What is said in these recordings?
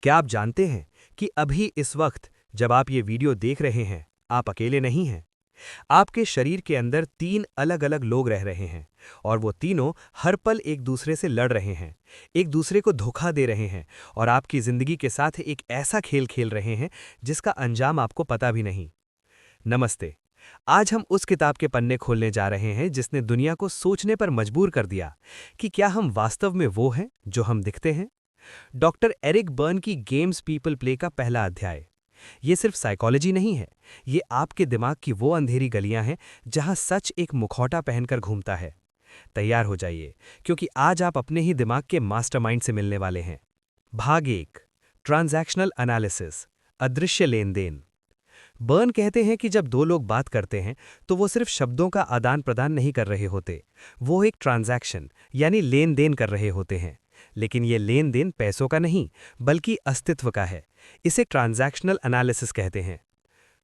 क्या आप जानते हैं कि अभी इस वक्त जब आप ये वीडियो देख रहे हैं, आप अकेले नहीं हैं। आपके शरीर के अंदर 3 अलग-अलग लोग रह रहे हैं और वो तीनों हर पल एक दूसरे से लड़ रहे हैं, एक दूसरे को धोखा दे रहे हैं और आपकी जिंदगी के साथ एक ऐसा खेल खेल रहे हैं जिसका अंजाम आपको पता भी नहीं। नमस्ते। आज हम उस किताब के पन्ने खोलने जा रहे हैं जिसने दुनिया को सोचने पर मजबूर कर दिया कि क्या हम वास्तव में वो हैं जो हम दिखते हैं। डॉक्टर एरिक बर्न की गेम्स पीपल प्ले का पहला अध्याय। ये सिर्फ साइकोलॉजी नहीं है, ये आपके दिमाग की वो अंधेरी गलियां हैं जहां सच एक मुखौटा पहनकर घूमता है। तैयार हो जाइए, क्योंकि आज आप अपने ही दिमाग के मास्टरमाइंड से मिलने वाले हैं। भाग 1, ट्रांजैक्शनल एनालिसिस, अदृश्य लेन देन। बर्न कहते हैं कि जब दो लोग बात करते हैं तो वो सिर्फ शब्दों का आदान प्रदान नहीं कर रहे होते, वो एक ट्रांजैक्शन यानी लेन देन कर रहे होते हैं। लेकिन ये लेन देन पैसों का नहीं, बल्कि अस्तित्व का है। इसे ट्रांजैक्शनल एनालिसिस कहते हैं।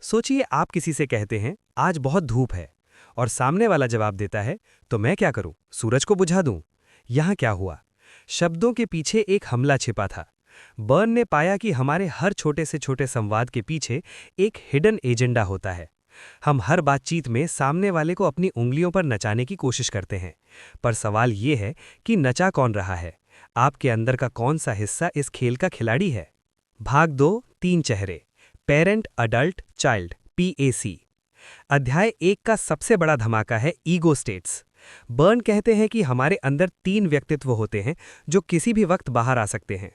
सोचिए, आप किसी से कहते हैं आज बहुत धूप है, और सामने वाला जवाब देता है तो मैं क्या करूं, सूरज को बुझा दूं। यहां क्या हुआ? शब्दों के पीछे एक हमला छिपा था। बर्न ने पाया कि हमारे हर छोटे से छोटे संवाद के पीछे एक हिडन एजेंडा होता है। हम हर बातचीत में सामने वाले को अपनी उंगलियों पर नचाने की कोशिश करते हैं, पर सवाल ये है कि नचा कौन रहा है? आपके अंदर का कौन सा हिस्सा इस खेल का खिलाड़ी है? भाग 2, 3 चेहरे, पेरेंट, अडल्ट, चाइल्ड, PAC। अध्याय 1 का सबसे बड़ा धमाका है ईगो स्टेट्स। बर्न कहते हैं कि हमारे अंदर 3 व्यक्तित्व होते हैं जो किसी भी वक्त बाहर आ सकते हैं।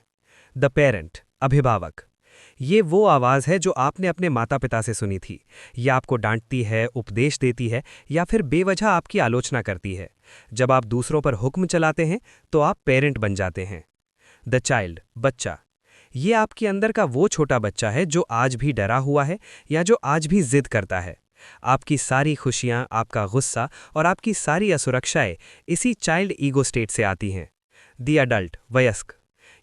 द पेरेंट, अभिभावक। ये वो आवाज़ है जो आपने अपने माता पिता से सुनी थी। ये आपको डांटती है, उपदेश देती है या फिर बेवजह आपकी आलोचना करती है। जब आप दूसरों पर हुक्म चलाते हैं तो आप पेरेंट बन जाते हैं। द चाइल्ड, बच्चा। ये आपके अंदर का वो छोटा बच्चा है जो आज भी डरा हुआ है या जो आज भी जिद करता है। आपकी सारी खुशियाँ, आपका गुस्सा और आपकी सारी असुरक्षाएं इसी चाइल्ड ईगो स्टेट से आती हैं। द अडल्ट, वयस्क।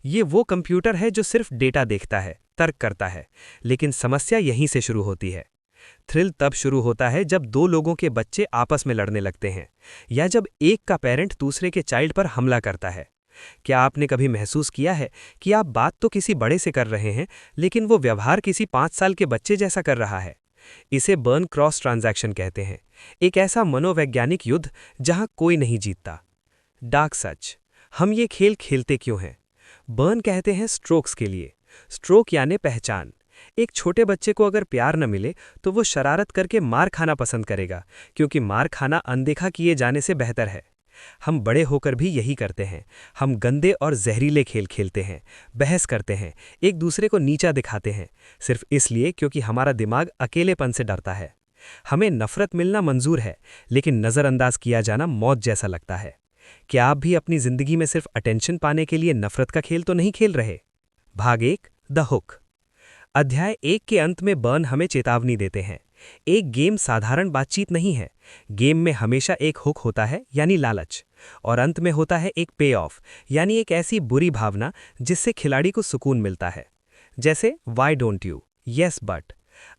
ये वो कंप्यूटर है जो सिर्फ डेटा देखता है, तर्क करता है, लेकिन समस्या यहीं से शुरू होती है। थ्रिल तब शुरू होता है जब दो लोगों के बच्चे आपस में लड़ने लगते हैं, या जब एक का पेरेंट दूसरे के चाइल्ड पर हमला करता है। क्या आपने कभी महसूस किया है कि आप बात तो किसी बड़े से कर रहे हैं, लेकिन वो व्यवहार किसी 5 साल के बच्चे जैसा कर रहा है? इसे बर्न क्रॉस ट्रांजैक्शन कहते हैं, एक ऐसा मनोवैज्ञानिक युद्ध जहां कोई नहीं जीतता। डार्क सच, हम ये खेल खेलते क्यों हैं? बर्न कहते हैं स्ट्रोक्स के लिए। स्ट्रोक यानी पहचान। एक छोटे बच्चे को अगर प्यार न मिले तो वो शरारत करके मार खाना पसंद करेगा, क्योंकि मार खाना अनदेखा किए जाने से बेहतर है। हम बड़े होकर भी यही करते हैं। हम गंदे और जहरीले खेल खेलते हैं, बहस करते हैं, एक दूसरे को नीचा दिखाते हैं, सिर्फ इसलिए क्योंकि हमारा दिमाग अकेलेपन से डरता है। हमें नफरत मिलना मंजूर है, लेकिन नज़रअंदाज किया जाना मौत जैसा लगता है। क्या आप भी अपनी जिंदगी में सिर्फ अटेंशन पाने के लिए नफरत का खेल तो नहीं खेल रहे? भाग 1, द हुक। अध्याय 1 के अंत में बर्न हमें चेतावनी देते हैं। एक गेम साधारण बातचीत नहीं है। गेम में हमेशा एक हुक होता है, यानी लालच, और अंत में होता है एक पे ऑफ, यानी एक ऐसी बुरी भावना जिससे खिलाड़ी को सुकून मिलता है। जैसे why don't you, yes but.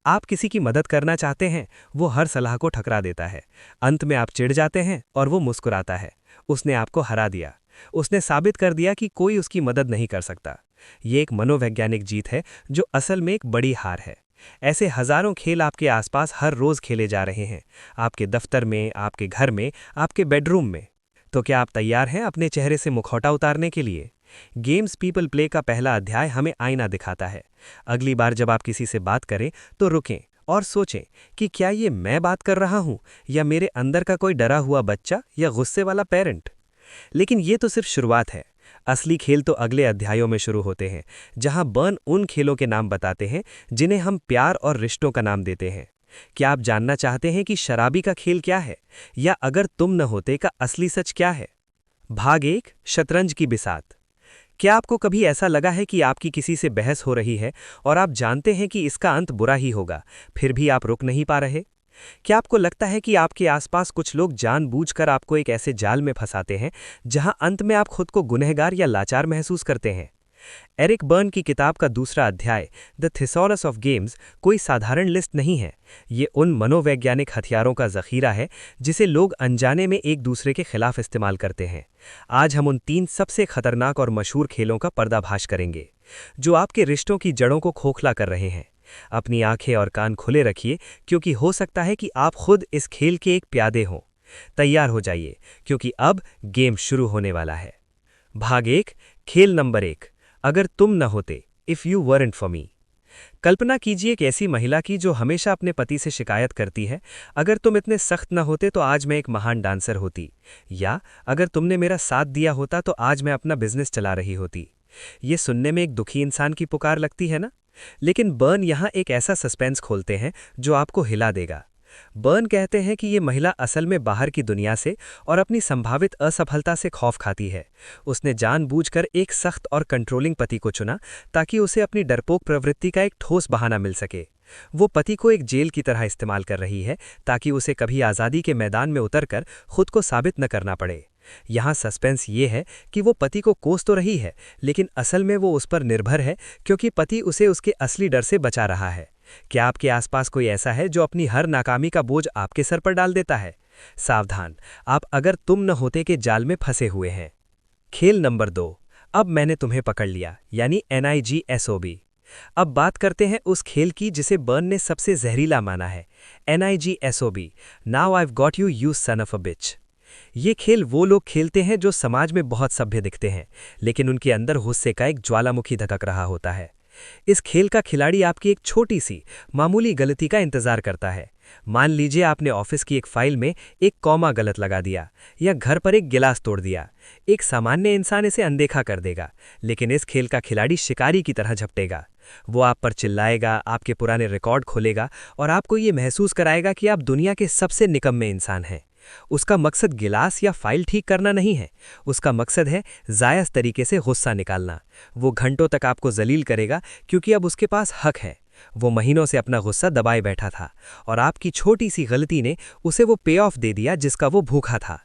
आप किसी की मदद करना चाहते हैं, वो हर सलाह को ठकरा देता है। अंत में आप चिढ़ जाते हैं और वो मुस्कुराता है। उसने आपको हरा दिया, उसने साबित कर दिया कि कोई उसकी मदद नहीं कर सकता। ये एक मनोवैज्ञानिक जीत है जो असल में एक बड़ी हार है। ऐसे हजारों खेल आपके आसपास हर रोज खेले जा रहे हैं, आपके दफ्तर में, आपके घर में, आपके बेडरूम में। तो क्या आप तैयार हैं अपने चेहरे से मुखौटा उतारने के लिए? गेम्स पीपल प्ले का पहला अध्याय हमें आईना दिखाता है। अगली बार जब आप किसी से बात करें तो रुकें और सोचें कि क्या ये मैं बात कर रहा हूं या मेरे अंदर का कोई डरा हुआ बच्चा या गुस्से वाला पेरेंट। लेकिन ये तो सिर्फ शुरुआत है। असली खेल तो अगले अध्यायों में शुरू होते हैं, जहां बर्न उन खेलों के नाम बताते हैं जिन्हें हम प्यार और रिश्तों का नाम देते हैं। क्या आप जानना चाहते हैं कि शराबी का खेल क्या है, या अगर तुम न होते का असली सच क्या है? भाग 1, शतरंज की बिसात। क्या आपको कभी ऐसा लगा है कि आपकी किसी से बहस हो रही है और आप जानते हैं कि इसका अंत बुरा ही होगा, फिर भी आप रुक नहीं पा रहे? क्या आपको लगता है कि आपके आसपास कुछ लोग जानबूझकर आपको एक ऐसे जाल में फंसाते हैं जहां अंत में आप खुद को गुनहगार या लाचार महसूस करते हैं? एरिक बर्न की किताब का दूसरा अध्याय द थिसॉरस ऑफ गेम्स कोई साधारण लिस्ट नहीं है। ये उन मनोवैज्ञानिक हथियारों का जखीरा है जिसे लोग अनजाने में एक दूसरे के खिलाफ इस्तेमाल करते हैं। आज हम उन 3 सबसे खतरनाक और मशहूर खेलों का पर्दाफाश करेंगे जो आपके रिश्तों की जड़ों को खोखला कर रहे हैं। अपनी आंखें और कान खुले रखिए, क्योंकि हो सकता है कि आप खुद इस खेल के एक प्यादे हों। तैयार हो जाइए, क्योंकि अब गेम शुरू होने वाला है। भाग 1, खेल नंबर 1, अगर तुम न होते, if you weren't for me. कल्पना कीजिए एक ऐसी महिला की जो हमेशा अपने पति से शिकायत करती है, अगर तुम इतने सख्त न होते तो आज मैं एक महान डांसर होती, या अगर तुमने मेरा साथ दिया होता तो आज मैं अपना बिजनेस चला रही होती। ये सुनने में एक दुखी इंसान की पुकार लगती है ना? लेकिन बर्न यहाँ एक ऐसा सस्पेंस खोलते हैं जो आपको हिला देगा। बर्न कहते हैं कि ये महिला असल में बाहर की दुनिया से और अपनी संभावित असफलता से खौफ खाती है। उसने जानबूझकर एक सख्त और कंट्रोलिंग पति को चुना ताकि उसे अपनी डरपोक प्रवृत्ति का एक ठोस बहाना मिल सके। वो पति को एक जेल की तरह इस्तेमाल कर रही है ताकि उसे कभी आज़ादी के मैदान में उतरकर खुद को साबित न करना पड़े। यहाँ सस्पेंस ये है कि वो पति को कोस तो रही है, लेकिन असल में वो उस पर निर्भर है क्योंकि पति उसे उसके असली डर से बचा रहा है। क्या आपके आसपास कोई ऐसा है जो अपनी हर नाकामी का बोझ आपके सर पर डाल देता है? सावधान, आप अगर तुम न होते के जाल में फंसे हुए हैं। खेल नंबर 2, अब मैंने तुम्हें पकड़ लिया, यानी NIGSOB। अब बात करते हैं उस खेल की जिसे बर्न ने सबसे जहरीला माना है, NIGSOB, now I've got you, you son of a bitch. ये खेल वो लोग खेलते हैं जो समाज में बहुत सभ्य दिखते हैं, लेकिन उनके अंदर गुस्से का एक ज्वालामुखी धधक रहा होता है। इस खेल का खिलाड़ी आपकी एक छोटी सी मामूली गलती का इंतजार करता है। मान लीजिए आपने ऑफिस की एक फाइल में एक कॉमा गलत लगा दिया, या घर पर एक गिलास तोड़ दिया। एक सामान्य इंसान इसे अनदेखा कर देगा, लेकिन इस खेल का खिलाड़ी शिकारी की तरह झपटेगा। वो आप पर चिल्लाएगा, आपके पुराने रिकॉर्ड खोलेगा और आपको ये महसूस कराएगा कि आप दुनिया के सबसे निकम्मे इंसान हैं। उसका मकसद गिलास या फाइल ठीक करना नहीं है, उसका मकसद है जायज़ तरीके से गुस्सा निकालना। वो घंटों तक आपको जलील करेगा क्योंकि अब उसके पास हक है। वो महीनों से अपना गुस्सा दबाए बैठा था और आपकी छोटी सी गलती ने उसे वो पे ऑफ दे दिया जिसका वो भूखा था।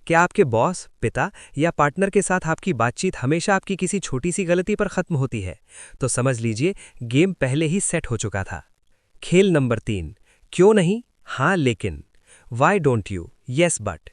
क्या आपके बॉस, पिता या पार्टनर के साथ आपकी बातचीत हमेशा आपकी किसी छोटी सी गलती पर खत्म होती है? तो समझ लीजिए गेम पहले ही सेट हो चुका था। खेल नंबर 3, क्यों नहीं, हाँ लेकिन। Why don't you, yes but.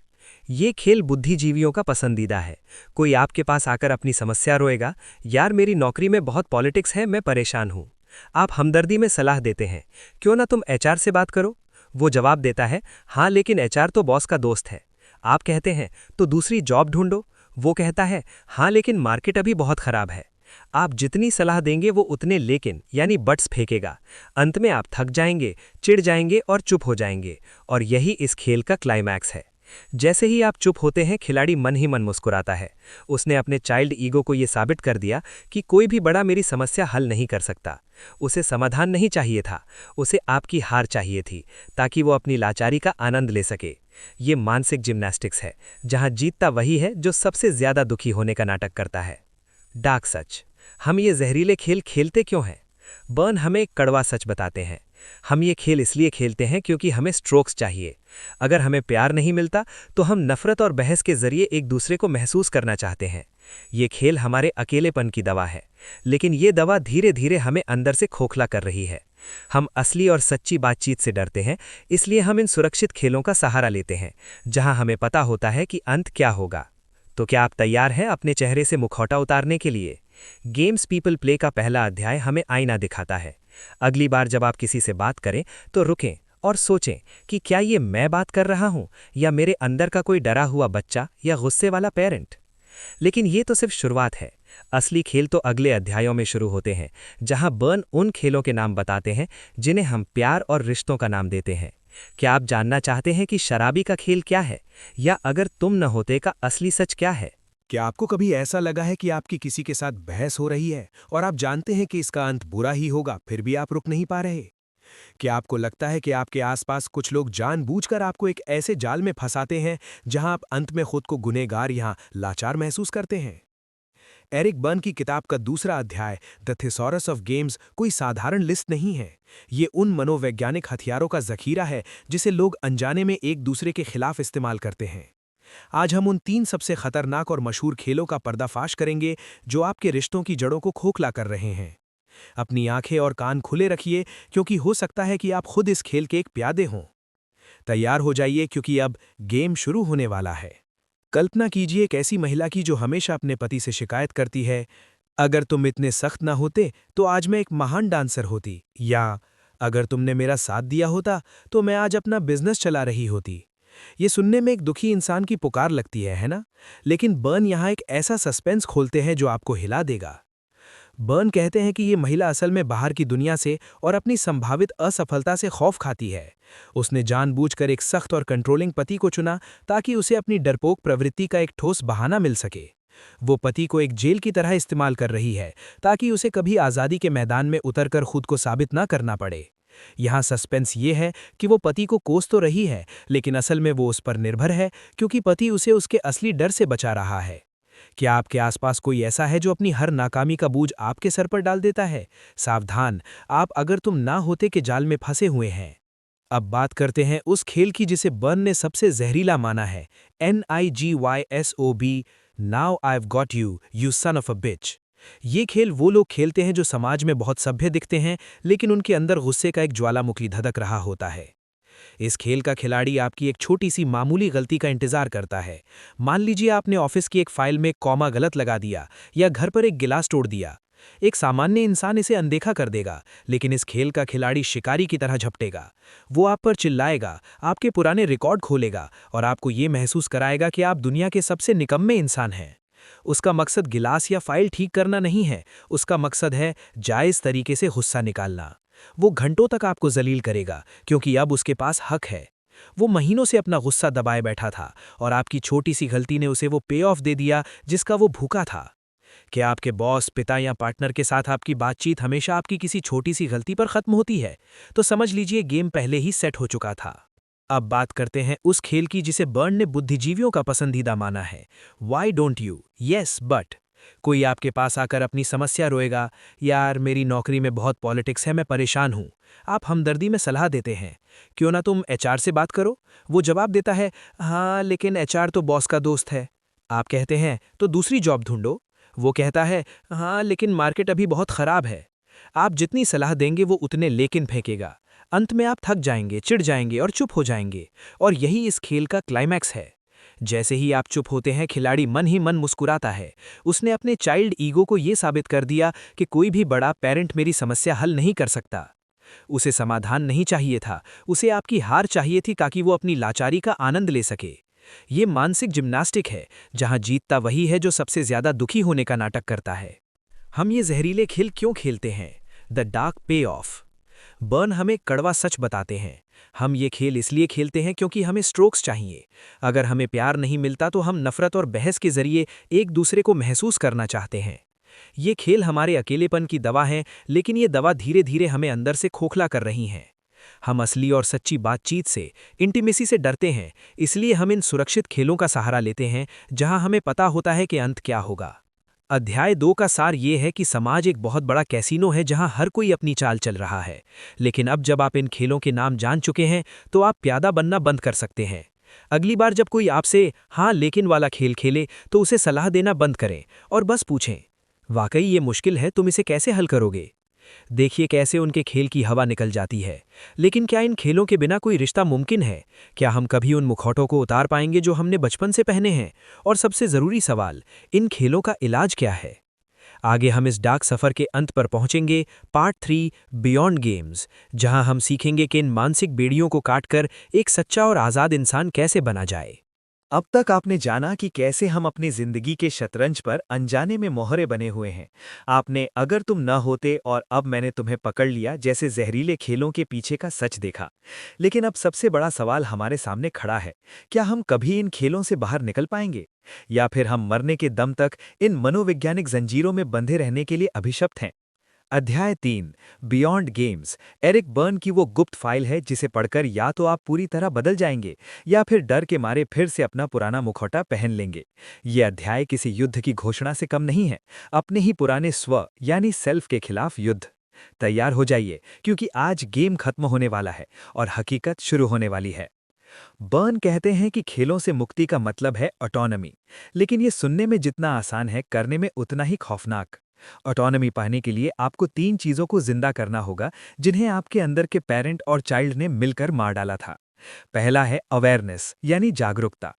ये खेल बुद्धिजीवियों का पसंदीदा है। कोई आपके पास आकर अपनी समस्या रोएगा, यार मेरी नौकरी में बहुत पॉलिटिक्स है, मैं परेशान हूँ। आप हमदर्दी में सलाह देते हैं, क्यों ना तुम HR से बात करो। वो जवाब देता है, हाँ लेकिन HR तो बॉस का दोस्त है। आप कहते हैं, तो दूसरी जॉब ढूंढो। वो कहता है, हाँ लेकिन मार्केट अभी बहुत खराब है। आप जितनी सलाह देंगे वो उतने लेकिन यानी बट्स फेंकेगा। अंत में आप थक जाएंगे, चिढ़ जाएंगे और चुप हो जाएंगे, और यही इस खेल का क्लाइमैक्स है। जैसे ही आप चुप होते हैं, खिलाड़ी मन ही मन मुस्कुराता है। उसने अपने चाइल्ड ईगो को यह साबित कर दिया कि कोई भी बड़ा मेरी समस्या हल नहीं कर सकता। उसे समाधान नहीं चाहिए था, उसे आपकी हार चाहिए थी ताकि वो अपनी लाचारी का आनंद ले सके। ये मानसिक जिम्नास्टिक्स है, जहां जीतता वही है जो सबसे ज्यादा दुखी होने का नाटक करता है। डार्क सच, हम ये जहरीले खेल खेलते क्यों हैं? बर्न हमें एक कड़वा सच बताते हैं। हम ये खेल इसलिए खेलते हैं क्योंकि हमें स्ट्रोक्स चाहिए। अगर हमें प्यार नहीं मिलता तो हम नफरत और बहस के जरिए एक दूसरे को महसूस करना चाहते हैं। ये खेल हमारे अकेलेपन की दवा है, लेकिन ये दवा धीरे धीरे हमें अंदर से खोखला कर रही है। हम असली और सच्ची बातचीत से डरते हैं, इसलिए हम इन सुरक्षित खेलों का सहारा लेते हैं जहां हमें पता होता है कि अंत क्या होगा। तो क्या आप तैयार हैं अपने चेहरे से मुखौटा उतारने के लिए? गेम्स पीपल प्ले का पहला अध्याय हमें आईना दिखाता है। अगली बार जब आप किसी से बात करें तो रुकें और सोचें कि क्या ये मैं बात कर रहा हूं या मेरे अंदर का कोई डरा हुआ बच्चा या गुस्से वाला पेरेंट। लेकिन ये तो सिर्फ शुरुआत है। असली खेल तो अगले अध्यायों में शुरू होते हैं, जहां बर्न उन खेलों के नाम बताते हैं जिन्हें हम प्यार और रिश्तों का नाम देते हैं। क्या आप जानना चाहते हैं कि शराबी का खेल क्या है, या अगर तुम न होते का असली सच क्या है? क्या आपको कभी ऐसा लगा है कि आपकी किसी के साथ बहस हो रही है और आप जानते हैं कि इसका अंत बुरा ही होगा, फिर भी आप रुक नहीं पा रहे? क्या आपको लगता है कि आपके आसपास कुछ लोग जानबूझकर आपको एक ऐसे जाल में फंसाते हैं जहां आप अंत में खुद को गुनहगार या लाचार महसूस करते हैं? एरिक बर्न की किताब का दूसरा अध्याय द थिसॉरस ऑफ गेम्स कोई साधारण लिस्ट नहीं है। ये उन मनोवैज्ञानिक हथियारों का जखीरा है जिसे लोग अनजाने में एक दूसरे के खिलाफ इस्तेमाल करते हैं। आज हम उन 3 सबसे खतरनाक और मशहूर खेलों का पर्दाफाश करेंगे जो आपके रिश्तों की जड़ों को खोखला कर रहे हैं। अपनी आंखें और कान खुले रखिए क्योंकि हो सकता है कि आप खुद इस खेल के एक प्यादे हों। तैयार हो जाइए क्योंकि अब गेम शुरू होने वाला है। कल्पना कीजिए एक ऐसी महिला की जो हमेशा अपने पति से शिकायत करती है, अगर तुम इतने सख्त ना होते तो आज मैं एक महान डांसर होती, या अगर तुमने मेरा साथ दिया होता तो मैं आज अपना बिजनेस चला रही होती। ये सुनने में एक दुखी इंसान की पुकार लगती है ना? लेकिन बर्न यहाँ एक ऐसा सस्पेंस खोलते हैं जो आपको हिला देगा। बर्न कहते हैं कि ये महिला असल में बाहर की दुनिया से और अपनी संभावित असफलता से खौफ खाती है। उसने जानबूझकर एक सख्त और कंट्रोलिंग पति को चुना ताकि उसे अपनी डरपोक प्रवृत्ति का एक ठोस बहाना मिल सके। वो पति को एक जेल की तरह इस्तेमाल कर रही है ताकि उसे कभी आज़ादी के मैदान में उतरकर खुद को साबित ना करना पड़े। यहाँ सस्पेंस ये है कि वो पति को कोस तो रही है, लेकिन असल में वो उस पर निर्भर है क्योंकि पति उसे उसके असली डर से बचा रहा है। क्या आपके आसपास कोई ऐसा है जो अपनी हर नाकामी का बोझ आपके सर पर डाल देता है? सावधान, आप अगर तुम ना होते के जाल में फंसे हुए हैं। अब बात करते हैं उस खेल की जिसे बर्न ने सबसे जहरीला माना है, NIGYSOB, now I have got you, you son of a bitch. ये खेल वो लोग खेलते हैं जो समाज में बहुत सभ्य दिखते हैं, लेकिन उनके अंदर गुस्से का एक ज्वालामुखी धधक रहा होता है। इस खेल का खिलाड़ी आपकी एक छोटी सी मामूली गलती का इंतजार करता है। मान लीजिए आपने ऑफिस की एक फाइल में कॉमा गलत लगा दिया या घर पर एक गिलास तोड़ दिया। एक सामान्य इंसान इसे अनदेखा कर देगा, लेकिन इस खेल का खिलाड़ी शिकारी की तरह झपटेगा। वो आप पर चिल्लाएगा, आपके पुराने रिकॉर्ड खोलेगा और आपको ये महसूस कराएगा कि आप दुनिया के सबसे निकम्मे इंसान हैं। उसका मकसद गिलास या फाइल ठीक करना नहीं है, उसका मकसद है जायज़ तरीके से गुस्सा निकालना। वो घंटों तक आपको जलील करेगा क्योंकि अब उसके पास हक है। वो महीनों से अपना गुस्सा दबाए बैठा था और आपकी छोटी सी गलती ने उसे वो पे ऑफ दे दिया जिसका वो भूखा था। क्या आपके बॉस, पिता या पार्टनर के साथ आपकी बातचीत हमेशा आपकी किसी छोटी सी गलती पर खत्म होती है? तो समझ लीजिए गेम पहले ही सेट हो चुका था। अब बात करते हैं उस खेल की जिसे बर्न ने बुद्धिजीवियों का पसंदीदा माना है, why don't you, yes but. कोई आपके पास आकर अपनी समस्या रोएगा, यार मेरी नौकरी में बहुत पॉलिटिक्स है, मैं परेशान हूँ। आप हमदर्दी में सलाह देते हैं, क्यों ना तुम एचआर से बात करो। वो जवाब देता है, हाँ लेकिन एचआर तो बॉस का दोस्त है। आप कहते हैं, तो दूसरी जॉब ढूंढो। वो कहता है, हाँ लेकिन मार्केट अभी बहुत खराब है। आप जितनी सलाह देंगे वो उतने लेकिन फेंकेगा। अंत में आप थक जाएंगे, चिढ़ जाएंगे और चुप हो जाएंगे। और यही इस खेल का क्लाइमैक्स है। जैसे ही आप चुप होते हैं, खिलाड़ी मन ही मन मुस्कुराता है। उसने अपने चाइल्ड ईगो को ये साबित कर दिया कि कोई भी बड़ा पेरेंट मेरी समस्या हल नहीं कर सकता। उसे समाधान नहीं चाहिए था, उसे आपकी हार चाहिए थी ताकि वो अपनी लाचारी का आनंद ले सके। ये मानसिक जिम्नास्टिक है जहां जीतता वही है जो सबसे ज्यादा दुखी होने का नाटक करता है। हम ये जहरीले खेल क्यों खेलते हैं? द डार्क पे ऑफ। बर्न हमें कड़वा सच बताते हैं। हम ये खेल इसलिए खेलते हैं क्योंकि हमें स्ट्रोक्स चाहिए। अगर हमें प्यार नहीं मिलता तो हम नफरत और बहस के जरिए एक दूसरे को महसूस करना चाहते हैं। ये खेल हमारे अकेलेपन की दवा है, लेकिन ये दवा धीरे धीरे हमें अंदर से खोखला कर रही हैं। हम असली और सच्ची बातचीत से, इंटीमेसी से डरते हैं, इसलिए हम इन सुरक्षित खेलों का सहारा लेते हैं जहां हमें पता होता है कि अंत क्या होगा। अध्याय 2 का सार ये है कि समाज एक बहुत बड़ा कैसीनो है जहां हर कोई अपनी चाल चल रहा है। लेकिन अब जब आप इन खेलों के नाम जान चुके हैं तो आप प्यादा बनना बंद कर सकते हैं। अगली बार जब कोई आपसे हाँ लेकिन वाला खेल खेले तो उसे सलाह देना बंद करें और बस पूछें, वाकई ये मुश्किल है, तुम इसे कैसे हल करोगे? देखिए कैसे उनके खेल की हवा निकल जाती है। लेकिन क्या इन खेलों के बिना कोई रिश्ता मुमकिन है? क्या हम कभी उन मुखौटों को उतार पाएंगे जो हमने बचपन से पहने हैं? और सबसे ज़रूरी सवाल, इन खेलों का इलाज क्या है? आगे हम इस डार्क सफ़र के अंत पर पहुंचेंगे, पार्ट 3 बियॉन्ड गेम्स, जहां हम सीखेंगे कि इन मानसिक बेड़ियों को काटकर एक सच्चा और आज़ाद इंसान कैसे बना जाए। अब तक आपने जाना कि कैसे हम अपनी जिंदगी के शतरंज पर अनजाने में मोहरे बने हुए हैं। आपने अगर तुम न होते और अब मैंने तुम्हें पकड़ लिया जैसे जहरीले खेलों के पीछे का सच देखा। लेकिन अब सबसे बड़ा सवाल हमारे सामने खड़ा है, क्या हम कभी इन खेलों से बाहर निकल पाएंगे? या फिर हम मरने के दम तक इन मनोवैज्ञानिक जंजीरों में बंधे रहने के लिए अभिशप्त हैं? अध्याय 3 बियॉन्ड गेम्स एरिक बर्न की वो गुप्त फाइल है जिसे पढ़कर या तो आप पूरी तरह बदल जाएंगे या फिर डर के मारे फिर से अपना पुराना मुखौटा पहन लेंगे। ये अध्याय किसी युद्ध की घोषणा से कम नहीं है, अपने ही पुराने स्व यानी सेल्फ के खिलाफ युद्ध। तैयार हो जाइए क्योंकि आज गेम खत्म होने वाला है और हकीकत शुरू होने वाली है। बर्न कहते हैं कि खेलों से मुक्ति का मतलब है ऑटोनॉमी, लेकिन ये सुनने में जितना आसान है, करने में उतना ही खौफनाक। ऑटोनॉमी पाने के लिए आपको 3 चीज़ों को जिंदा करना होगा, जिन्हें आपके अंदर के पेरेंट और चाइल्ड ने मिलकर मार डाला था। पहला है अवेयरनेस, यानी जागरूकता।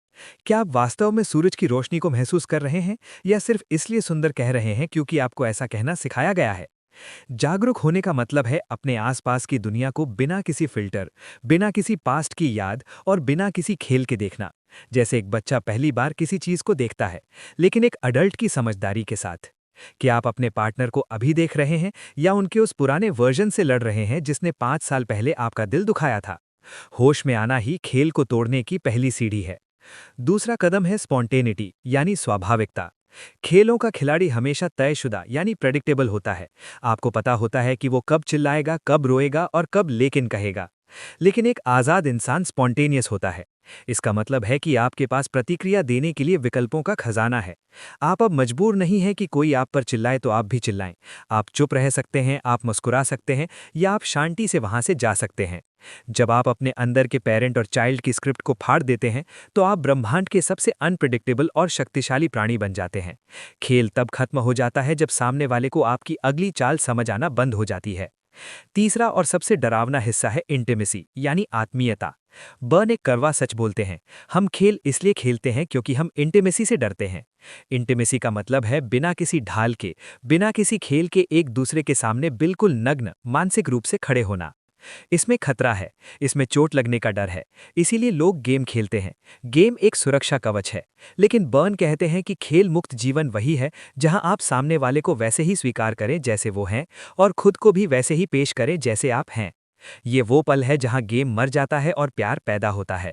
क्या आप वास्तव में सूरज की रोशनी को महसूस कर रहे हैं, या सिर्फ इसलिए सुंदर कह रहे हैं क्योंकि आपको ऐसा कहना सिखाया गया है? जागरूक होने का मतलब है अपने आसपास की दुनिया को बिना किसी फिल्टर, बिना किसी पास्ट की याद और बिना किसी खेल के देखना। जैसे एक बच्चा पहली बार किसी चीज को देखता है, लेकिन एक अडल्ट की समझदारी के साथ। क्या आप अपने पार्टनर को अभी देख रहे हैं, या उनके उस पुराने वर्जन से लड़ रहे हैं जिसने 5 साल पहले आपका दिल दुखाया था? होश में आना ही खेल को तोड़ने की पहली सीढ़ी है। दूसरा कदम है स्पॉन्टेनिटी, यानी स्वाभाविकता। खेलों का खिलाड़ी हमेशा तयशुदा यानी प्रेडिक्टेबल होता है। आपको पता होता है कि वो कब चिल्लाएगा, कब रोएगा और कब लेकिन कहेगा। लेकिन एक आज़ाद इंसान स्पॉन्टेनियस होता है। इसका मतलब है कि आपके पास प्रतिक्रिया देने के लिए विकल्पों का खजाना है। आप अब मजबूर नहीं हैं कि कोई आप पर चिल्लाए तो आप भी चिल्लाएं। आप चुप रह सकते हैं, आप मुस्कुरा सकते हैं, या आप शांति से वहां से जा सकते हैं। जब आप अपने अंदर के पेरेंट और चाइल्ड की स्क्रिप्ट को फाड़ देते हैं, तो आप ब्रह्मांड के सबसे अनप्रिडिक्टेबल और शक्तिशाली प्राणी बन जाते हैं। खेल तब खत्म हो जाता है जब सामने वाले को आपकी अगली चाल समझ आना बंद हो जाती है। तीसरा और सबसे डरावना हिस्सा है इंटीमेसी, यानी आत्मीयता। बर्न एक कड़वा सच बोलते हैं। हम खेल इसलिए खेलते हैं क्योंकि हम इंटीमेसी से डरते हैं। इंटीमेसी का मतलब है बिना किसी ढाल के, बिना किसी खेल के एक दूसरे के सामने बिल्कुल नग्न मानसिक रूप से खड़े होना। इसमें खतरा है, इसमें चोट लगने का डर है, इसीलिए लोग गेम खेलते हैं। गेम एक सुरक्षा कवच है। लेकिन बर्न कहते हैं कि खेल मुक्त जीवन वही है जहां आप सामने वाले को वैसे ही स्वीकार करें जैसे वो हैं, और खुद को भी वैसे ही पेश करें जैसे आप हैं। ये वो पल है जहां गेम मर जाता है और प्यार पैदा होता है।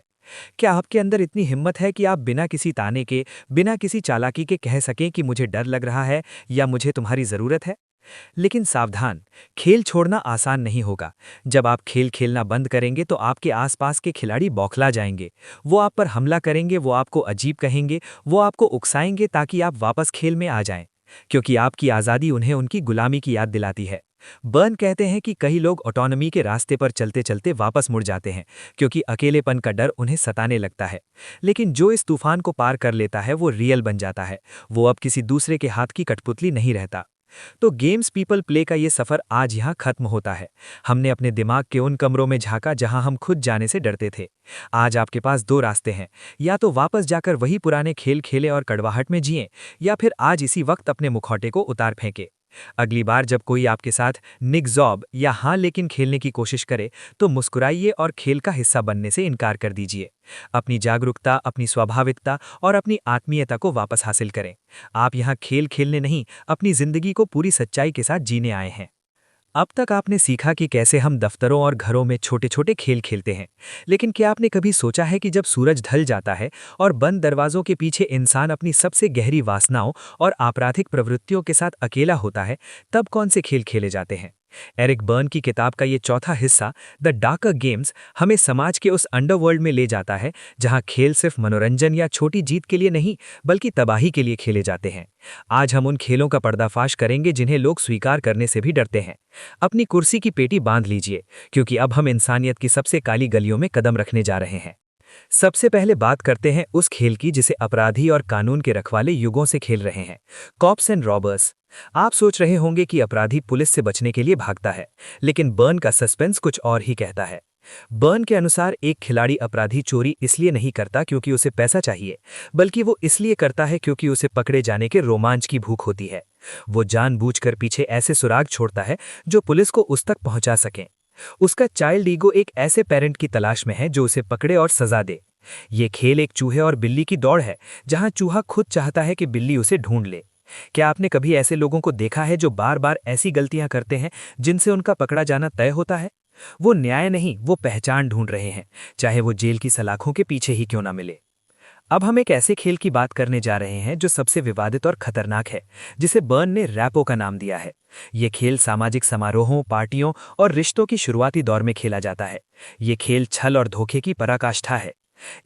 क्या आपके अंदर इतनी हिम्मत है कि आप बिना किसी ताने के, बिना किसी चालाकी के कह सकें कि मुझे डर लग रहा है, या मुझे तुम्हारी जरूरत है? लेकिन सावधान, खेल छोड़ना आसान नहीं होगा। जब आप खेल खेलना बंद करेंगे तो आपके आसपास के खिलाड़ी बौखला जाएंगे। वो आप पर हमला करेंगे, वो आपको अजीब कहेंगे, वो आपको उकसाएंगे ताकि आप वापस खेल में आ जाएं, क्योंकि आपकी आज़ादी उन्हें उनकी गुलामी की याद दिलाती है। बर्न कहते हैं कि कई लोग ऑटोनॉमी के रास्ते पर चलते चलते वापस मुड़ जाते हैं, क्योंकि अकेलेपन का डर उन्हें सताने लगता है। लेकिन जो इस तूफान को पार कर लेता है वो रियल बन जाता है। वो अब किसी दूसरे के हाथ की कठपुतली नहीं रहता। तो गेम्स पीपल प्ले का ये सफर आज यहाँ खत्म होता है। हमने अपने दिमाग के उन कमरों में झांका जहां हम खुद जाने से डरते थे। आज आपके पास 2 रास्ते हैं, या तो वापस जाकर वही पुराने खेल खेलें और कड़वाहट में जिएं, या फिर आज इसी वक्त अपने मुखौटे को उतार फेंके। अगली बार जब कोई आपके साथ निगजॉब या हाँ लेकिन खेलने की कोशिश करे, तो मुस्कुराइए और खेल का हिस्सा बनने से इनकार कर दीजिए। अपनी जागरूकता, अपनी स्वाभाविकता और अपनी आत्मीयता को वापस हासिल करें। आप यहाँ खेल खेलने नहीं, अपनी जिंदगी को पूरी सच्चाई के साथ जीने आए हैं। अब तक आपने सीखा कि कैसे हम दफ्तरों और घरों में छोटे छोटे खेल खेलते हैं। लेकिन क्या आपने कभी सोचा है कि जब सूरज ढल जाता है और बंद दरवाजों के पीछे इंसान अपनी सबसे गहरी वासनाओं और आपराधिक प्रवृत्तियों के साथ अकेला होता है, तब कौन से खेल खेले जाते हैं? एरिक बर्न की किताब का ये चौथा हिस्सा, द डार्कर गेम्स, हमें समाज के उस अंडरवर्ल्ड में ले जाता है जहां खेल सिर्फ मनोरंजन या छोटी जीत के लिए नहीं, बल्कि तबाही के लिए खेले जाते हैं। आज हम उन खेलों का पर्दाफाश करेंगे जिन्हें लोग स्वीकार करने से भी डरते हैं। अपनी कुर्सी की पेटी बांध लीजिए, क्योंकि अब हम इंसानियत की सबसे काली गलियों में कदम रखने जा रहे हैं। सबसे पहले बात करते हैं उस खेल की जिसे अपराधी और कानून के रखवाले युगों से खेल रहे हैं, कॉप्स एंड रॉबर्स। आप सोच रहे होंगे कि अपराधी पुलिस से बचने के लिए भागता है, लेकिन बर्न का सस्पेंस कुछ और ही कहता है। बर्न के अनुसार एक खिलाड़ी अपराधी चोरी इसलिए नहीं करता क्योंकि उसे पैसा चाहिए, बल्कि वो इसलिए करता है क्योंकि उसे पकड़े जाने के रोमांच की भूख होती है। वो जानबूझकर पीछे ऐसे सुराग छोड़ता है जो पुलिस को उस तक पहुंचा सकें। उसका चाइल्ड ईगो एक ऐसे पेरेंट की तलाश में है जो उसे पकड़े और सजा दे। ये खेल एक चूहे और बिल्ली की दौड़ है, जहां चूहा खुद चाहता है कि बिल्ली उसे ढूंढ ले। क्या आपने कभी ऐसे लोगों को देखा है जो बार बार ऐसी गलतियां करते हैं जिनसे उनका पकड़ा जाना तय होता है? वो न्याय नहीं, वो पहचान ढूंढ रहे हैं, चाहे वो जेल की सलाखों के पीछे ही क्यों ना मिले। अब हम एक ऐसे खेल की बात करने जा रहे हैं जो सबसे विवादित और खतरनाक है, जिसे बर्न ने रैपो का नाम दिया है। ये खेल सामाजिक समारोहों, पार्टियों और रिश्तों की शुरुआती दौर में खेला जाता है। ये खेल छल और धोखे की पराकाष्ठा है।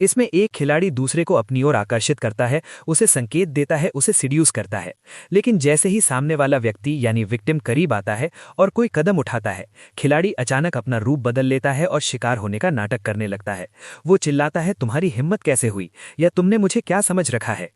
इसमें एक खिलाड़ी दूसरे को अपनी ओर आकर्षित करता है, उसे संकेत देता है, उसे सिड्यूस करता है। लेकिन जैसे ही सामने वाला व्यक्ति यानी विक्टिम करीब आता है और कोई कदम उठाता है, खिलाड़ी अचानक अपना रूप बदल लेता है और शिकार होने का नाटक करने लगता है। वो चिल्लाता है, तुम्हारी हिम्मत कैसे हुई, या तुमने मुझे क्या समझ रखा है।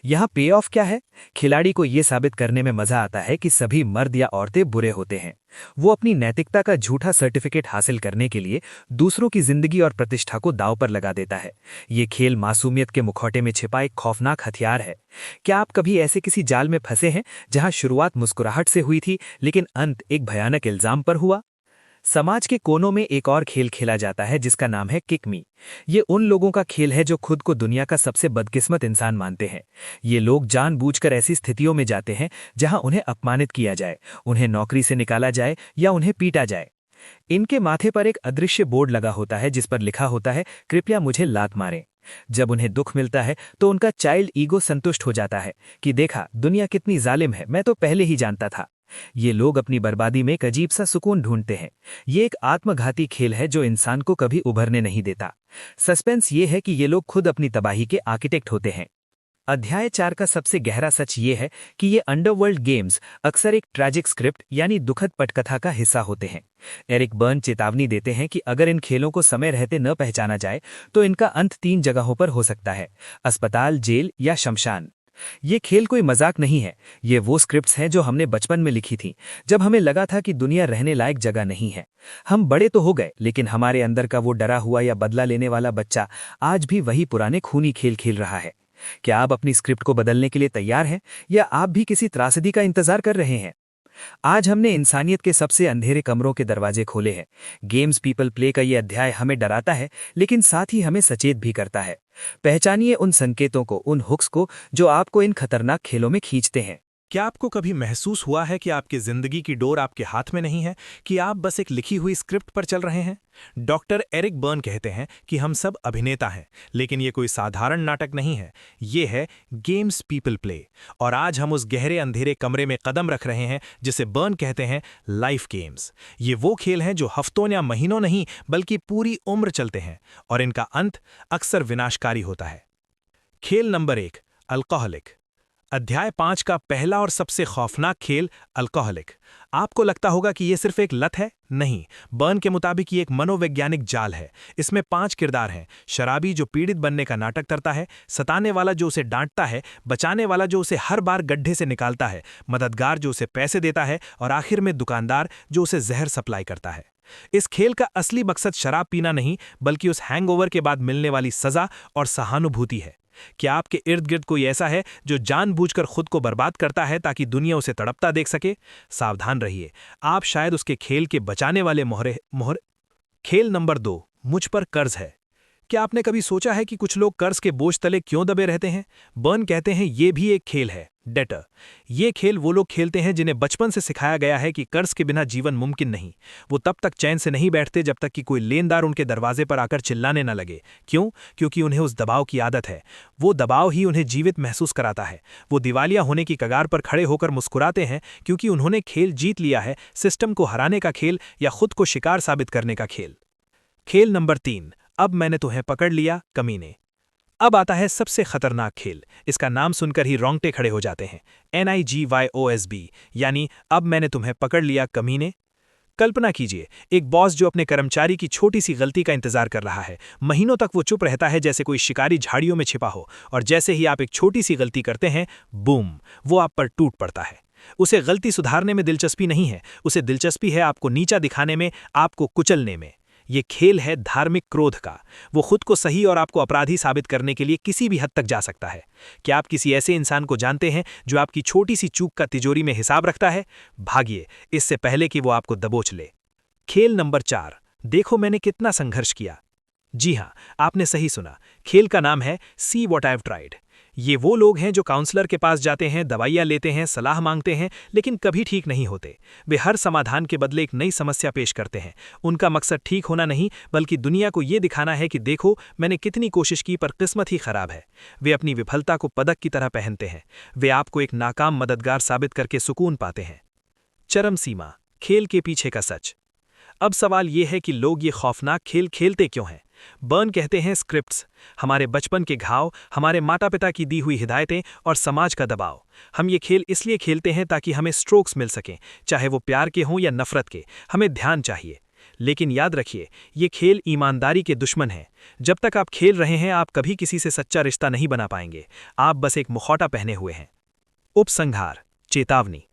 यहाँ पे ऑफ क्या है? खिलाड़ी को यह साबित करने में मजा आता है कि सभी मर्द या औरतें बुरे होते हैं। वो अपनी नैतिकता का झूठा सर्टिफिकेट हासिल करने के लिए दूसरों की जिंदगी और प्रतिष्ठा को दांव पर लगा देता है। ये खेल मासूमियत के मुखौटे में छिपा एक खौफनाक हथियार है। क्या आप कभी ऐसे किसी जाल में फंसे हैं जहां शुरुआत मुस्कुराहट से हुई थी लेकिन अंत एक भयानक इल्जाम पर हुआ? समाज के कोनों में एक और खेल खेला जाता है जिसका नाम है किक मी। ये उन लोगों का खेल है जो खुद को दुनिया का सबसे बदकिस्मत इंसान मानते हैं। ये लोग जानबूझकर ऐसी स्थितियों में जाते हैं जहां उन्हें अपमानित किया जाए, उन्हें नौकरी से निकाला जाए या उन्हें पीटा जाए। इनके माथे पर एक अदृश्य बोर्ड लगा होता है जिस पर लिखा होता है, कृपया मुझे लात मारें। जब उन्हें दुख मिलता है तो उनका चाइल्ड ईगो संतुष्ट हो जाता है कि देखा, दुनिया कितनी जालिम है, मैं तो पहले ही जानता था। ये लोग अपनी बर्बादी में एक अजीब सा सुकून ढूंढते हैं। ये एक आत्मघाती खेल है जो इंसान को कभी उभरने नहीं देता। सस्पेंस ये है कि ये लोग खुद अपनी तबाही के आर्किटेक्ट होते हैं। अध्याय 4 का सबसे गहरा सच ये है कि ये अंडरवर्ल्ड गेम्स अक्सर एक ट्रैजिक स्क्रिप्ट यानी दुखद पटकथा का हिस्सा होते हैं। एरिक बर्न चेतावनी देते हैं कि अगर इन खेलों को समय रहते न पहचाना जाए तो इनका अंत 3 जगहों पर हो सकता है: अस्पताल, जेल या शमशान। ये खेल कोई मजाक नहीं है। ये वो स्क्रिप्ट्स हैं जो हमने बचपन में लिखी थी, जब हमें लगा था कि दुनिया रहने लायक जगह नहीं है। हम बड़े तो हो गए, लेकिन हमारे अंदर का वो डरा हुआ या बदला लेने वाला बच्चा आज भी वही पुराने खूनी खेल खेल रहा है। क्या आप अपनी स्क्रिप्ट को बदलने के लिए तैयार हैं, या आप भी किसी त्रासदी का इंतजार कर रहे हैं? आज हमने इंसानियत के सबसे अंधेरे कमरों के दरवाजे खोले हैं। गेम्स पीपल प्ले का ये अध्याय हमें डराता है, लेकिन साथ ही हमें सचेत भी करता है। पहचानिए उन संकेतों को, उन हुक्स को जो आपको इन खतरनाक खेलों में खींचते हैं। क्या आपको कभी महसूस हुआ है कि आपकी जिंदगी की डोर आपके हाथ में नहीं है, कि आप बस एक लिखी हुई स्क्रिप्ट पर चल रहे हैं? डॉक्टर एरिक बर्न कहते हैं कि हम सब अभिनेता हैं, लेकिन ये कोई साधारण नाटक नहीं है। ये है गेम्स पीपल प्ले। और आज हम उस गहरे अंधेरे कमरे में कदम रख रहे हैं जिसे बर्न कहते हैं लाइफ गेम्स। ये वो खेल हैं जो हफ्तों या महीनों नहीं बल्कि पूरी उम्र चलते हैं, और इनका अंत अक्सर विनाशकारी होता है। खेल नंबर 1, अल्कोहलिक। अध्याय 5 का पहला और सबसे खौफनाक खेल, अल्कोहलिक। आपको लगता होगा कि यह सिर्फ एक लत है। नहीं, बर्न के मुताबिक ये एक मनोवैज्ञानिक जाल है। इसमें 5 किरदार हैं: शराबी जो पीड़ित बनने का नाटक करता है, सताने वाला जो उसे डांटता है, बचाने वाला जो उसे हर बार गड्ढे से निकालता है, मददगार जो उसे पैसे देता है, और आखिर में दुकानदार जो उसे जहर सप्लाई करता है। इस खेल का असली मकसद शराब पीना नहीं, बल्कि उस हैंगओवर के बाद मिलने वाली सजा और सहानुभूति है। क्या आपके इर्द गिर्द कोई ऐसा है जो जानबूझकर खुद को बर्बाद करता है ताकि दुनिया उसे तड़पता देख सके? सावधान रहिए, आप शायद उसके खेल के बचाने वाले मोहरे। खेल नंबर 2, मुझ पर कर्ज है। क्या आपने कभी सोचा है कि कुछ लोग कर्ज के बोझ तले क्यों दबे रहते हैं? बर्न कहते हैं ये भी एक खेल है, डेटर। ये खेल वो लोग खेलते हैं जिन्हें बचपन से सिखाया गया है कि कर्ज के बिना जीवन मुमकिन नहीं। वो तब तक चैन से नहीं बैठते जब तक कि कोई लेनदार उनके दरवाजे पर आकर चिल्लाने न लगे। क्यों? क्योंकि उन्हें उस दबाव की आदत है। वो दबाव ही उन्हें जीवित महसूस कराता है। वो दिवालिया होने की कगार पर खड़े होकर मुस्कुराते हैं क्योंकि उन्होंने खेल जीत लिया है, सिस्टम को हराने का खेल या खुद को शिकार साबित करने का खेल। खेल नंबर 3, अब मैंने तुम्हें पकड़ लिया, कमीने। अब आता है सबसे खतरनाक खेल। इसका नाम सुनकर ही रोंगटे खड़े हो जाते हैं। NIGYOSB, यानी अब मैंने तुम्हें पकड़ लिया, कमीने। कल्पना कीजिए, एक बॉस जो अपने कर्मचारी की छोटी सी गलती का इंतजार कर रहा है। महीनों तक वो चुप रहता है जैसे कोई शिकारी झाड़ियों में छिपा हो, और जैसे ही आप एक छोटी सी गलती करते हैं, बूम, वो आप पर टूट पड़ता है। उसे गलती सुधारने में दिलचस्पी नहीं है, उसे दिलचस्पी है आपको नीचा दिखाने में, आपको कुचलने में। ये खेल है धार्मिक क्रोध का। वो खुद को सही और आपको अपराधी साबित करने के लिए किसी भी हद तक जा सकता है। क्या आप किसी ऐसे इंसान को जानते हैं जो आपकी छोटी सी चूक का तिजोरी में हिसाब रखता है? भागिए, इससे पहले कि वो आपको दबोच ले। खेल नंबर 4, देखो मैंने कितना संघर्ष किया। जी हाँ, आपने सही सुना। खेल का नाम है see what I have tried. ये वो लोग हैं जो काउंसलर के पास जाते हैं, दवाइयाँ लेते हैं, सलाह मांगते हैं, लेकिन कभी ठीक नहीं होते। वे हर समाधान के बदले एक नई समस्या पेश करते हैं। उनका मकसद ठीक होना नहीं, बल्कि दुनिया को ये दिखाना है कि देखो मैंने कितनी कोशिश की पर किस्मत ही खराब है। वे अपनी विफलता को पदक की तरह पहनते हैं। वे आपको एक नाकाम मददगार साबित करके सुकून पाते हैं। चरम सीमा, खेल के पीछे का सच। अब सवाल ये है कि लोग ये खौफनाक खेल खेलते क्यों हैं। बर्न कहते हैं स्क्रिप्ट्स, हमारे बचपन के घाव, हमारे माता पिता की दी हुई हिदायतें और समाज का दबाव। हम ये खेल इसलिए खेलते हैं ताकि हमें स्ट्रोक्स मिल सकें, चाहे वो प्यार के हों या नफरत के, हमें ध्यान चाहिए। लेकिन याद रखिए, ये खेल ईमानदारी के दुश्मन हैं। जब तक आप खेल रहे हैं आप कभी किसी से सच्चा रिश्ता नहीं बना पाएंगे, आप बस एक मुखौटा पहने हुए हैं। उपसंहार, चेतावनी।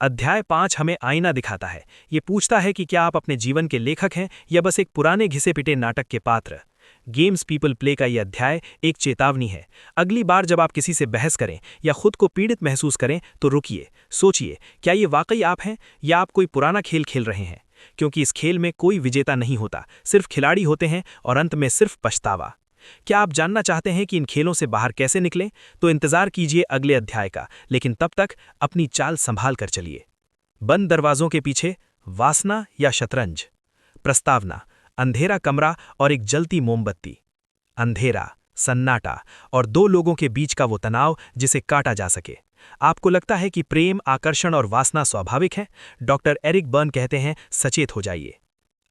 अध्याय 5 हमें आईना दिखाता है। ये पूछता है कि क्या आप अपने जीवन के लेखक हैं या बस एक पुराने घिसे पिटे नाटक के पात्र। गेम्स पीपल प्ले का यह अध्याय एक चेतावनी है। अगली बार जब आप किसी से बहस करें या खुद को पीड़ित महसूस करें तो रुकिए, सोचिए, क्या ये वाकई आप हैं या आप कोई पुराना खेल खेल रहे हैं। क्योंकि इस खेल में कोई विजेता नहीं होता, सिर्फ खिलाड़ी होते हैं और अंत में सिर्फ पछतावा। क्या आप जानना चाहते हैं कि इन खेलों से बाहर कैसे निकलें? तो इंतजार कीजिए अगले अध्याय का, लेकिन तब तक अपनी चाल संभाल कर चलिए। बंद दरवाजों के पीछे, वासना या शतरंज। प्रस्तावना, अंधेरा कमरा और एक जलती मोमबत्ती। अंधेरा, सन्नाटा और दो लोगों के बीच का वो तनाव जिसे काटा जा सके। आपको लगता है कि प्रेम, आकर्षण और वासना स्वाभाविक है? डॉक्टर एरिक बर्न कहते हैं, सचेत हो जाइए।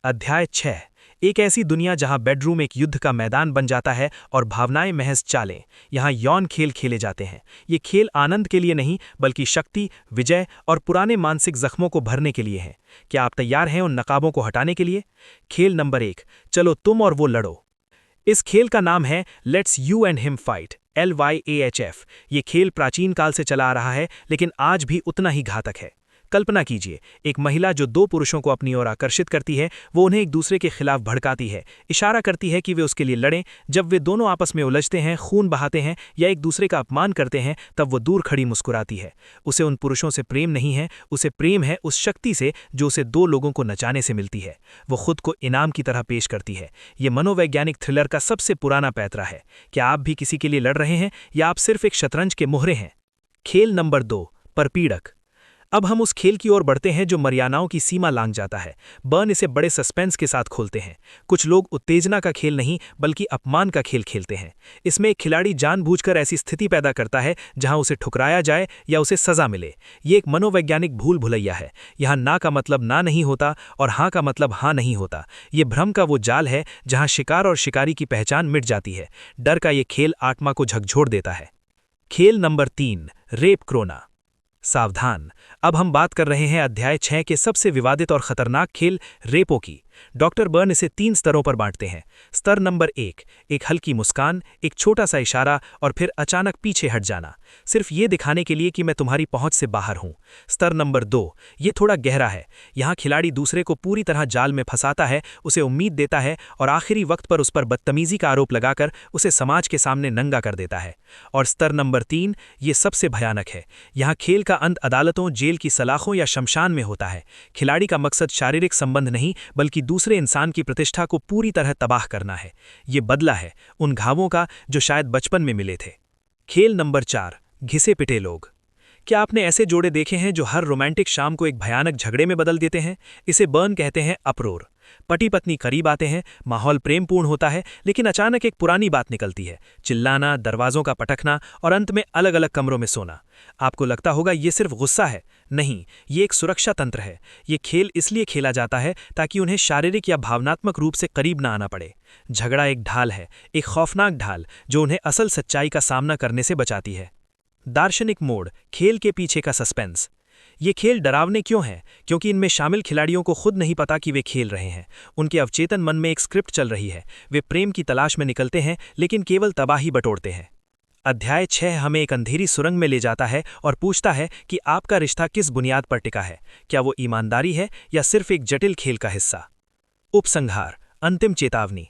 अध्याय 6, एक ऐसी दुनिया जहां बेडरूम एक युद्ध का मैदान बन जाता है और भावनाएं महज चालें। यहां यौन खेल खेले जाते हैं। ये खेल आनंद के लिए नहीं, बल्कि शक्ति, विजय और पुराने मानसिक जख्मों को भरने के लिए हैं। क्या आप तैयार हैं उन नकाबों को हटाने के लिए? खेल नंबर 1, चलो तुम और वो लड़ो। इस खेल का नाम है let's you and him fight, LYAHF। ये खेल प्राचीन काल से चला आ रहा है, लेकिन आज भी उतना ही घातक है। कल्पना कीजिए, एक महिला जो दो पुरुषों को अपनी ओर आकर्षित करती है, वो उन्हें एक दूसरे के खिलाफ भड़काती है, इशारा करती है कि वे उसके लिए लड़ें। जब वे दोनों आपस में उलझते हैं, खून बहाते हैं या एक दूसरे का अपमान करते हैं, तब वो दूर खड़ी मुस्कुराती है। उसे उन पुरुषों से प्रेम नहीं है, उसे प्रेम है उस शक्ति से जो उसे दो लोगों को नचाने से मिलती है। वो खुद को इनाम की तरह पेश करती है। ये मनोवैज्ञानिक थ्रिलर का सबसे पुराना पैतरा है। क्या आप भी किसी के लिए लड़ रहे हैं या आप सिर्फ एक शतरंज के मोहरे हैं? खेल नंबर 2, परपीड़क। अब हम उस खेल की ओर बढ़ते हैं जो मर्यादाओं की सीमा लांघ जाता है। बर्न इसे बड़े सस्पेंस के साथ खोलते हैं। कुछ लोग उत्तेजना का खेल नहीं, बल्कि अपमान का खेल खेलते हैं। इसमें एक खिलाड़ी जानबूझकर ऐसी स्थिति पैदा करता है जहां उसे ठुकराया जाए या उसे सजा मिले। ये एक मनोवैज्ञानिक भूल भुलैया है। यहाँ ना का मतलब ना नहीं होता और हाँ का मतलब हाँ नहीं होता। ये भ्रम का वो जाल है जहाँ शिकार और शिकारी की पहचान मिट जाती है। डर का ये खेल आत्मा को झकझोर देता है। खेल नंबर 3, रेप क्रोना। सावधान, अब हम बात कर रहे हैं अध्याय 6 के सबसे विवादित और खतरनाक खेल रेपो की। डॉक्टर बर्न इसे 3 स्तरों पर बांटते हैं। स्तर नंबर 1, एक हल्की मुस्कान, एक छोटा सा इशारा और फिर अचानक पीछे हट जाना, सिर्फ ये दिखाने के लिए कि मैं तुम्हारी पहुंच से बाहर हूं। स्तर नंबर 2, ये थोड़ा गहरा है। यहाँ खिलाड़ी दूसरे को पूरी तरह जाल में फंसाता है, उसे उम्मीद देता है और आखिरी वक्त पर उस पर बदतमीजी का आरोप लगाकर उसे समाज के सामने नंगा कर देता है। और स्तर नंबर 3, ये सबसे भयानक है। यहाँ खेल का अंत अदालतों, जेल की सलाखों या शमशान में होता है। खिलाड़ी का मकसद शारीरिक संबंध नहीं, बल्कि दूसरे इंसान की प्रतिष्ठा को पूरी तरह तबाह करना है। ये बदला है उन घावों का जो शायद बचपन में मिले थे। खेल नंबर 4, घिसे पिटे लोग। क्या आपने ऐसे जोड़े देखे हैं जो हर रोमांटिक शाम को एक भयानक झगड़े में बदल देते हैं? इसे बर्न कहते हैं अपरोर। पति पत्नी करीब आते हैं, माहौल प्रेमपूर्ण होता है, लेकिन अचानक एक पुरानी बात निकलती है। चिल्लाना, दरवाजों का पटकना और अंत में अलग अलग कमरों में सोना। आपको लगता होगा ये सिर्फ गुस्सा है। नहीं, ये एक सुरक्षा तंत्र है। ये खेल इसलिए खेला जाता है ताकि उन्हें शारीरिक या भावनात्मक रूप से करीब ना आना पड़े। झगड़ा एक ढाल है, एक खौफनाक ढाल जो उन्हें असल सच्चाई का सामना करने से बचाती है। दार्शनिक मोड़, खेल के पीछे का सस्पेंस। ये खेल डरावने क्यों हैं? क्योंकि इनमें शामिल खिलाड़ियों को खुद नहीं पता कि वे खेल रहे हैं। उनके अवचेतन मन में एक स्क्रिप्ट चल रही है। वे प्रेम की तलाश में निकलते हैं, लेकिन केवल तबाही बटोरते हैं। अध्याय 6 हमें एक अंधेरी सुरंग में ले जाता है और पूछता है कि आपका रिश्ता किस बुनियाद पर टिका है। क्या वो ईमानदारी है या सिर्फ एक जटिल खेल का हिस्सा? उपसंहार, अंतिम चेतावनी।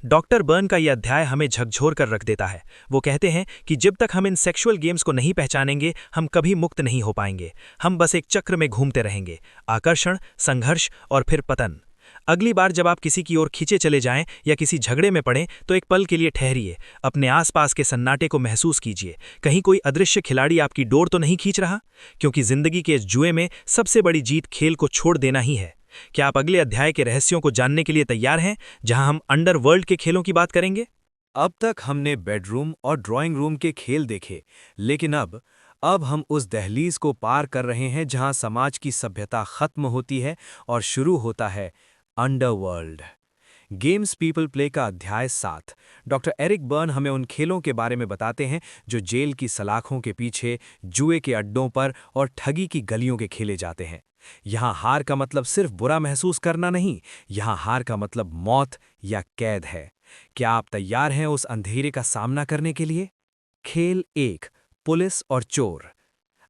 डॉक्टर बर्न का यह अध्याय हमें झकझोर कर रख देता है। वो कहते हैं कि जब तक हम इन सेक्सुअल गेम्स को नहीं पहचानेंगे, हम कभी मुक्त नहीं हो पाएंगे। हम बस एक चक्र में घूमते रहेंगे, आकर्षण, संघर्ष और फिर पतन। अगली बार जब आप किसी की ओर खींचे चले जाएं या किसी झगड़े में पड़ें, तो एक पल के लिए ठहरिए, अपने आसपास के सन्नाटे को महसूस कीजिए। कहीं कोई अदृश्य खिलाड़ी आपकी डोर तो नहीं खींच रहा? क्योंकि जिंदगी के इस जुए में सबसे बड़ी जीत खेल को छोड़ देना ही है। क्या आप अगले अध्याय के रहस्यों को जानने के लिए तैयार हैं, जहां हम अंडरवर्ल्ड के खेलों की बात करेंगे? अब तक हमने बेडरूम और ड्राइंग रूम के खेल देखे, लेकिन अब हम उस दहलीज को पार कर रहे हैं जहां समाज की सभ्यता खत्म होती है और शुरू होता है अंडरवर्ल्ड। गेम्स पीपल प्ले का अध्याय 7। डॉक्टर एरिक बर्न हमें उन खेलों के बारे में बताते हैं जो जेल की सलाखों के पीछे, जुए के अड्डों पर और ठगी की गलियों के खेले जाते हैं। यहाँ हार का मतलब सिर्फ बुरा महसूस करना नहीं, यहाँ हार का मतलब मौत या कैद है। क्या आप तैयार हैं उस अंधेरे का सामना करने के लिए? खेल 1, पुलिस और चोर।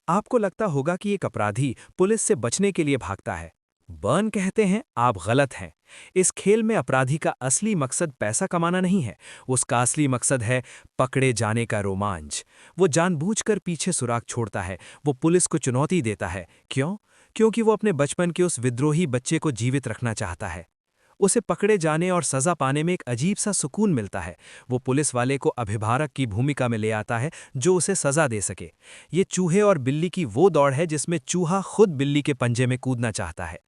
आपको लगता होगा कि एक अपराधी पुलिस से बचने के लिए भागता है। बर्न कहते हैं आप गलत हैं। इस खेल में अपराधी का असली मकसद पैसा कमाना नहीं है, उसका असली मकसद है पकड़े जाने का रोमांच। वो जानबूझकर पीछे सुराग छोड़ता है, वो पुलिस को चुनौती देता है। क्यों? क्योंकि वो अपने बचपन के उस विद्रोही बच्चे को जीवित रखना चाहता है। उसे पकड़े जाने और सजा पाने में एक अजीब सा सुकून मिलता है। वो पुलिस वाले को अभिभारक की भूमिका में ले आता है जो उसे सजा दे सके। ये चूहे और बिल्ली की वो दौड़ है जिसमें चूहा खुद बिल्ली के पंजे में कूदना चाहता है।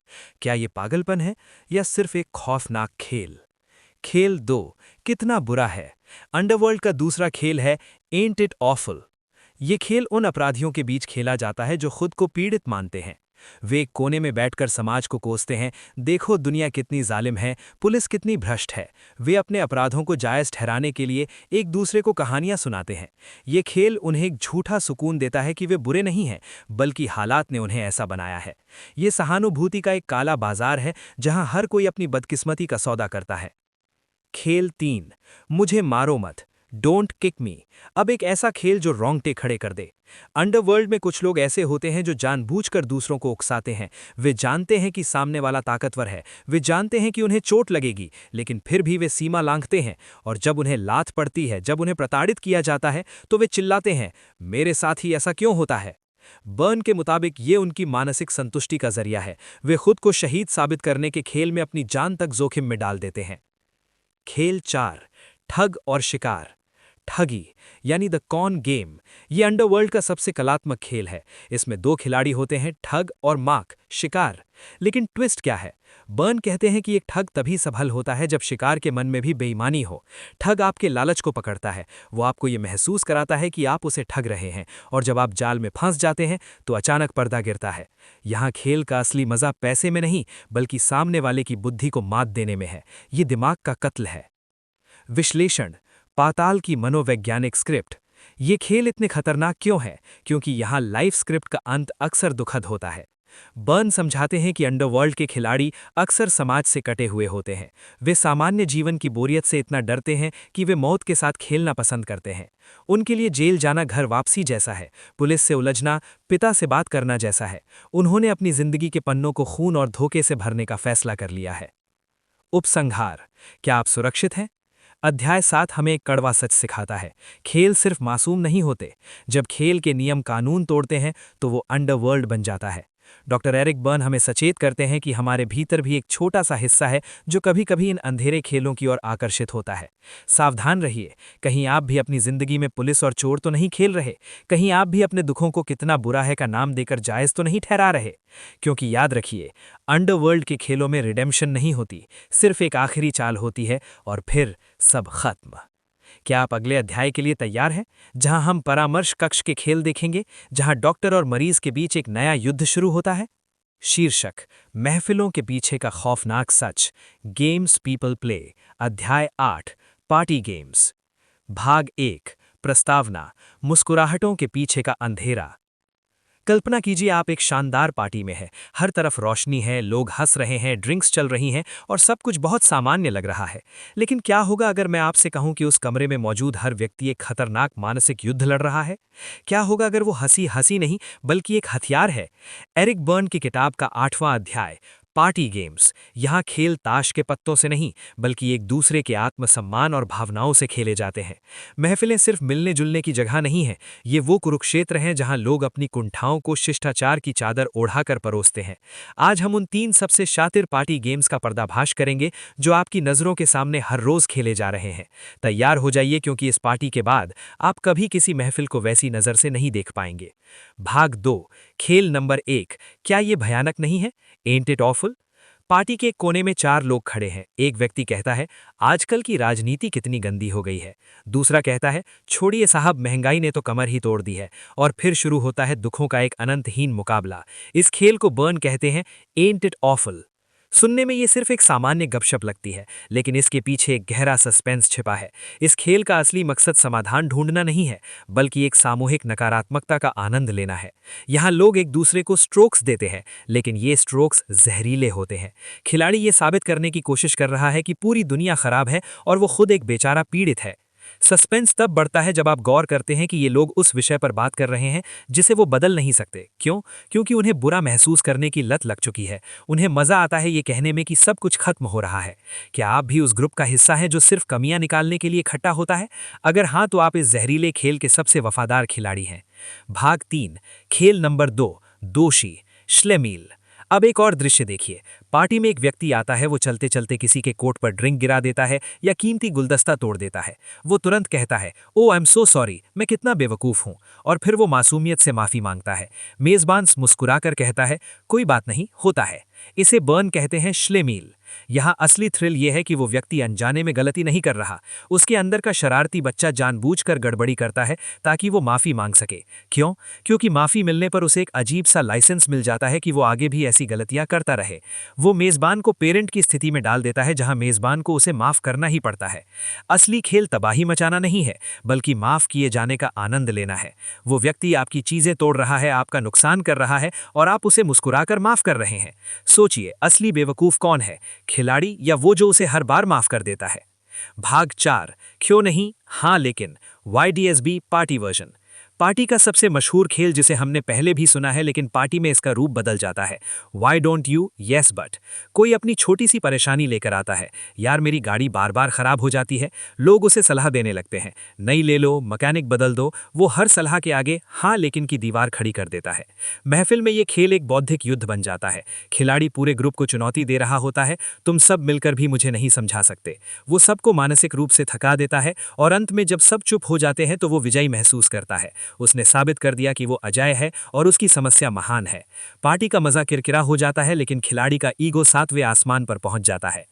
क्या ये पागलपन है या सिर्फ एक खौफनाक खेल? खेल 2, कितना बुरा है। अंडरवर्ल्ड का दूसरा खेल है एंट इट ऑफुल। ये खेल उन अपराधियों के बीच खेला जाता है जो खुद को पीड़ित मानते हैं। वे एक कोने में बैठकर समाज को कोसते हैं, देखो दुनिया कितनी जालिम है, पुलिस कितनी भ्रष्ट है। वे अपने अपराधों को जायज़ ठहराने के लिए एक दूसरे को कहानियां सुनाते हैं। ये खेल उन्हें एक झूठा सुकून देता है कि वे बुरे नहीं हैं, बल्कि हालात ने उन्हें ऐसा बनाया है। ये सहानुभूति का एक काला बाजार है जहां हर कोई अपनी बदकिस्मती का सौदा करता है। खेल 3, मुझे मारो मत, डोंट किक मी। अब एक ऐसा खेल जो रोंगटे खड़े कर दे। अंडरवर्ल्ड में कुछ लोग ऐसे होते हैं जो जानबूझकर दूसरों को उकसाते हैं। वे जानते हैं कि सामने वाला ताकतवर है, वे जानते हैं कि उन्हें चोट लगेगी, लेकिन फिर भी वे सीमा लांघते हैं। और जब उन्हें लात पड़ती है, जब उन्हें प्रताड़ित किया जाता है, तो वे चिल्लाते हैं, मेरे साथ ही ऐसा क्यों होता है? बर्न के मुताबिक ये उनकी मानसिक संतुष्टि का जरिया है। वे खुद को शहीद साबित करने के खेल में अपनी जान तक जोखिम में डाल देते हैं। खेल 4, ठग और शिकार। ठगी यानी द कॉन गेम, ये अंडरवर्ल्ड का सबसे कलात्मक खेल है। इसमें 2 खिलाड़ी होते हैं, ठग और मार्क, शिकार। लेकिन ट्विस्ट क्या है? बर्न कहते हैं कि एक ठग तभी सफल होता है जब शिकार के मन में भी बेईमानी हो। ठग आपके लालच को पकड़ता है, वो आपको ये महसूस कराता है कि आप उसे ठग रहे हैं, और जब आप जाल में फंस जाते हैं तो अचानक पर्दा गिरता है। यहाँ खेल का असली मजा पैसे में नहीं, बल्कि सामने वाले की बुद्धि को मात देने में है। ये दिमाग का कत्ल है। विश्लेषण, पाताल की मनोवैज्ञानिक स्क्रिप्ट। ये खेल इतने खतरनाक क्यों है? क्योंकि यहाँ लाइफ स्क्रिप्ट का अंत अक्सर दुखद होता है। बर्न समझाते हैं कि अंडरवर्ल्ड के खिलाड़ी अक्सर समाज से कटे हुए होते हैं। वे सामान्य जीवन की बोरियत से इतना डरते हैं कि वे मौत के साथ खेलना पसंद करते हैं। उनके लिए जेल जाना घर वापसी जैसा है, पुलिस से उलझना पिता से बात करना जैसा है। उन्होंने अपनी जिंदगी के पन्नों को खून और धोखे से भरने का फैसला कर लिया है। उपसंहार, क्या आप सुरक्षित हैं? अध्याय 7 हमें एक कड़वा सच सिखाता है, खेल सिर्फ मासूम नहीं होते। जब खेल के नियम कानून तोड़ते हैं तो वो अंडरवर्ल्ड बन जाता है। डॉक्टर एरिक बर्न हमें सचेत करते हैं कि हमारे भीतर भी एक छोटा सा हिस्सा है जो कभी कभी इन अंधेरे खेलों की ओर आकर्षित होता है। सावधान रहिए, कहीं आप भी अपनी जिंदगी में पुलिस और चोर तो नहीं खेल रहे, कहीं आप भी अपने दुखों को कितना बुरा है का नाम देकर जायज तो नहीं ठहरा रहे। क्योंकि याद रखिए, अंडरवर्ल्ड के खेलों में रिडेम्पशन नहीं होती, सिर्फ एक आखिरी चाल होती है और फिर सब खत्म। क्या आप अगले अध्याय के लिए तैयार हैं, जहां हम परामर्श कक्ष के खेल देखेंगे, जहां डॉक्टर और मरीज के बीच एक नया युद्ध शुरू होता है? शीर्षक, महफिलों के पीछे का खौफनाक सच, गेम्स पीपल प्ले। अध्याय 8, पार्टी गेम्स। भाग 1, प्रस्तावना, मुस्कुराहटों के पीछे का अंधेरा। कल्पना कीजिए आप एक शानदार पार्टी में हैं, हर तरफ रोशनी है, लोग हंस रहे हैं, ड्रिंक्स चल रही हैं और सब कुछ बहुत सामान्य लग रहा है। लेकिन क्या होगा अगर मैं आपसे कहूं कि उस कमरे में मौजूद हर व्यक्ति एक खतरनाक मानसिक युद्ध लड़ रहा है? क्या होगा अगर वो हंसी हंसी नहीं बल्कि एक हथियार है? एरिक बर्न की किताब का 8वां अध्याय, पार्टी गेम्स। यहाँ खेल ताश के पत्तों से नहीं बल्कि एक दूसरे के आत्मसम्मान और भावनाओं से खेले जाते हैं। महफिलें सिर्फ मिलने जुलने की जगह नहीं है, ये वो कुरुक्षेत्र हैं जहाँ लोग अपनी कुंठाओं को शिष्टाचार की चादर ओढ़ाकर परोसते हैं। आज हम उन 3 सबसे शातिर पार्टी गेम्स का पर्दाभाश करेंगे जो आपकी नज़रों के सामने हर रोज खेले जा रहे हैं। तैयार हो जाइए, क्योंकि इस पार्टी के बाद आप कभी किसी महफिल को वैसी नज़र से नहीं देख पाएंगे। भाग 2, खेल नंबर 1, क्या ये भयानक नहीं है? एंट इट ऑफुल? पार्टी के एक कोने में 4 लोग खड़े हैं। एक व्यक्ति कहता है, आजकल की राजनीति कितनी गंदी हो गई है। दूसरा कहता है, छोड़िए साहब, महंगाई ने तो कमर ही तोड़ दी है। और फिर शुरू होता है दुखों का एक अनंतहीन मुकाबला। इस खेल को बर्न कहते हैं एंट इट ऑफुल? सुनने में ये सिर्फ एक सामान्य गपशप लगती है, लेकिन इसके पीछे एक गहरा सस्पेंस छिपा है। इस खेल का असली मकसद समाधान ढूंढना नहीं है, बल्कि एक सामूहिक नकारात्मकता का आनंद लेना है। यहाँ लोग एक दूसरे को स्ट्रोक्स देते हैं, लेकिन ये स्ट्रोक्स जहरीले होते हैं। खिलाड़ी ये साबित करने की कोशिश कर रहा है कि पूरी दुनिया खराब है और वो खुद एक बेचारा पीड़ित है। सस्पेंस तब बढ़ता है जब आप गौर करते हैं कि ये लोग उस विषय पर बात कर रहे हैं जिसे वो बदल नहीं सकते। क्यों? क्योंकि उन्हें बुरा महसूस करने की लत लग चुकी है। उन्हें मजा आता है ये कहने में कि सब कुछ खत्म हो रहा है। क्या आप भी उस ग्रुप का हिस्सा हैं जो सिर्फ कमियां निकालने के लिए इकट्ठा होता है? अगर हाँ, तो आप इस जहरीले खेल के सबसे वफादार खिलाड़ी हैं। भाग 3, खेल नंबर 2, दोषी, श्लेमील। अब एक और दृश्य देखिए। पार्टी में एक व्यक्ति आता है, वो चलते चलते किसी के कोट पर ड्रिंक गिरा देता है या कीमती गुलदस्ता तोड़ देता है। वो तुरंत कहता है, ओ आई एम सो सॉरी, मैं कितना बेवकूफ़ हूँ, और फिर वो मासूमियत से माफ़ी मांगता है। मेज़बान मुस्कुराकर कहता है, कोई बात नहीं, होता है। इसे बर्न कहते हैं श्लेमील। यहाँ असली थ्रिल यह है कि वो व्यक्ति अनजाने में गलती नहीं कर रहा। उसके अंदर का शरारती बच्चा जानबूझकर गड़बड़ी करता है ताकि वो माफ़ी मांग सके। क्यों? क्योंकि माफ़ी मिलने पर उसे एक अजीब सा लाइसेंस मिल जाता है कि वो आगे भी ऐसी गलतियां करता रहे। वो मेज़बान को पेरेंट की स्थिति में डाल देता है, जहां मेज़बान को उसे माफ़ करना ही पड़ता है। असली खेल तबाही मचाना नहीं है, बल्कि माफ़ किए जाने का आनंद लेना है। वो व्यक्ति आपकी चीज़ें तोड़ रहा है, आपका नुकसान कर रहा है, और आप उसे मुस्कुराकर माफ़ कर रहे हैं। सोचिए, असली बेवकूफ़ कौन है, खिलाड़ी या वो जो उसे हर बार माफ कर देता है? भाग 4, क्यों नहीं, हाँ लेकिन, YDSB पार्टी वर्जन। पार्टी का सबसे मशहूर खेल जिसे हमने पहले भी सुना है, लेकिन पार्टी में इसका रूप बदल जाता है। Why don't you, yes but. कोई अपनी छोटी सी परेशानी लेकर आता है, यार मेरी गाड़ी बार बार खराब हो जाती है। लोग उसे सलाह देने लगते हैं, नई ले लो, मैकेनिक बदल दो। वो हर सलाह के आगे हाँ लेकिन की दीवार खड़ी कर देता है। महफिल में ये खेल एक बौद्धिक युद्ध बन जाता है। खिलाड़ी पूरे ग्रुप को चुनौती दे रहा होता है, तुम सब मिलकर भी मुझे नहीं समझा सकते। वो सबको मानसिक रूप से थका देता है, और अंत में जब सब चुप हो जाते हैं तो वो विजयी महसूस करता है। उसने साबित कर दिया कि वो अजय है और उसकी समस्या महान है। पार्टी का मजा किरकिरा हो जाता है, लेकिन खिलाड़ी का ईगो 7वें आसमान पर पहुंच जाता है।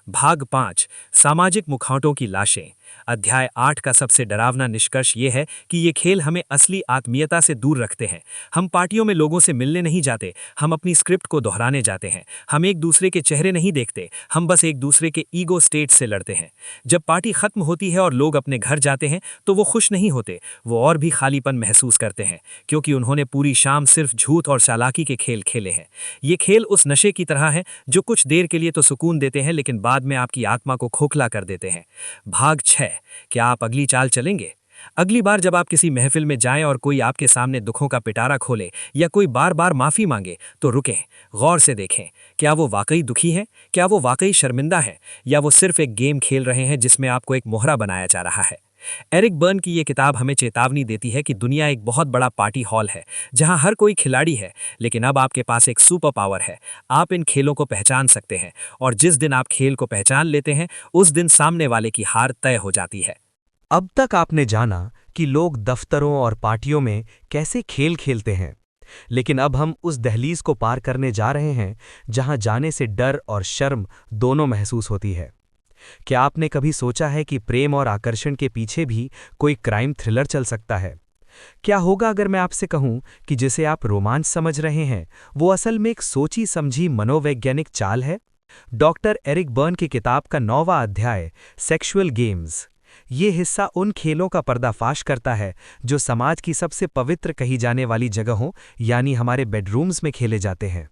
भाग 5, सामाजिक मुखौटों की लाशें। अध्याय 8 का सबसे डरावना निष्कर्ष ये है कि ये खेल हमें असली आत्मीयता से दूर रखते हैं। हम पार्टियों में लोगों से मिलने नहीं जाते, हम अपनी स्क्रिप्ट को दोहराने जाते हैं। हम एक दूसरे के चेहरे नहीं देखते, हम बस एक दूसरे के ईगो स्टेट से लड़ते हैं। जब पार्टी खत्म होती है और लोग अपने घर जाते हैं तो वो खुश नहीं होते, वो और भी खालीपन महसूस करते हैं, क्योंकि उन्होंने पूरी शाम सिर्फ झूठ और चालाकी के खेल खेले हैं। ये खेल उस नशे की तरह है जो कुछ देर के लिए तो सुकून देते हैं, लेकिन बाद में आपकी आत्मा को खोखला कर देते हैं। भाग 6, क्या आप अगली चाल चलेंगे? अगली बार जब आप किसी महफिल में जाएं और कोई आपके सामने दुखों का पिटारा खोले या कोई बार बार माफी मांगे, तो रुकें, गौर से देखें, क्या वो वाकई दुखी है, क्या वो वाकई शर्मिंदा है, या वो सिर्फ एक गेम खेल रहे हैं जिसमें आपको एक मोहरा बनाया जा रहा है। एरिक बर्न की ये किताब हमें चेतावनी देती है कि दुनिया एक बहुत बड़ा पार्टी हॉल है जहां हर कोई खिलाड़ी है, लेकिन अब आपके पास एक सुपर पावर है। आप इन खेलों को पहचान सकते हैं, और जिस दिन आप खेल को पहचान लेते हैं उस दिन सामने वाले की हार तय हो जाती है। अब तक आपने जाना कि लोग दफ्तरों और पार्टियों में कैसे खेल खेलते हैं, लेकिन अब हम उस दहलीज को पार करने जा रहे हैं जहां जाने से डर और शर्म दोनों महसूस होती है। क्या आपने कभी सोचा है कि प्रेम और आकर्षण के पीछे भी कोई क्राइम थ्रिलर चल सकता है? क्या होगा अगर मैं आपसे कहूं कि जिसे आप रोमांच समझ रहे हैं वो असल में एक सोची समझी मनोवैज्ञानिक चाल है? डॉक्टर एरिक बर्न की किताब का 9वां अध्याय, सेक्सुअल गेम्स, ये हिस्सा उन खेलों का पर्दाफाश करता है जो समाज की सबसे पवित्र कही जाने वाली जगहों यानी हमारे बेडरूम्स में खेले जाते हैं।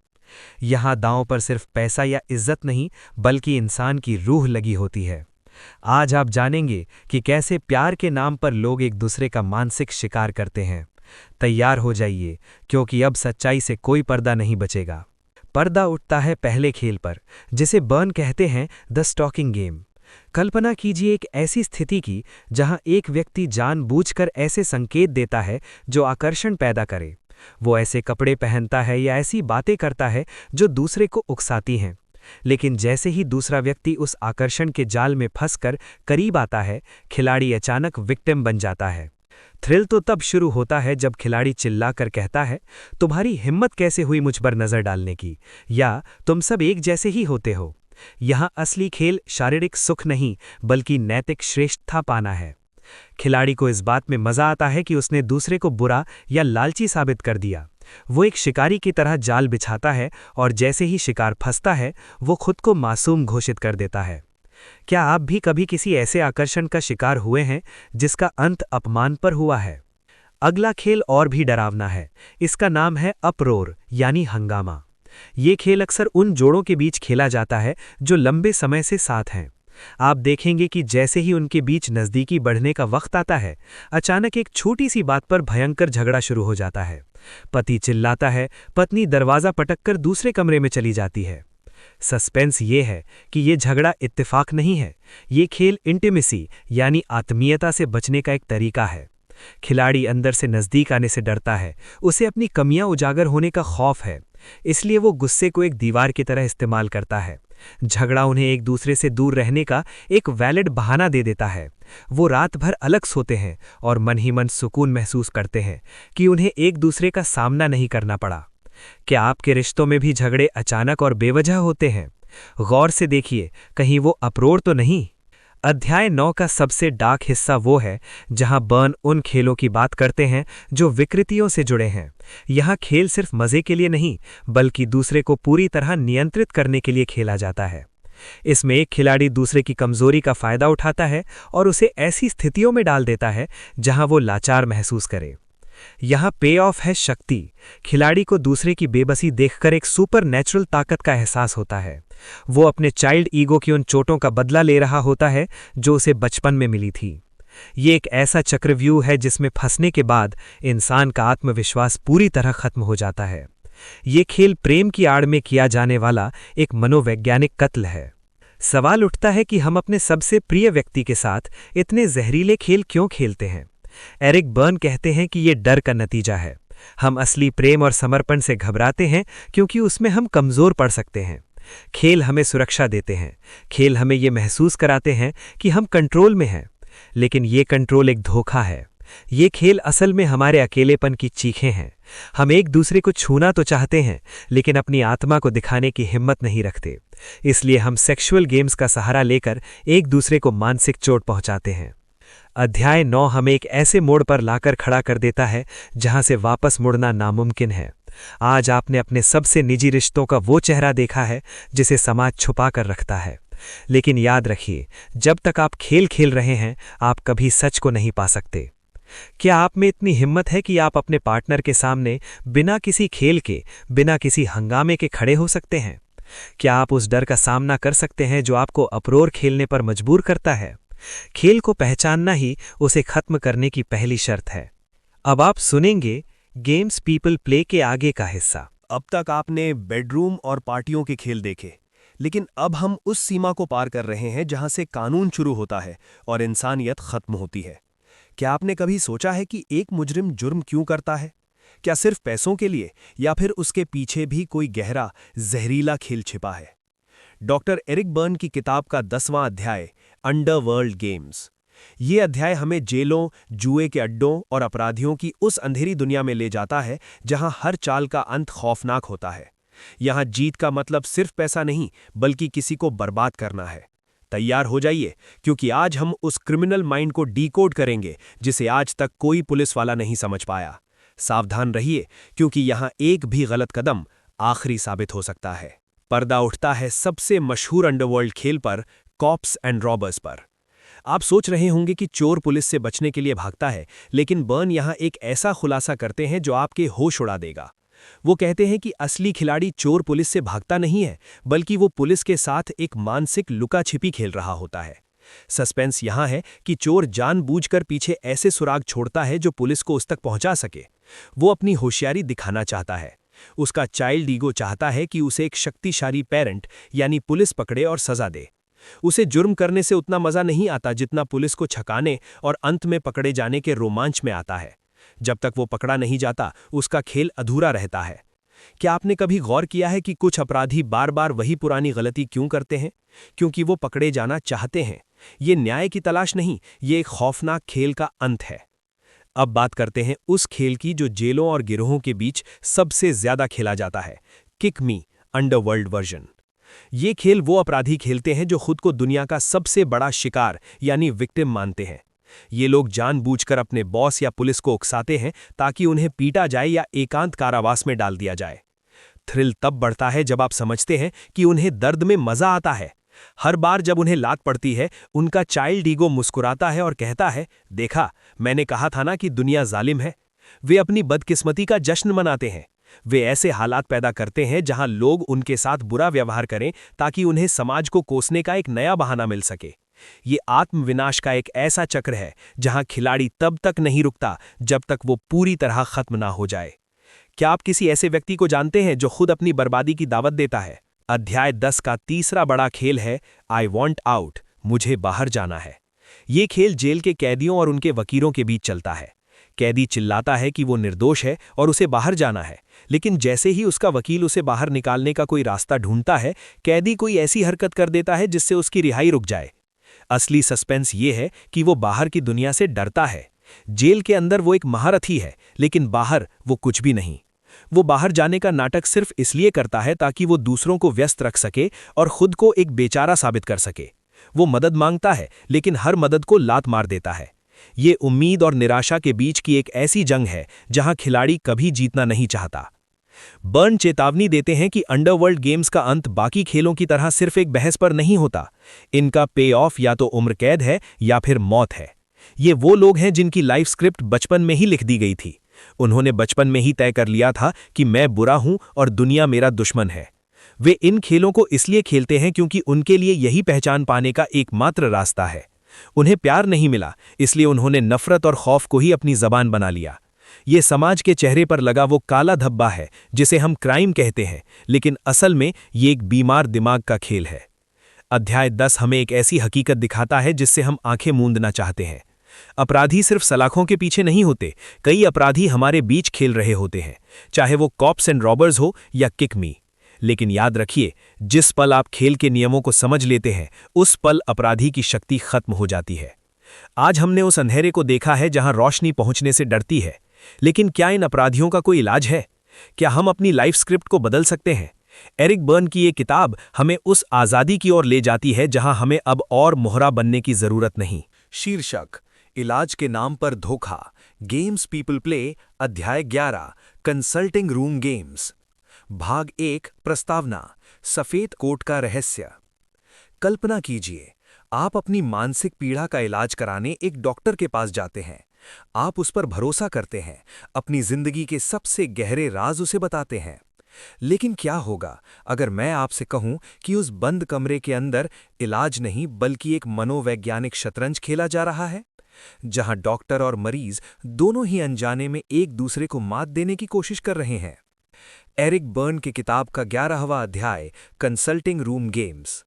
यहाँ दांव पर सिर्फ पैसा या इज्जत नहीं, बल्कि इंसान की रूह लगी होती है। आज आप जानेंगे कि कैसे प्यार के नाम पर लोग एक दूसरे का मानसिक शिकार करते हैं। तैयार हो जाइए, क्योंकि अब सच्चाई से कोई पर्दा नहीं बचेगा। पर्दा उठता है पहले खेल पर, जिसे बर्न कहते हैं द स्टॉकिंग गेम। कल्पना कीजिए एक ऐसी स्थिति की जहां एक व्यक्ति जानबूझकर ऐसे संकेत देता है जो आकर्षण पैदा करे। वो ऐसे कपड़े पहनता है या ऐसी बातें करता है जो दूसरे को उकसाती हैं, लेकिन जैसे ही दूसरा व्यक्ति उस आकर्षण के जाल में फंसकर करीब आता है, खिलाड़ी अचानक विक्टिम बन जाता है। थ्रिल तो तब शुरू होता है जब खिलाड़ी चिल्लाकर कहता है, तुम्हारी हिम्मत कैसे हुई मुझ पर नजर डालने की, या तुम सब एक जैसे ही होते हो। यहाँ असली खेल शारीरिक सुख नहीं, बल्कि नैतिक श्रेष्ठता पाना है। खिलाड़ी को इस बात में मजा आता है कि उसने दूसरे को बुरा या लालची साबित कर दिया, वो एक शिकारी की तरह जाल बिछाता है और जैसे ही शिकार फंसता है वो खुद को मासूम घोषित कर देता है। क्या आप भी कभी किसी ऐसे आकर्षण का शिकार हुए हैं जिसका अंत अपमान पर हुआ है? अगला खेल और भी डरावना है। इसका नाम है अपरोर यानी हंगामा। ये खेल अक्सर उन जोड़ों के बीच खेला जाता है जो लंबे समय से साथ हैं। आप देखेंगे कि जैसे ही उनके बीच नज़दीकी बढ़ने का वक्त आता है, अचानक एक छोटी सी बात पर भयंकर झगड़ा शुरू हो जाता है। पति चिल्लाता है, पत्नी दरवाज़ा पटककर दूसरे कमरे में चली जाती है। सस्पेंस ये है कि ये झगड़ा इत्तेफाक नहीं है, ये खेल इंटिमेसी यानी आत्मीयता से बचने का एक तरीका है। खिलाड़ी अंदर से नज़दीक आने से डरता है, उसे अपनी कमियां उजागर होने का खौफ है, इसलिए वो गुस्से को एक दीवार की तरह इस्तेमाल करता है। झगड़ा उन्हें एक दूसरे से दूर रहने का एक वैलिड बहाना दे देता है। वो रात भर अलग सोते हैं और मन ही मन सुकून महसूस करते हैं कि उन्हें एक दूसरे का सामना नहीं करना पड़ा। क्या आपके रिश्तों में भी झगड़े अचानक और बेवजह होते हैं? गौर से देखिए, कहीं वो अपरोर तो नहीं। अध्याय 9 का सबसे डार्क हिस्सा वो है जहां बर्न उन खेलों की बात करते हैं जो विकृतियों से जुड़े हैं। यहां खेल सिर्फ मजे के लिए नहीं, बल्कि दूसरे को पूरी तरह नियंत्रित करने के लिए खेला जाता है। इसमें एक खिलाड़ी दूसरे की कमजोरी का फायदा उठाता है और उसे ऐसी स्थितियों में डाल देता है जहां वो लाचार महसूस करे। यहाँ पे ऑफ है शक्ति। खिलाड़ी को दूसरे की बेबसी देखकर एक सुपर नेचुरल ताकत का एहसास होता है। वो अपने चाइल्ड ईगो की उन चोटों का बदला ले रहा होता है जो उसे बचपन में मिली थी। ये एक ऐसा चक्रव्यूह है जिसमें फंसने के बाद इंसान का आत्मविश्वास पूरी तरह खत्म हो जाता है। ये खेल प्रेम की आड़ में किया जाने वाला एक मनोवैज्ञानिक कत्ल है। सवाल उठता है कि हम अपने सबसे प्रिय व्यक्ति के साथ इतने जहरीले खेल क्यों खेलते हैं? एरिक बर्न कहते हैं कि ये डर का नतीजा है। हम असली प्रेम और समर्पण से घबराते हैं क्योंकि उसमें हम कमज़ोर पड़ सकते हैं। खेल हमें सुरक्षा देते हैं, खेल हमें ये महसूस कराते हैं कि हम कंट्रोल में हैं, लेकिन ये कंट्रोल एक धोखा है। ये खेल असल में हमारे अकेलेपन की चीखें हैं। हम एक दूसरे को छूना तो चाहते हैं, लेकिन अपनी आत्मा को दिखाने की हिम्मत नहीं रखते। इसलिए हम सेक्सुअल गेम्स का सहारा लेकर एक दूसरे को मानसिक चोट पहुंचाते हैं। अध्याय 9 हमें एक ऐसे मोड़ पर लाकर खड़ा कर देता है जहां से वापस मुड़ना नामुमकिन है। आज आपने अपने सबसे निजी रिश्तों का वो चेहरा देखा है जिसे समाज छुपा कर रखता है। लेकिन याद रखिए, जब तक आप खेल खेल रहे हैं, आप कभी सच को नहीं पा सकते। क्या आप में इतनी हिम्मत है कि आप अपने पार्टनर के सामने बिना किसी खेल के, बिना किसी हंगामे के खड़े हो सकते हैं? क्या आप उस डर का सामना कर सकते हैं जो आपको अपरोर खेलने पर मजबूर करता है? खेल को पहचानना ही उसे खत्म करने की पहली शर्त है। अब आप सुनेंगे गेम्स पीपल प्ले के आगे का हिस्सा। अब तक आपने बेडरूम और पार्टियों के खेल देखे, लेकिन अब हम उस सीमा को पार कर रहे हैं जहां से कानून शुरू होता है और इंसानियत खत्म होती है। क्या आपने कभी सोचा है कि एक मुजरिम जुर्म क्यों करता है? क्या सिर्फ पैसों के लिए, या फिर उसके पीछे भी कोई गहरा जहरीला खेल छिपा है? डॉक्टर एरिक बर्न की किताब का 10वां अध्याय अंडरवर्ल्ड गेम्स। ये अध्याय हमें जेलों, जुए के अड्डों और अपराधियों की उस अंधेरी दुनिया में ले जाता है जहां हर चाल का अंत खौफनाक होता है। यहां जीत का मतलब सिर्फ पैसा नहीं, बल्कि किसी को बर्बाद करना है। तैयार हो जाइए, क्योंकि आज हम उस क्रिमिनल माइंड को डीकोड करेंगे जिसे आज तक कोई पुलिस वाला नहीं समझ पाया। सावधान रहिए, क्योंकि यहां एक भी गलत कदम आखिरी साबित हो सकता है। पर्दा उठता है सबसे मशहूर अंडरवर्ल्ड खेल पर, कॉप्स एंड रॉबर्स पर। आप सोच रहे होंगे कि चोर पुलिस से बचने के लिए भागता है, लेकिन बर्न यहां एक ऐसा खुलासा करते हैं जो आपके होश उड़ा देगा। वो कहते हैं कि असली खिलाड़ी चोर पुलिस से भागता नहीं है, बल्कि वो पुलिस के साथ एक मानसिक लुका छिपी खेल रहा होता है। सस्पेंस यहां है कि चोर जानबूझकर पीछे ऐसे सुराग छोड़ता है जो पुलिस को उस तक पहुंचा सके। वो अपनी होशियारी दिखाना चाहता है। उसका चाइल्ड ईगो चाहता है कि उसे एक शक्तिशाली पेरेंट यानी पुलिस पकड़े और सजा दे। उसे जुर्म करने से उतना मजा नहीं आता जितना पुलिस को छकाने और अंत में पकड़े जाने के रोमांच में आता है। जब तक वो पकड़ा नहीं जाता, उसका खेल अधूरा रहता है। क्या आपने कभी गौर किया है कि कुछ अपराधी बार बार वही पुरानी गलती क्यों करते हैं? क्योंकि वो पकड़े जाना चाहते हैं। ये न्याय की तलाश नहीं, ये एक खौफनाक खेल का अंत है। अब बात करते हैं उस खेल की जो जेलों और गिरोहों के बीच सबसे ज्यादा खेला जाता है, किक मी अंडरवर्ल्ड वर्जन। ये खेल वो अपराधी खेलते हैं जो खुद को दुनिया का सबसे बड़ा शिकार यानी विक्टिम मानते हैं। ये लोग जानबूझकर अपने बॉस या पुलिस को उकसाते हैं ताकि उन्हें पीटा जाए या एकांत कारावास में डाल दिया जाए। थ्रिल तब बढ़ता है जब आप समझते हैं कि उन्हें दर्द में मजा आता है। हर बार जब उन्हें लात पड़ती है, उनका चाइल्ड ईगो मुस्कुराता है और कहता है, देखा, मैंने कहा था ना कि दुनिया जालिम है। वे अपनी बदकिस्मती का जश्न मनाते हैं। वे ऐसे हालात पैदा करते हैं जहां लोग उनके साथ बुरा व्यवहार करें ताकि उन्हें समाज को कोसने का एक नया बहाना मिल सके। ये आत्मविनाश का एक ऐसा चक्र है जहां खिलाड़ी तब तक नहीं रुकता जब तक वो पूरी तरह खत्म ना हो जाए। क्या आप किसी ऐसे व्यक्ति को जानते हैं जो खुद अपनी बर्बादी की दावत देता है? अध्याय 10 का तीसरा बड़ा खेल है आई वॉन्ट आउट, मुझे बाहर जाना है। ये खेल जेल के कैदियों और उनके वकीलों के बीच चलता है। कैदी चिल्लाता है कि वो निर्दोष है और उसे बाहर जाना है, लेकिन जैसे ही उसका वकील उसे बाहर निकालने का कोई रास्ता ढूंढता है, कैदी कोई ऐसी हरकत कर देता है जिससे उसकी रिहाई रुक जाए। असली सस्पेंस ये है कि वो बाहर की दुनिया से डरता है। जेल के अंदर वो एक महारथी है, लेकिन बाहर वो कुछ भी नहीं। वो बाहर जाने का नाटक सिर्फ इसलिए करता है ताकि वो दूसरों को व्यस्त रख सके और खुद को एक बेचारा साबित कर सके। वो मदद मांगता है, लेकिन हर मदद को लात मार देता है। ये उम्मीद और निराशा के बीच की एक ऐसी जंग है जहां खिलाड़ी कभी जीतना नहीं चाहता। बर्न चेतावनी देते हैं कि अंडरवर्ल्ड गेम्स का अंत बाकी खेलों की तरह सिर्फ एक बहस पर नहीं होता। इनका पे ऑफ या तो उम्र कैद है या फिर मौत है। ये वो लोग हैं जिनकी लाइफ स्क्रिप्ट बचपन में ही लिख दी गई थी। उन्होंने बचपन में ही तय कर लिया था कि मैं बुरा हूं और दुनिया मेरा दुश्मन है। वे इन खेलों को इसलिए खेलते हैं क्योंकि उनके लिए यही पहचान पाने का एकमात्र रास्ता है। उन्हें प्यार नहीं मिला, इसलिए उन्होंने नफरत और खौफ को ही अपनी जबान बना लिया। ये समाज के चेहरे पर लगा वो काला धब्बा है जिसे हम क्राइम कहते हैं, लेकिन असल में ये एक बीमार दिमाग का खेल है। अध्याय 10 हमें एक ऐसी हकीकत दिखाता है जिससे हम आंखें मूंदना चाहते हैं। अपराधी सिर्फ सलाखों के पीछे नहीं होते, कई अपराधी हमारे बीच खेल रहे होते हैं, चाहे वो कॉप्स एंड रॉबर्स हो या किक मी। लेकिन याद रखिए, जिस पल आप खेल के नियमों को समझ लेते हैं, उस पल अपराधी की शक्ति खत्म हो जाती है। आज हमने उस अंधेरे को देखा है जहां रोशनी पहुंचने से डरती है, लेकिन क्या इन अपराधियों का कोई इलाज है? क्या हम अपनी लाइफ स्क्रिप्ट को बदल सकते हैं? एरिक बर्न की ये किताब हमें उस आज़ादी की ओर ले जाती है जहां हमें अब और मोहरा बनने की जरूरत नहीं। शीर्षक: इलाज के नाम पर धोखा, गेम्स पीपल प्ले, अध्याय 11, कंसल्टिंग रूम गेम्स। भाग 1, प्रस्तावना, सफेद कोट का रहस्य। कल्पना कीजिए, आप अपनी मानसिक पीड़ा का इलाज कराने एक डॉक्टर के पास जाते हैं। आप उस पर भरोसा करते हैं, अपनी जिंदगी के सबसे गहरे राज उसे बताते हैं। लेकिन क्या होगा अगर मैं आपसे कहूं कि उस बंद कमरे के अंदर इलाज नहीं बल्कि एक मनोवैज्ञानिक शतरंज खेला जा रहा है, जहां डॉक्टर और मरीज दोनों ही अनजाने में एक दूसरे को मात देने की कोशिश कर रहे हैं। एरिक बर्न की किताब का 11वां अध्याय, कंसल्टिंग रूम गेम्स।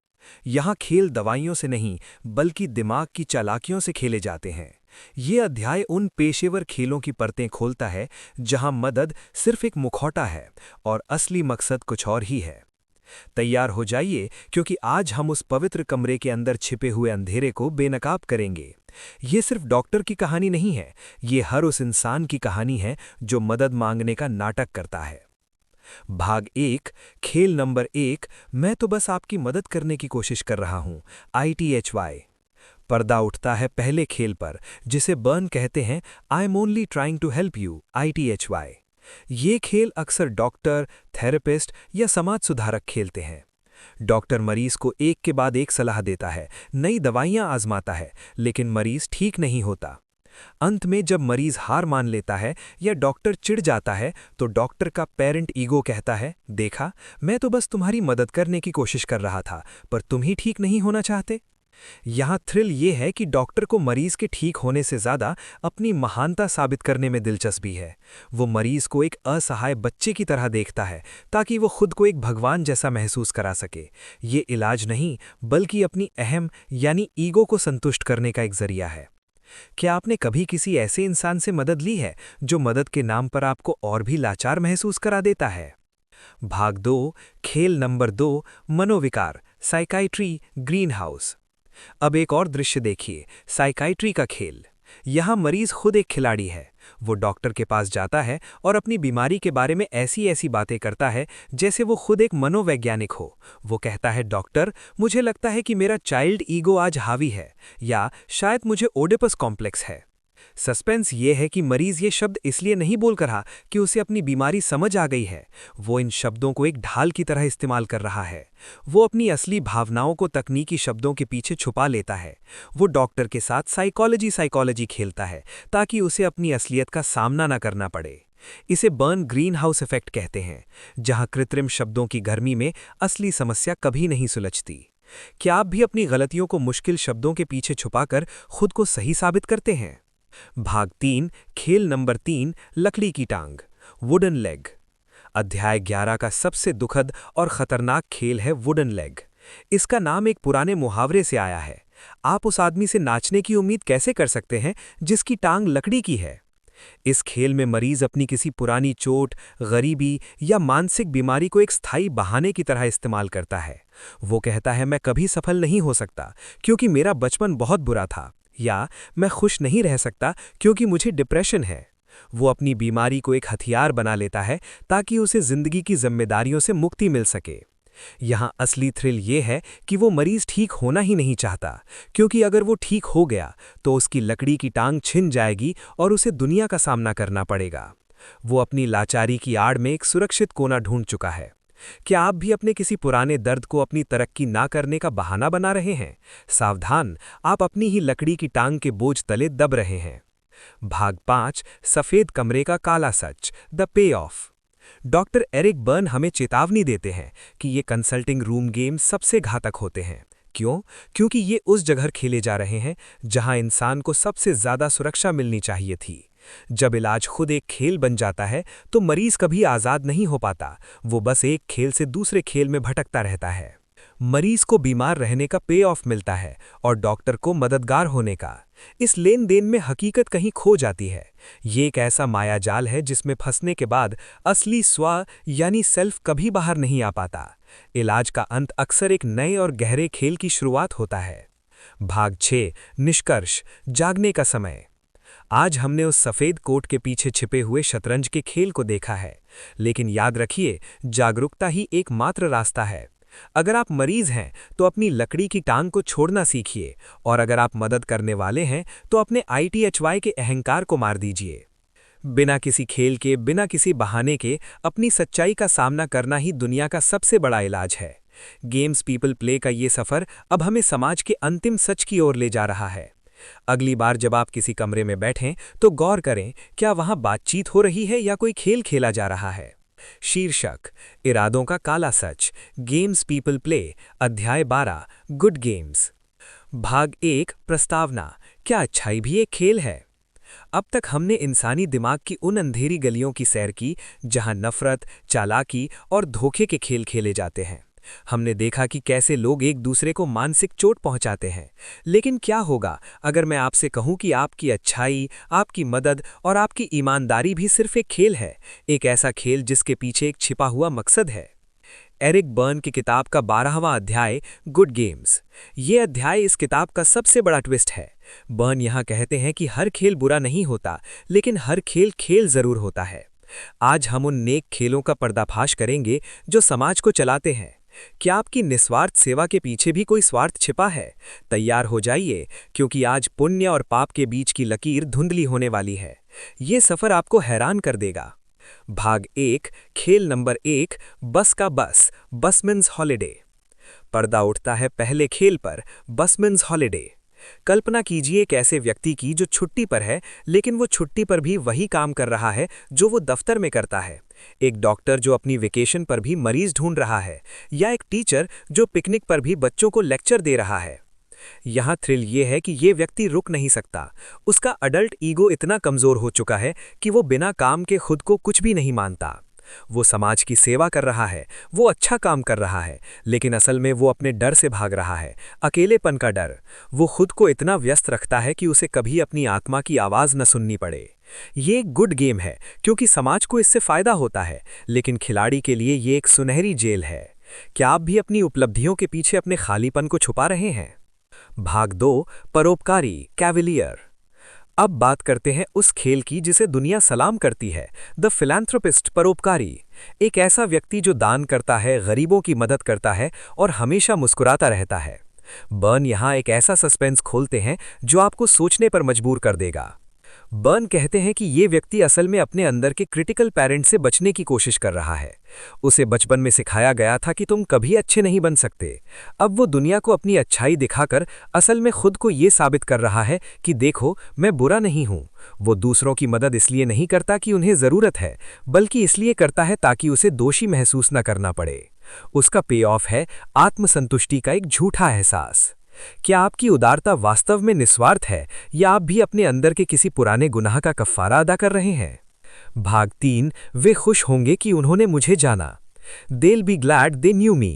यहां खेल दवाइयों से नहीं बल्कि दिमाग की चालाकियों से खेले जाते हैं। ये अध्याय उन पेशेवर खेलों की परतें खोलता है जहां मदद सिर्फ एक मुखौटा है और असली मकसद कुछ और ही है। तैयार हो जाइए, क्योंकि आज हम उस पवित्र कमरे के अंदर छिपे हुए अंधेरे को बेनकाब करेंगे। ये सिर्फ डॉक्टर की कहानी नहीं है, ये हर उस इंसान की कहानी है जो मदद मांगने का नाटक करता है। भाग 1, खेल नंबर 1, मैं तो बस आपकी मदद करने की कोशिश कर रहा हूं, ITHY। पर्दा उठता है पहले खेल पर, जिसे बर्न कहते हैं I am only trying to help you, ITHY। ये खेल अक्सर डॉक्टर, थेरेपिस्ट या समाज सुधारक खेलते हैं। डॉक्टर मरीज को एक के बाद एक सलाह देता है, नई दवाइयां आजमाता है, लेकिन मरीज ठीक नहीं होता। अंत में जब मरीज हार मान लेता है या डॉक्टर चिढ़ जाता है, तो डॉक्टर का पेरेंट ईगो कहता है, देखा, मैं तो बस तुम्हारी मदद करने की कोशिश कर रहा था, पर तुम ही ठीक नहीं होना चाहते। यहाँ थ्रिल ये है कि डॉक्टर को मरीज के ठीक होने से ज़्यादा अपनी महानता साबित करने में दिलचस्पी है। वो मरीज को एक असहाय बच्चे की तरह देखता है ताकि वो खुद को एक भगवान जैसा महसूस करा सके। ये इलाज नहीं बल्कि अपनी अहम यानी ईगो को संतुष्ट करने का एक जरिया है। क्या आपने कभी किसी ऐसे इंसान से मदद ली है जो मदद के नाम पर आपको और भी लाचार महसूस करा देता है? भाग 2, खेल नंबर 2, मनोविकार, साइकाइट्री, ग्रीन हाउस। अब एक और दृश्य देखिए, साइकाइट्री का खेल। यहाँ मरीज खुद एक खिलाड़ी है। वो डॉक्टर के पास जाता है और अपनी बीमारी के बारे में ऐसी ऐसी बातें करता है जैसे वो खुद एक मनोवैज्ञानिक हो। वो कहता है, डॉक्टर, मुझे लगता है कि मेरा चाइल्ड ईगो आज हावी है, या शायद मुझे ओडिपस कॉम्प्लेक्स है। सस्पेंस ये है कि मरीज ये शब्द इसलिए नहीं बोल रहा कि उसे अपनी बीमारी समझ आ गई है। वो इन शब्दों को एक ढाल की तरह इस्तेमाल कर रहा है। वो अपनी असली भावनाओं को तकनीकी शब्दों के पीछे छुपा लेता है। वो डॉक्टर के साथ साइकोलॉजी खेलता है ताकि उसे अपनी असलियत का सामना न करना पड़े। इसे बर्न ग्रीन हाउस इफेक्ट कहते हैं, जहां कृत्रिम शब्दों की गर्मी में असली समस्या कभी नहीं सुलझती। क्या आप भी अपनी गलतियों को मुश्किल शब्दों के पीछे छुपाकर खुद को सही साबित करते हैं? भाग 3, खेल नंबर 3, लकड़ी की टांग, वुडन लेग। अध्याय 11 का सबसे दुखद और खतरनाक खेल है वुडन लेग। इसका नाम एक पुराने मुहावरे से आया है। आप उस आदमी से नाचने की उम्मीद कैसे कर सकते हैं जिसकी टांग लकड़ी की है? इस खेल में मरीज अपनी किसी पुरानी चोट, गरीबी या मानसिक बीमारी को एक स्थायी बहाने की तरह इस्तेमाल करता है। वो कहता है, मैं कभी सफल नहीं हो सकता क्योंकि मेरा बचपन बहुत बुरा था, या मैं खुश नहीं रह सकता क्योंकि मुझे डिप्रेशन है। वो अपनी बीमारी को एक हथियार बना लेता है ताकि उसे जिंदगी की जिम्मेदारियों से मुक्ति मिल सके। यहाँ असली थ्रिल ये है कि वो मरीज ठीक होना ही नहीं चाहता, क्योंकि अगर वो ठीक हो गया तो उसकी लकड़ी की टांग छिन जाएगी और उसे दुनिया का सामना करना पड़ेगा। वो अपनी लाचारी की आड़ में एक सुरक्षित कोना ढूंढ चुका है। क्या आप भी अपने किसी पुराने दर्द को अपनी तरक्की ना करने का बहाना बना रहे हैं? सावधान, आप अपनी ही लकड़ी की टांग के बोझ तले दब रहे हैं। भाग 5, सफेद कमरे का काला सच, the payoff. Doctor Eric Berne हमें चेतावनी देते हैं कि ये कंसल्टिंग रूम गेम सबसे घातक होते हैं। क्यों? क्योंकि ये उस जगह खेले जा रहे हैं जहां इंसान को सबसे ज्यादा सुरक्षा मिलनी चाहिए थी। जब इलाज खुद एक खेल बन जाता है तो मरीज कभी आजाद नहीं हो पाता। वो बस एक खेल से दूसरे खेल में भटकता रहता है। मरीज को बीमार रहने का पे ऑफ मिलता है और डॉक्टर को मददगार होने का। इस लेन देन में हकीकत कहीं खो जाती है। ये एक ऐसा मायाजाल है जिसमें फंसने के बाद असली स्व यानी सेल्फ कभी बाहर नहीं आ पाता। इलाज का अंत अक्सर एक नए और गहरे खेल की शुरुआत होता है। भाग 6, निष्कर्ष, जागने का समय। आज हमने उस सफेद कोट के पीछे छिपे हुए शतरंज के खेल को देखा है, लेकिन याद रखिए, जागरूकता ही एकमात्र रास्ता है। अगर आप मरीज हैं तो अपनी लकड़ी की टांग को छोड़ना सीखिए, और अगर आप मदद करने वाले हैं तो अपने ITHY के अहंकार को मार दीजिए। बिना किसी खेल के, बिना किसी बहाने के अपनी सच्चाई का सामना करना ही दुनिया का सबसे बड़ा इलाज है। गेम्स पीपल प्ले का ये सफर अब हमें समाज के अंतिम सच की ओर ले जा रहा है। अगली बार जब आप किसी कमरे में बैठें तो गौर करें, क्या वहां बातचीत हो रही है या कोई खेल खेला जा रहा है। शीर्षक, इरादों का काला सच, गेम्स पीपल प्ले, अध्याय 12, गुड गेम्स। भाग 1, प्रस्तावना, क्या अच्छाई भी एक खेल है? अब तक हमने इंसानी दिमाग की उन अंधेरी गलियों की सैर की जहां नफरत, चालाकी और धोखे के खेल खेले जाते हैं। हमने देखा कि कैसे लोग एक दूसरे को मानसिक चोट पहुंचाते हैं। लेकिन क्या होगा अगर मैं आपसे कहूं कि आपकी अच्छाई, आपकी मदद और आपकी ईमानदारी भी सिर्फ एक खेल है, एक ऐसा खेल जिसके पीछे एक छिपा हुआ मकसद है। एरिक बर्न की किताब का 12वां अध्याय, गुड गेम्स। ये अध्याय इस किताब का सबसे बड़ा ट्विस्ट है। बर्न यहाँ कहते हैं कि हर खेल बुरा नहीं होता, लेकिन हर खेल खेल जरूर होता है। आज हम उन नेक खेलों का पर्दाफाश करेंगे जो समाज को चलाते हैं। क्या आपकी निस्वार्थ सेवा के पीछे भी कोई स्वार्थ छिपा है? तैयार हो जाइए, क्योंकि आज पुण्य और पाप के बीच की लकीर धुंधली होने वाली है। ये सफर आपको हैरान कर देगा। भाग 1, खेल नंबर 1, बस का बस, बसमैन्स हॉलिडे। पर्दा उठता है पहले खेल पर, बसमैन्स हॉलिडे। कल्पना कीजिए एक ऐसे व्यक्ति की जो छुट्टी पर है, लेकिन वो छुट्टी पर भी वही काम कर रहा है जो वो दफ्तर में करता है। एक डॉक्टर जो अपनी वेकेशन पर भी मरीज ढूंढ रहा है, या एक टीचर जो पिकनिक पर भी बच्चों को लेक्चर दे रहा है। यहाँ थ्रिल ये है कि ये व्यक्ति रुक नहीं सकता। उसका अडल्ट ईगो इतना कमजोर हो चुका है कि वो बिना काम के खुद को कुछ भी नहीं मानता। वो समाज की सेवा कर रहा है, वो अच्छा काम कर रहा है, लेकिन असल में वो अपने डर से भाग रहा है, अकेलेपन का डर। वो खुद को इतना व्यस्त रखता है कि उसे कभी अपनी आत्मा की आवाज़ न सुननी पड़े। ये एक गुड गेम है क्योंकि समाज को इससे फायदा होता है, लेकिन खिलाड़ी के लिए ये एक सुनहरी जेल है। क्या आप भी अपनी उपलब्धियों के पीछे अपने खालीपन को छुपा रहे हैं? भाग 2, परोपकारी, कैविलियर। अब बात करते हैं उस खेल की जिसे दुनिया सलाम करती है, द फिलैंथ्रोपिस्ट, परोपकारी। एक ऐसा व्यक्ति जो दान करता है, गरीबों की मदद करता है और हमेशा मुस्कुराता रहता है। बर्न यहाँ एक ऐसा सस्पेंस खोलते हैं जो आपको सोचने पर मजबूर कर देगा। बर्न कहते हैं कि ये व्यक्ति असल में अपने अंदर के क्रिटिकल पेरेंट से बचने की कोशिश कर रहा है। उसे बचपन में सिखाया गया था कि तुम कभी अच्छे नहीं बन सकते। अब वो दुनिया को अपनी अच्छाई दिखाकर असल में खुद को ये साबित कर रहा है कि देखो, मैं बुरा नहीं हूँ। वो दूसरों की मदद इसलिए नहीं करता कि उन्हें ज़रूरत है, बल्कि इसलिए करता है ताकि उसे दोषी महसूस न करना पड़े। उसका पे ऑफ है आत्मसंतुष्टि का एक झूठा एहसास। क्या आपकी उदारता वास्तव में निस्वार्थ है, या आप भी अपने अंदर के किसी पुराने गुनाह का कफ़ारा अदा कर रहे हैं? भाग 3, वे खुश होंगे कि उन्होंने मुझे जाना। They'll be glad they knew me।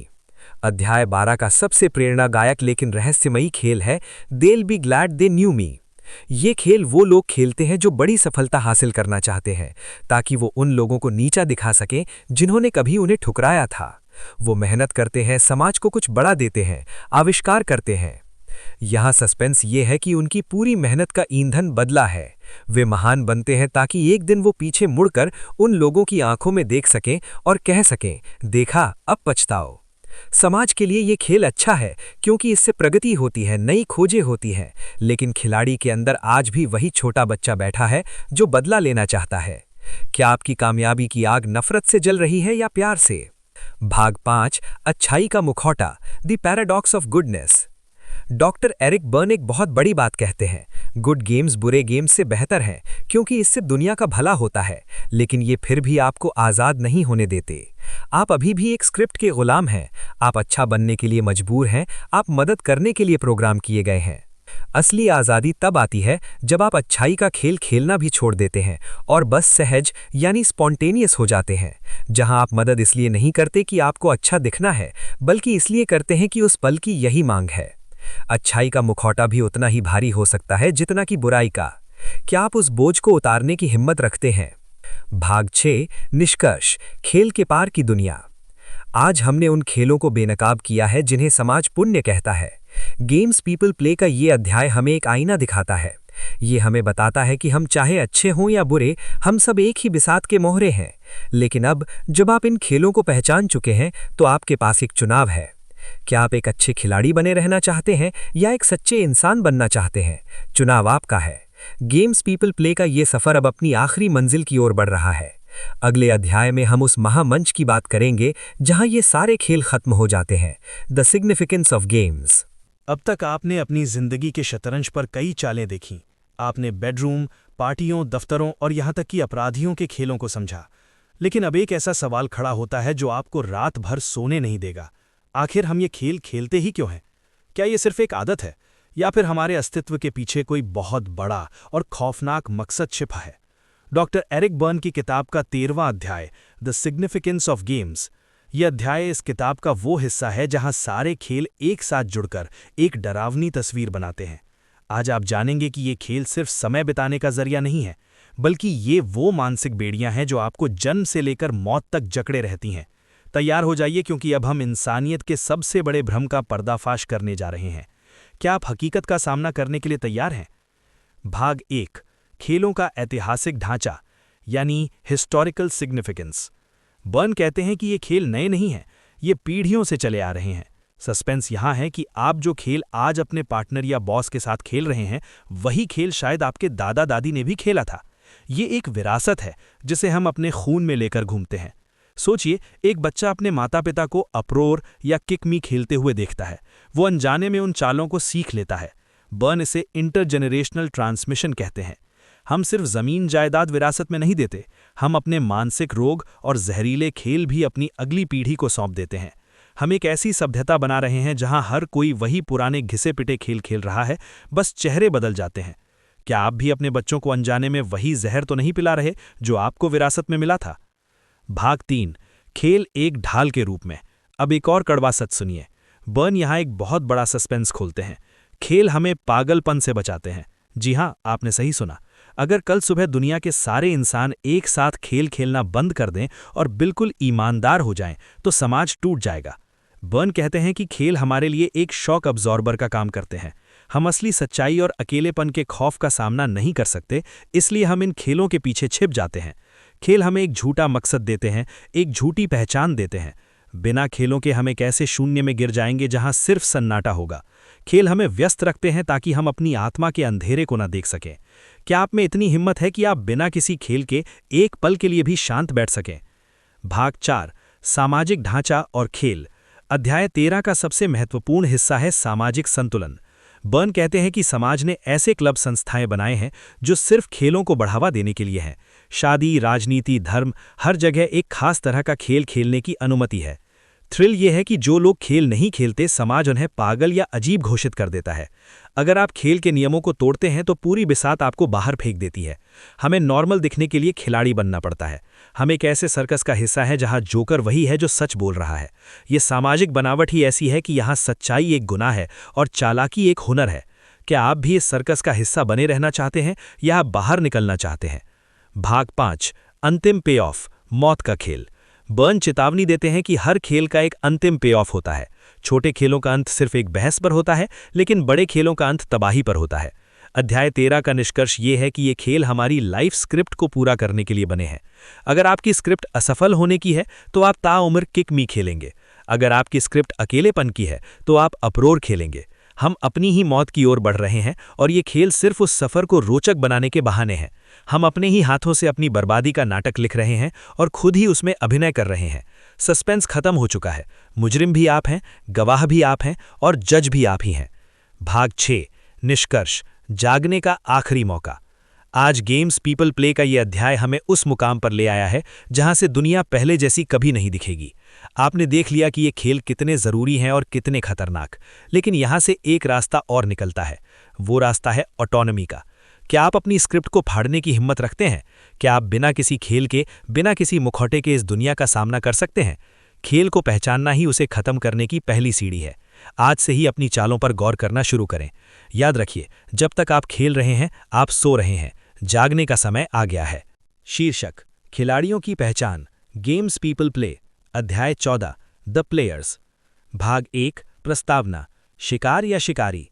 अध्याय 12 का सबसे प्रेरणादायक लेकिन रहस्यमयी खेल है They'll be glad they knew me। ये खेल वो लोग खेलते हैं जो बड़ी सफलता हासिल करना चाहते हैं, ताकि वो उन लोगों को नीचा दिखा सकें जिन्होंने कभी उन्हें ठुकराया था। वो मेहनत करते हैं, समाज को कुछ बड़ा देते हैं, आविष्कार करते हैं। यहाँ सस्पेंस ये है कि उनकी पूरी मेहनत का ईंधन बदला है। वे महान बनते हैं ताकि एक दिन वो पीछे मुड़कर उन लोगों की आंखों में देख सकें और कह सकें, देखा, अब पछताओ। समाज के लिए ये खेल अच्छा है क्योंकि इससे प्रगति होती है, नई खोजें होती हैं, लेकिन खिलाड़ी के अंदर आज भी वही छोटा बच्चा बैठा है जो बदला लेना चाहता है। क्या आपकी कामयाबी की आग नफरत से जल रही है या प्यार से? भाग 5, अच्छाई का मुखौटा, the paradox of goodness. Doctor Eric Berne एक बहुत बड़ी बात कहते हैं, गुड गेम्स बुरे गेम्स से बेहतर हैं क्योंकि इससे दुनिया का भला होता है, लेकिन ये फिर भी आपको आज़ाद नहीं होने देते। आप अभी भी एक स्क्रिप्ट के गुलाम हैं। आप अच्छा बनने के लिए मजबूर हैं, आप मदद करने के लिए प्रोग्राम किए गए हैं। असली आज़ादी तब आती है जब आप अच्छाई का खेल खेलना भी छोड़ देते हैं और बस सहज यानी स्पॉन्टेनियस हो जाते हैं, जहां आप मदद इसलिए नहीं करते कि आपको अच्छा दिखना है, बल्कि इसलिए करते हैं कि उस पल की यही मांग है। अच्छाई का मुखौटा भी उतना ही भारी हो सकता है जितना कि बुराई का। क्या आप उस बोझ को उतारने की हिम्मत रखते हैं? भाग 6, निष्कर्ष, खेल के पार की दुनिया। आज हमने उन खेलों को बेनकाब किया है जिन्हें समाज पुण्य कहता है। गेम्स पीपल प्ले का ये अध्याय हमें एक आईना दिखाता है। ये हमें बताता है कि हम चाहे अच्छे हों या बुरे, हम सब एक ही बिसात के मोहरे हैं। लेकिन अब जब आप इन खेलों को पहचान चुके हैं तो आपके पास एक चुनाव है। क्या आप एक अच्छे खिलाड़ी बने रहना चाहते हैं या एक सच्चे इंसान बनना चाहते हैं? चुनाव आपका है। गेम्स पीपल प्ले का ये सफ़र अब अपनी आखिरी मंजिल की ओर बढ़ रहा है। अगले अध्याय में हम उस महामंच की बात करेंगे जहां ये सारे खेल खत्म हो जाते हैं, द सिग्निफिकेंस ऑफ गेम्स। अब तक आपने अपनी जिंदगी के शतरंज पर कई चालें देखीं। आपने बेडरूम, पार्टियों, दफ्तरों और यहाँ तक कि अपराधियों के खेलों को समझा। लेकिन अब एक ऐसा सवाल खड़ा होता है जो आपको रात भर सोने नहीं देगा। आखिर हम ये खेल खेलते ही क्यों हैं? क्या ये सिर्फ एक आदत है या फिर हमारे अस्तित्व के पीछे कोई बहुत बड़ा और खौफनाक मकसद छिपा है? डॉक्टर एरिक बर्न की किताब का 13वां अध्याय, द सिग्निफिकेंस ऑफ गेम्स। यह अध्याय इस किताब का वो हिस्सा है जहां सारे खेल एक साथ जुड़कर एक डरावनी तस्वीर बनाते हैं। आज आप जानेंगे कि ये खेल सिर्फ समय बिताने का जरिया नहीं है, बल्कि ये वो मानसिक बेड़ियां हैं जो आपको जन्म से लेकर मौत तक जकड़े रहती हैं। तैयार हो जाइए, क्योंकि अब हम इंसानियत के सबसे बड़े भ्रम का पर्दाफाश करने जा रहे हैं। क्या आप हकीकत का सामना करने के लिए तैयार हैं? भाग 1, खेलों का ऐतिहासिक ढांचा यानी हिस्टोरिकल सिग्निफिकेंस। बर्न कहते हैं कि ये खेल नए नहीं हैं, ये पीढ़ियों से चले आ रहे हैं। सस्पेंस यहाँ है कि आप जो खेल आज अपने पार्टनर या बॉस के साथ खेल रहे हैं, वही खेल शायद आपके दादा दादी ने भी खेला था। ये एक विरासत है जिसे हम अपने खून में लेकर घूमते हैं। सोचिए, एक बच्चा अपने माता पिता को अप्रोर या किक मी खेलते हुए देखता है। वो अनजाने में उन चालों को सीख लेता है। बर्न इसे इंटरजेनरेशनल ट्रांसमिशन कहते हैं। हम सिर्फ ज़मीन जायदाद विरासत में नहीं देते, हम अपने मानसिक रोग और जहरीले खेल भी अपनी अगली पीढ़ी को सौंप देते हैं। हम एक ऐसी सभ्यता बना रहे हैं जहां हर कोई वही पुराने घिसे पिटे खेल खेल रहा है, बस चेहरे बदल जाते हैं। क्या आप भी अपने बच्चों को अनजाने में वही जहर तो नहीं पिला रहे जो आपको विरासत में मिला था? भाग 3, खेल एक ढाल के रूप में। अब एक और कड़वा सच सुनिए। बर्न यहाँ एक बहुत बड़ा सस्पेंस खोलते हैं। खेल हमें पागलपन से बचाते हैं। जी हाँ, आपने सही सुना। अगर कल सुबह दुनिया के सारे इंसान एक साथ खेल खेलना बंद कर दें और बिल्कुल ईमानदार हो जाएं, तो समाज टूट जाएगा। बर्न कहते हैं कि खेल हमारे लिए एक शॉक अब्जॉर्बर का काम करते हैं। हम असली सच्चाई और अकेलेपन के खौफ का सामना नहीं कर सकते, इसलिए हम इन खेलों के पीछे छिप जाते हैं। खेल हमें एक झूठा मकसद देते हैं, एक झूठी पहचान देते हैं। बिना खेलों के हम एक ऐसे शून्य में गिर जाएंगे जहां सिर्फ सन्नाटा होगा। खेल हमें व्यस्त रखते हैं ताकि हम अपनी आत्मा के अंधेरे को न देख सकें। क्या आप में इतनी हिम्मत है कि आप बिना किसी खेल के एक पल के लिए भी शांत बैठ सकें? भाग 4, सामाजिक ढांचा और खेल। अध्याय 13 का सबसे महत्वपूर्ण हिस्सा है सामाजिक संतुलन। बर्न कहते हैं कि समाज ने ऐसे क्लब संस्थाएं बनाए हैं जो सिर्फ खेलों को बढ़ावा देने के लिए हैं। शादी, राजनीति, धर्म, हर जगह एक खास तरह का खेल खेलने की अनुमति है। थ्रिल यह है कि जो लोग खेल नहीं खेलते, समाज उन्हें पागल या अजीब घोषित कर देता है। अगर आप खेल के नियमों को तोड़ते हैं तो पूरी बिसात आपको बाहर फेंक देती है। हमें नॉर्मल दिखने के लिए खिलाड़ी बनना पड़ता है। हम एक ऐसे सर्कस का हिस्सा है जहां जोकर वही है जो सच बोल रहा है। ये सामाजिक बनावट ही ऐसी है कि यहाँ सच्चाई एक गुनाह है और चालाकी एक हुनर है। क्या आप भी इस सर्कस का हिस्सा बने रहना चाहते हैं या आप बाहर निकलना चाहते हैं? भाग 5, अंतिम पे ऑफ, मौत का खेल। बर्न चेतावनी देते हैं कि हर खेल का एक अंतिम पे ऑफ होता है। छोटे खेलों का अंत सिर्फ एक बहस पर होता है, लेकिन बड़े खेलों का अंत तबाही पर होता है। अध्याय 13 का निष्कर्ष ये है कि ये खेल हमारी लाइफ स्क्रिप्ट को पूरा करने के लिए बने हैं। अगर आपकी स्क्रिप्ट असफल होने की है तो आप ताउम्र किक मी खेलेंगे। अगर आपकी स्क्रिप्ट अकेलेपन की है तो आप अप्रोर खेलेंगे। हम अपनी ही मौत की ओर बढ़ रहे हैं और ये खेल सिर्फ उस सफ़र को रोचक बनाने के बहाने हैं। हम अपने ही हाथों से अपनी बर्बादी का नाटक लिख रहे हैं और खुद ही उसमें अभिनय कर रहे हैं। सस्पेंस खत्म हो चुका है। मुजरिम भी आप हैं, गवाह भी आप हैं और जज भी आप ही हैं। भाग 6, निष्कर्ष, जागने का आखिरी मौका। आज गेम्स पीपल प्ले का ये अध्याय हमें उस मुकाम पर ले आया है जहां से दुनिया पहले जैसी कभी नहीं दिखेगी। आपने देख लिया कि ये खेल कितने ज़रूरी हैं और कितने खतरनाक, लेकिन यहाँ से एक रास्ता और निकलता है। वो रास्ता है ऑटोनॉमी का। क्या आप अपनी स्क्रिप्ट को फाड़ने की हिम्मत रखते हैं? क्या आप बिना किसी खेल के, बिना किसी मुखौटे के इस दुनिया का सामना कर सकते हैं? खेल को पहचानना ही उसे खत्म करने की पहली सीढ़ी है। आज से ही अपनी चालों पर गौर करना शुरू करें। याद रखिए, जब तक आप खेल रहे हैं, आप सो रहे हैं। जागने का समय आ गया है। शीर्षक: खिलाड़ियों की पहचान, गेम्स पीपल प्ले। अध्याय 14, द प्लेयर्स। भाग 1, प्रस्तावना, शिकार या शिकारी।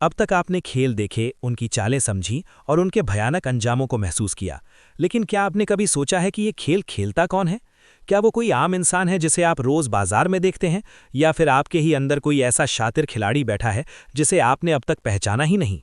अब तक आपने खेल देखे, उनकी चालें समझी और उनके भयानक अंजामों को महसूस किया, लेकिन क्या आपने कभी सोचा है कि ये खेल खेलता कौन है? क्या वो कोई आम इंसान है जिसे आप रोज बाजार में देखते हैं, या फिर आपके ही अंदर कोई ऐसा शातिर खिलाड़ी बैठा है जिसे आपने अब तक पहचाना ही नहीं?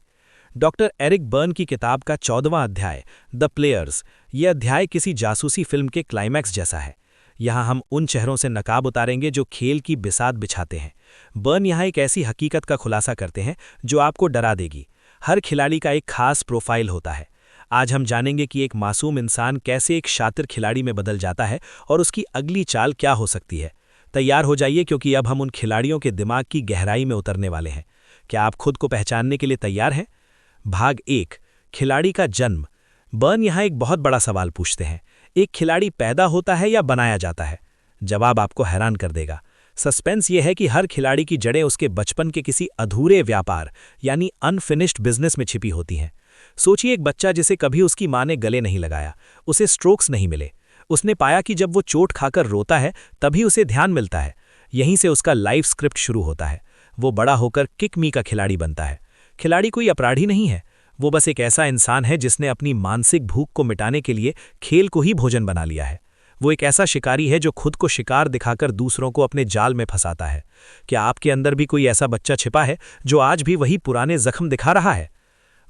डॉक्टर एरिक बर्न की किताब का 14वां अध्याय, द प्लेयर्स, ये अध्याय किसी जासूसी फिल्म के क्लाइमैक्स जैसा है। यहाँ हम उन चेहरों से नकाब उतारेंगे जो खेल की बिसात बिछाते हैं। बर्न यहाँ एक ऐसी हकीकत का खुलासा करते हैं जो आपको डरा देगी। हर खिलाड़ी का एक खास प्रोफाइल होता है। आज हम जानेंगे कि एक मासूम इंसान कैसे एक शातिर खिलाड़ी में बदल जाता है और उसकी अगली चाल क्या हो सकती है। तैयार हो जाइए, क्योंकि अब हम उन खिलाड़ियों के दिमाग की गहराई में उतरने वाले हैं। क्या आप खुद को पहचानने के लिए तैयार हैं? भाग 1, खिलाड़ी का जन्म। बर्न यहाँ एक बहुत बड़ा सवाल पूछते हैं। एक खिलाड़ी पैदा होता है या बनाया जाता है? जवाब आपको हैरान कर देगा। सस्पेंस ये है कि हर खिलाड़ी की जड़ें उसके बचपन के किसी अधूरे व्यापार यानी अनफिनिश्ड बिजनेस में छिपी होती हैं। सोचिए, एक बच्चा जिसे कभी उसकी माँ ने गले नहीं लगाया, उसे स्ट्रोक्स नहीं मिले। उसने पाया कि जब वो चोट खाकर रोता है तभी उसे ध्यान मिलता है। यहीं से उसका लाइफ स्क्रिप्ट शुरू होता है। वो बड़ा होकर किक मी का खिलाड़ी बनता है। खिलाड़ी कोई अपराधी नहीं है, वो बस एक ऐसा इंसान है जिसने अपनी मानसिक भूख को मिटाने के लिए खेल को ही भोजन बना लिया है। वो एक ऐसा शिकारी है जो खुद को शिकार दिखाकर दूसरों को अपने जाल में फंसाता है। क्या आपके अंदर भी कोई ऐसा बच्चा छिपा है जो आज भी वही पुराने जख्म दिखा रहा है?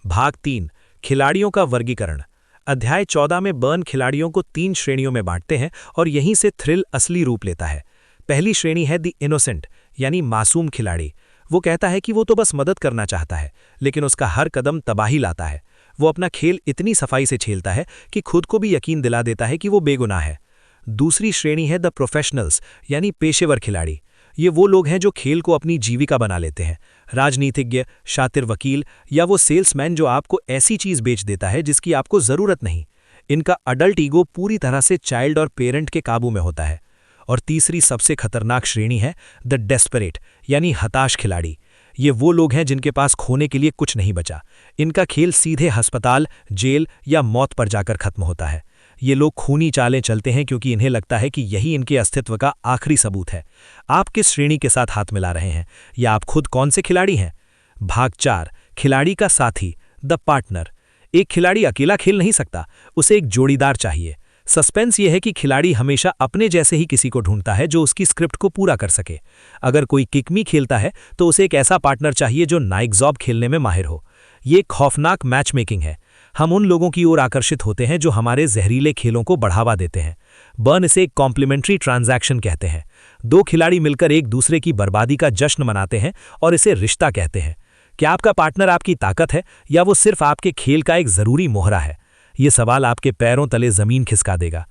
भाग 3, खिलाड़ियों का वर्गीकरण। अध्याय 14 में बर्न खिलाड़ियों को 3 श्रेणियों में बांटते हैं और यहीं से थ्रिल असली रूप लेता है। पहली श्रेणी है द इनोसेंट यानी मासूम खिलाड़ी। वो कहता है कि वो तो बस मदद करना चाहता है, लेकिन उसका हर कदम तबाही लाता है। वो अपना खेल इतनी सफाई से खेलता है कि खुद को भी यकीन दिला देता है कि वो बेगुनाह है। दूसरी श्रेणी है द प्रोफेशनल्स यानी पेशेवर खिलाड़ी। ये वो लोग हैं जो खेल को अपनी जीविका बना लेते हैं। राजनीतिज्ञ, शातिर वकील या वो सेल्समैन जो आपको ऐसी चीज़ बेच देता है जिसकी आपको ज़रूरत नहीं। इनका अडल्ट ईगो पूरी तरह से चाइल्ड और पेरेंट के काबू में होता है। और तीसरी सबसे खतरनाक श्रेणी है द डेस्परेट यानी हताश खिलाड़ी। ये वो लोग हैं जिनके पास खोने के लिए कुछ नहीं बचा। इनका खेल सीधे अस्पताल, जेल या मौत पर जाकर खत्म होता है। ये लोग खूनी चालें चलते हैं क्योंकि इन्हें लगता है कि यही इनके अस्तित्व का आखिरी सबूत है। आप किस श्रेणी के साथ हाथ मिला रहे हैं, या आप खुद कौन से खिलाड़ी हैं? भाग 4, खिलाड़ी का साथी, द पार्टनर। एक खिलाड़ी अकेला खेल नहीं सकता, उसे एक जोड़ीदार चाहिए। सस्पेंस यह है कि खिलाड़ी हमेशा अपने जैसे ही किसी को ढूंढता है जो उसकी स्क्रिप्ट को पूरा कर सके। अगर कोई किकमी खेलता है तो उसे एक ऐसा पार्टनर चाहिए जो नाइकजॉब खेलने में माहिर हो। ये खौफनाक मैच मेकिंग है। हम उन लोगों की ओर आकर्षित होते हैं जो हमारे जहरीले खेलों को बढ़ावा देते हैं। बर्न इसे एक कॉम्प्लीमेंट्री ट्रांजैक्शन कहते हैं। दो खिलाड़ी मिलकर एक दूसरे की बर्बादी का जश्न मनाते हैं और इसे रिश्ता कहते हैं। क्या आपका पार्टनर आपकी ताकत है या वो सिर्फ आपके खेल का एक जरूरी मोहरा है? ये सवाल आपके पैरों तले जमीन खिसका देगा।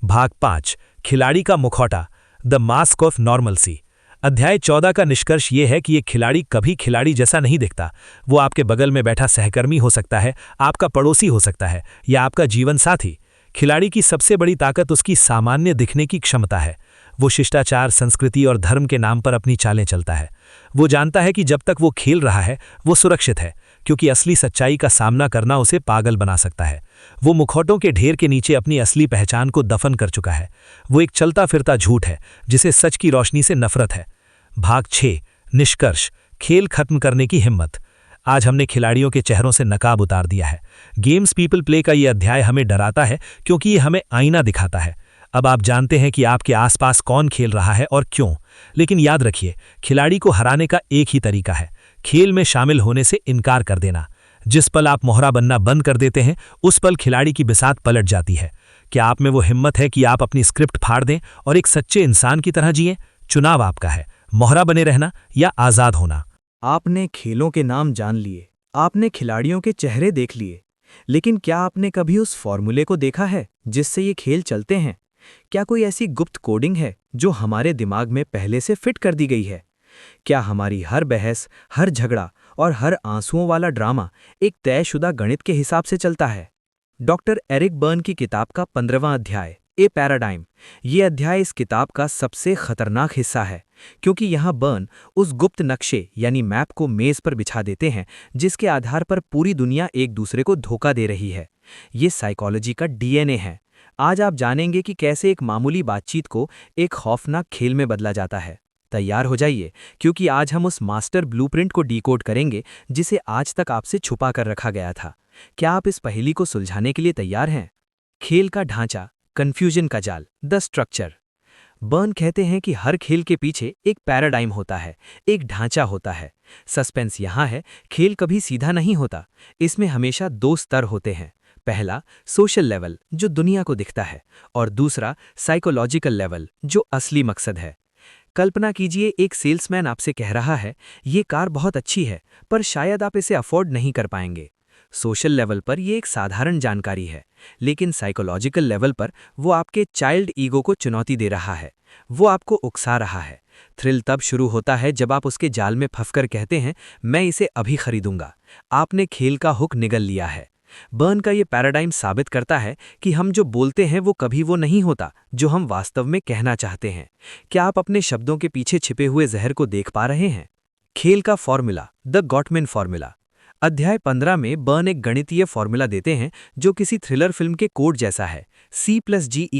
भाग 5, खिलाड़ी का मुखौटा, द मास्क ऑफ नॉर्मलसी। अध्याय 14 का निष्कर्ष ये है कि एक खिलाड़ी कभी खिलाड़ी जैसा नहीं दिखता। वो आपके बगल में बैठा सहकर्मी हो सकता है, आपका पड़ोसी हो सकता है या आपका जीवन साथी। खिलाड़ी की सबसे बड़ी ताकत उसकी सामान्य दिखने की क्षमता है। वो शिष्टाचार, संस्कृति और धर्म के नाम पर अपनी चालें चलता है। वो जानता है कि जब तक वो खेल रहा है वो सुरक्षित है, क्योंकि असली सच्चाई का सामना करना उसे पागल बना सकता है। वो मुखौटों के ढेर के नीचे अपनी असली पहचान को दफन कर चुका है। वो एक चलता फिरता झूठ है जिसे सच की रोशनी से नफरत है। भाग 6, निष्कर्ष, खेल खत्म करने की हिम्मत। आज हमने खिलाड़ियों के चेहरों से नकाब उतार दिया है। गेम्स पीपल प्ले का ये अध्याय हमें डराता है क्योंकि ये हमें आईना दिखाता है। अब आप जानते हैं कि आपके आसपास कौन खेल रहा है और क्यों। लेकिन याद रखिए, खिलाड़ी को हराने का एक ही तरीका है, खेल में शामिल होने से इनकार कर देना। जिस पल आप मोहरा बनना बंद कर देते हैं उस पल खिलाड़ी की बिसात पलट जाती है। क्या आप में वो हिम्मत है कि आप अपनी स्क्रिप्ट फाड़ दें और एक सच्चे इंसान की तरह जिएं? चुनाव आपका है, मोहरा बने रहना या आजाद होना। आपने खेलों के नाम जान लिए, आपने खिलाड़ियों के चेहरे देख लिए, लेकिन क्या आपने कभी उस फॉर्मूले को देखा है जिससे ये खेल चलते हैं? क्या कोई ऐसी गुप्त कोडिंग है जो हमारे दिमाग में पहले से फिट कर दी गई है? क्या हमारी हर बहस, हर झगड़ा और हर आंसुओं वाला ड्रामा एक तयशुदा गणित के हिसाब से चलता है? डॉक्टर एरिक बर्न की किताब का 15वां अध्याय, ए पैराडाइम, ये अध्याय इस किताब का सबसे खतरनाक हिस्सा है, क्योंकि यहाँ बर्न उस गुप्त नक्शे यानी मैप को मेज पर बिछा देते हैं जिसके आधार पर पूरी दुनिया एक दूसरे को धोखा दे रही है। ये साइकोलॉजी का डीएनए है। आज आप जानेंगे कि कैसे एक मामूली बातचीत को एक खौफनाक खेल में बदला जाता है। तैयार हो जाइए, क्योंकि आज हम उस मास्टर ब्लूप्रिंट को डिकोड करेंगे जिसे आज तक आपसे छुपा कर रखा गया था। क्या आप इस पहेली को सुलझाने के लिए तैयार हैं? खेल का ढांचा, कन्फ्यूजन का जाल, द स्ट्रक्चर। बर्न कहते हैं कि हर खेल के पीछे एक पैराडाइम होता है, एक ढांचा होता है। सस्पेंस यहाँ है, खेल कभी सीधा नहीं होता। इसमें हमेशा दो स्तर होते हैं। पहला सोशल लेवल जो दुनिया को दिखता है, और दूसरा साइकोलॉजिकल लेवल जो असली मकसद है। कल्पना कीजिए, एक सेल्समैन आपसे कह रहा है, ये कार बहुत अच्छी है पर शायद आप इसे अफोर्ड नहीं कर पाएंगे। सोशल लेवल पर यह एक साधारण जानकारी है, लेकिन साइकोलॉजिकल लेवल पर वो आपके चाइल्ड ईगो को चुनौती दे रहा है। वो आपको उकसा रहा है। थ्रिल तब शुरू होता है जब आप उसके जाल में फंसकर कहते हैं, मैं इसे अभी खरीदूंगा। आपने खेल का हुक निगल लिया है। बर्न का ये पैराडाइम साबित करता है कि हम जो बोलते हैं वो कभी वो नहीं होता जो हम वास्तव में कहना चाहते हैं। क्या आप अपने शब्दों के पीछे छिपे हुए जहर को देख पा रहे हैं? खेल का फॉर्मूला, द गॉटमैन फॉर्मूला। अध्याय 15 में बर्न एक गणितीय फॉर्मूला देते हैं जो किसी थ्रिलर फिल्म के कोड जैसा है, C+G=R/S/X/P।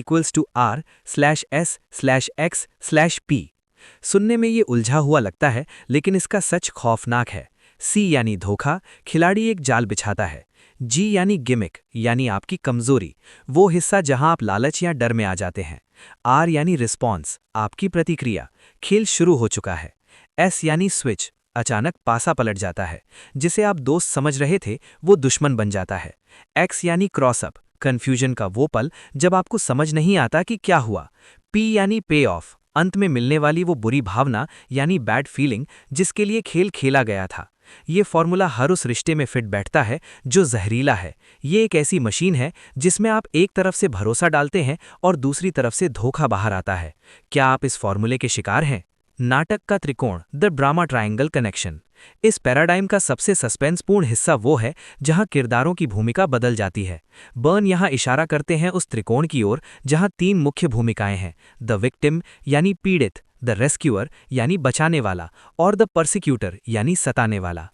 सुनने में ये उलझा हुआ लगता है, लेकिन इसका सच खौफनाक है। C यानी धोखा, खिलाड़ी एक जाल बिछाता है। G यानी गिमिक, यानी आपकी कमजोरी, वो हिस्सा जहां आप लालच या डर में आ जाते हैं। R यानी रिस्पॉन्स, आपकी प्रतिक्रिया, खेल शुरू हो चुका है। S यानी स्विच, अचानक पासा पलट जाता है, जिसे आप दोस्त समझ रहे थे वो दुश्मन बन जाता है। X यानी क्रॉसअप, कन्फ्यूजन का वो पल जब आपको समझ नहीं आता कि क्या हुआ। P यानी पे ऑफ, अंत में मिलने वाली वो बुरी भावना यानी बैड फीलिंग जिसके लिए खेल खेला गया था। ये फॉर्मूला हर उस रिश्ते में फिट बैठता है जो जहरीला है। ये एक ऐसी मशीन है जिसमें आप एक तरफ से भरोसा डालते हैं और दूसरी तरफ से धोखा बाहर आता है। क्या आप इस फॉर्मूले के शिकार हैं? नाटक का त्रिकोण, द ड्रामा ट्रायंगल कनेक्शन। इस पैराडाइम का सबसे सस्पेंसपूर्ण हिस्सा वो है जहां किरदारों की भूमिका बदल जाती है। बर्न यहां इशारा करते हैं उस त्रिकोण की ओर जहां 3 मुख्य भूमिकाएं हैं, द विक्टिम यानी पीड़ित, द रेस्क्यूअर यानी बचाने वाला, और द परसिक्यूटर यानी सताने वाला।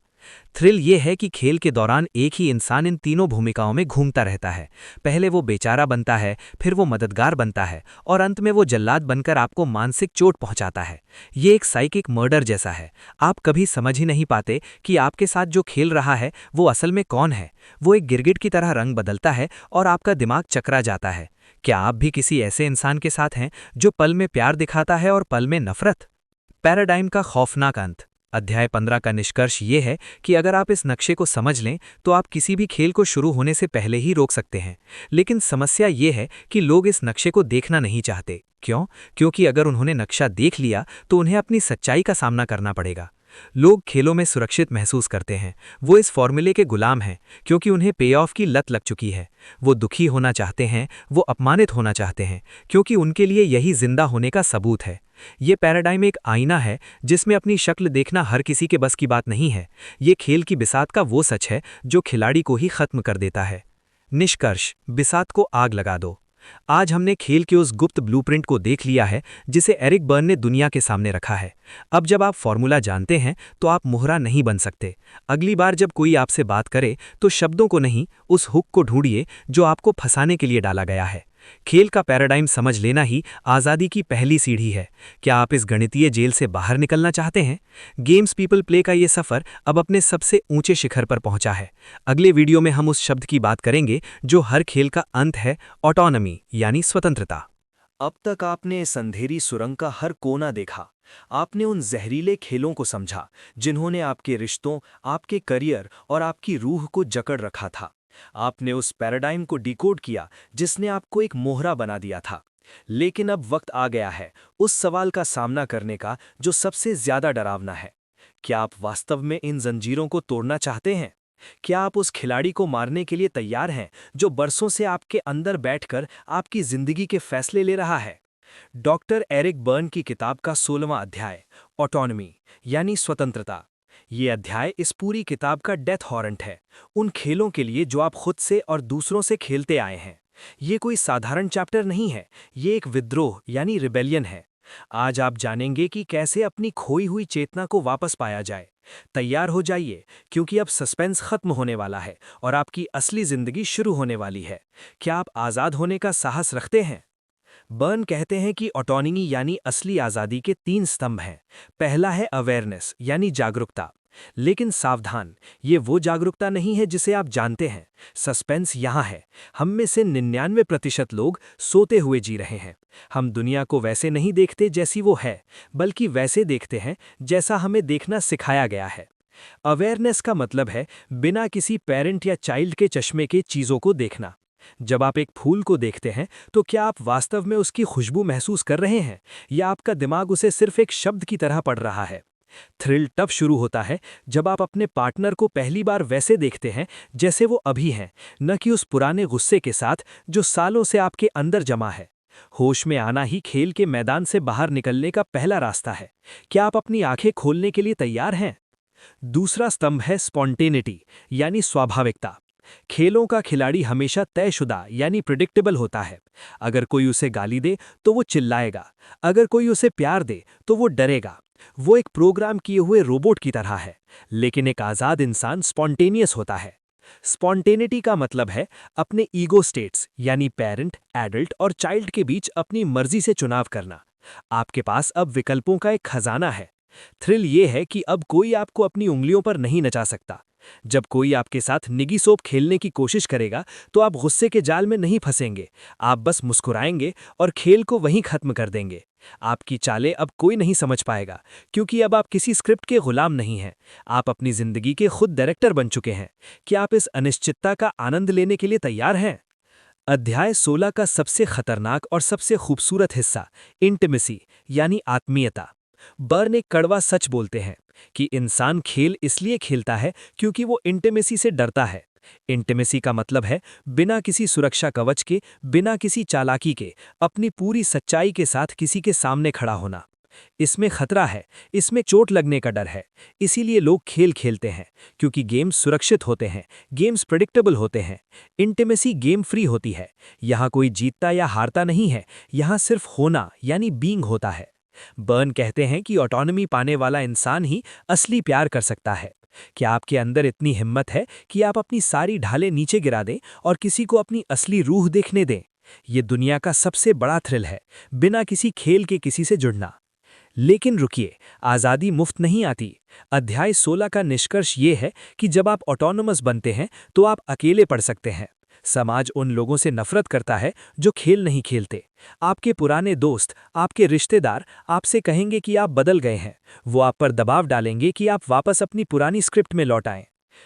थ्रिल ये है कि खेल के दौरान एक ही इंसान इन तीनों भूमिकाओं में घूमता रहता है। पहले वो बेचारा बनता है, फिर वो मददगार बनता है और अंत में वो जल्लाद बनकर आपको मानसिक चोट पहुंचाता है। ये एक साइकिक मर्डर जैसा है। आप कभी समझ ही नहीं पाते कि आपके साथ जो खेल रहा है वो असल में कौन है। वो एक गिरगिट की तरह रंग बदलता है और आपका दिमाग चकरा जाता है। क्या आप भी किसी ऐसे इंसान के साथ हैं जो पल में प्यार दिखाता है और पल में नफरत? पैराडाइम का खौफनाक अंत। अध्याय 15 का निष्कर्ष ये है कि अगर आप इस नक्शे को समझ लें तो आप किसी भी खेल को शुरू होने से पहले ही रोक सकते हैं। लेकिन समस्या ये है कि लोग इस नक्शे को देखना नहीं चाहते। क्यों? क्योंकि अगर उन्होंने नक्शा देख लिया तो उन्हें अपनी सच्चाई का सामना करना पड़ेगा। लोग खेलों में सुरक्षित महसूस करते हैं। वो इस फॉर्मूले के गुलाम हैं क्योंकि उन्हें पे ऑफ की लत लग चुकी है। वो दुखी होना चाहते हैं, वो अपमानित होना चाहते हैं क्योंकि उनके लिए यही जिंदा होने का सबूत है। ये पैराडाइम एक आईना है जिसमें अपनी शक्ल देखना हर किसी के बस की बात नहीं है। ये खेल की बिसात का वो सच है जो खिलाड़ी को ही खत्म कर देता है। निष्कर्ष: बिसात को आग लगा दो। आज हमने खेल के उस गुप्त ब्लूप्रिंट को देख लिया है जिसे एरिक बर्न ने दुनिया के सामने रखा है। अब जब आप फॉर्मूला जानते हैं तो आप मोहरा नहीं बन सकते। अगली बार जब कोई आपसे बात करे तो शब्दों को नहीं, उस हुक को ढूंढिए जो आपको फंसाने के लिए डाला गया है। खेल का पैराडाइम समझ लेना ही आज़ादी की पहली सीढ़ी है। क्या आप इस गणितीय जेल से बाहर निकलना चाहते हैं? गेम्स पीपल प्ले का ये सफ़र अब अपने सबसे ऊंचे शिखर पर पहुंचा है। अगले वीडियो में हम उस शब्द की बात करेंगे जो हर खेल का अंत है, ऑटोनॉमी यानी स्वतंत्रता। अब तक आपने इस अंधेरी सुरंग का हर कोना देखा। आपने उन जहरीले खेलों को समझा जिन्होंने आपके रिश्तों, आपके करियर और आपकी रूह को जकड़ रखा था। आपने उस पैराडाइम को डिकोड किया जिसने आपको एक मोहरा बना दिया था। लेकिन अब वक्त आ गया है उस सवाल का सामना करने का जो सबसे ज्यादा डरावना है। क्या आप वास्तव में इन जंजीरों को तोड़ना चाहते हैं? क्या आप उस खिलाड़ी को मारने के लिए तैयार हैं जो बरसों से आपके अंदर बैठकर आपकी जिंदगी के फैसले ले रहा है? डॉक्टर एरिक बर्न की किताब का 16वां अध्याय, ऑटोनॉमी यानी स्वतंत्रता। ये अध्याय इस पूरी किताब का डेथ हॉरेंट है, उन खेलों के लिए जो आप खुद से और दूसरों से खेलते आए हैं। ये कोई साधारण चैप्टर नहीं है, ये एक विद्रोह यानी रिबेलियन है। आज आप जानेंगे कि कैसे अपनी खोई हुई चेतना को वापस पाया जाए। तैयार हो जाइए क्योंकि अब सस्पेंस खत्म होने वाला है और आपकी असली जिंदगी शुरू होने वाली है। क्या आप आज़ाद होने का साहस रखते हैं? बर्न कहते हैं कि ऑटोनॉमी यानी असली आज़ादी के 3 स्तंभ हैं। पहला है अवेयरनेस यानी जागरूकता। लेकिन सावधान, ये वो जागरूकता नहीं है जिसे आप जानते हैं। सस्पेंस यहाँ है। हम में से 99% लोग सोते हुए जी रहे हैं। हम दुनिया को वैसे नहीं देखते जैसी वो है, बल्कि वैसे देखते हैं जैसा हमें देखना सिखाया गया है। अवेयरनेस का मतलब है बिना किसी पेरेंट या चाइल्ड के चश्मे के चीज़ों को देखना। जब आप एक फूल को देखते हैं तो क्या आप वास्तव में उसकी खुशबू महसूस कर रहे हैं या आपका दिमाग उसे सिर्फ एक शब्द की तरह पढ़ रहा है? थ्रिल तब शुरू होता है जब आप अपने पार्टनर को पहली बार वैसे देखते हैं जैसे वो अभी हैं, न कि उस पुराने गुस्से के साथ जो सालों से आपके अंदर जमा है। होश में आना ही खेल के मैदान से बाहर निकलने का पहला रास्ता है। क्या आप अपनी आंखें खोलने के लिए तैयार हैं? दूसरा स्तंभ है स्पॉन्टेनिटी यानी स्वाभाविकता। खेलों का खिलाड़ी हमेशा तयशुदा यानी प्रिडिक्टेबल होता है। अगर कोई उसे गाली दे तो वो चिल्लाएगा, अगर कोई उसे प्यार दे तो वो डरेगा। वो एक प्रोग्राम किए हुए रोबोट की तरह है। लेकिन एक आज़ाद इंसान स्पॉन्टेनियस होता है। स्पॉन्टेनिटी का मतलब है अपने ईगो स्टेट्स यानी पेरेंट, एडल्ट और चाइल्ड के बीच अपनी मर्जी से चुनाव करना। आपके पास अब विकल्पों का एक खजाना है। थ्रिल ये है कि अब कोई आपको अपनी उंगलियों पर नहीं नचा सकता। जब कोई आपके साथ निगी सोप खेलने की कोशिश करेगा तो आप गुस्से के जाल में नहीं फंसेंगे। आप बस मुस्कुराएंगे और खेल को वहीं खत्म कर देंगे। आपकी चालें अब कोई नहीं समझ पाएगा क्योंकि अब आप किसी स्क्रिप्ट के गुलाम नहीं हैं। आप अपनी जिंदगी के खुद डायरेक्टर बन चुके हैं। क्या आप इस अनिश्चितता का आनंद लेने के लिए तैयार हैं? अध्याय 16 का सबसे खतरनाक और सबसे खूबसूरत हिस्सा, इंटिमेसी यानी आत्मीयता। बर्न एक कड़वा सच बोलते हैं कि इंसान खेल इसलिए खेलता है क्योंकि वो इंटिमेसी से डरता है। इंटिमेसी का मतलब है बिना किसी सुरक्षा कवच के, बिना किसी चालाकी के, अपनी पूरी सच्चाई के साथ किसी के सामने खड़ा होना। इसमें खतरा है, इसमें चोट लगने का डर है। इसीलिए लोग खेल खेलते हैं क्योंकि गेम्स सुरक्षित होते हैं, गेम्स प्रेडिक्टेबल होते हैं। इंटिमेसी गेम फ्री होती है। यहाँ कोई जीतता या हारता नहीं है, यहाँ सिर्फ होना यानी बीइंग होता है। बर्न कहते हैं कि ऑटोनॉमी पाने वाला इंसान ही असली प्यार कर सकता है। क्या आपके अंदर इतनी हिम्मत है कि आप अपनी सारी ढालें नीचे गिरा दें और किसी को अपनी असली रूह देखने दें? ये दुनिया का सबसे बड़ा थ्रिल है, बिना किसी खेल के किसी से जुड़ना। लेकिन रुकिए, आज़ादी मुफ्त नहीं आती। अध्याय 16 का निष्कर्ष ये है कि जब आप ऑटोनोमस बनते हैं तो आप अकेले पढ़ सकते हैं। समाज उन लोगों से नफरत करता है जो खेल नहीं खेलते। आपके पुराने दोस्त, आपके रिश्तेदार आपसे कहेंगे कि आप बदल गए हैं। वो आप पर दबाव डालेंगे कि आप वापस अपनी पुरानी स्क्रिप्ट में लौट आएं।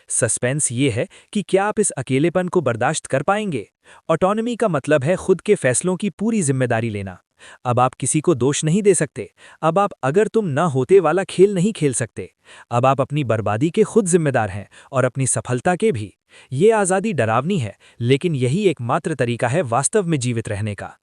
सस्पेंस ये है कि क्या आप इस अकेलेपन को बर्दाश्त कर पाएंगे? ऑटोनॉमी का मतलब है खुद के फैसलों की पूरी जिम्मेदारी लेना। अब आप किसी को दोष नहीं दे सकते। अब आप अगर तुम ना होते वाला खेल नहीं खेल सकते। अब आप अपनी बर्बादी के खुद जिम्मेदार हैं और अपनी सफलता के भी। ये आज़ादी डरावनी है, लेकिन यही एकमात्र तरीका है वास्तव में जीवित रहने का।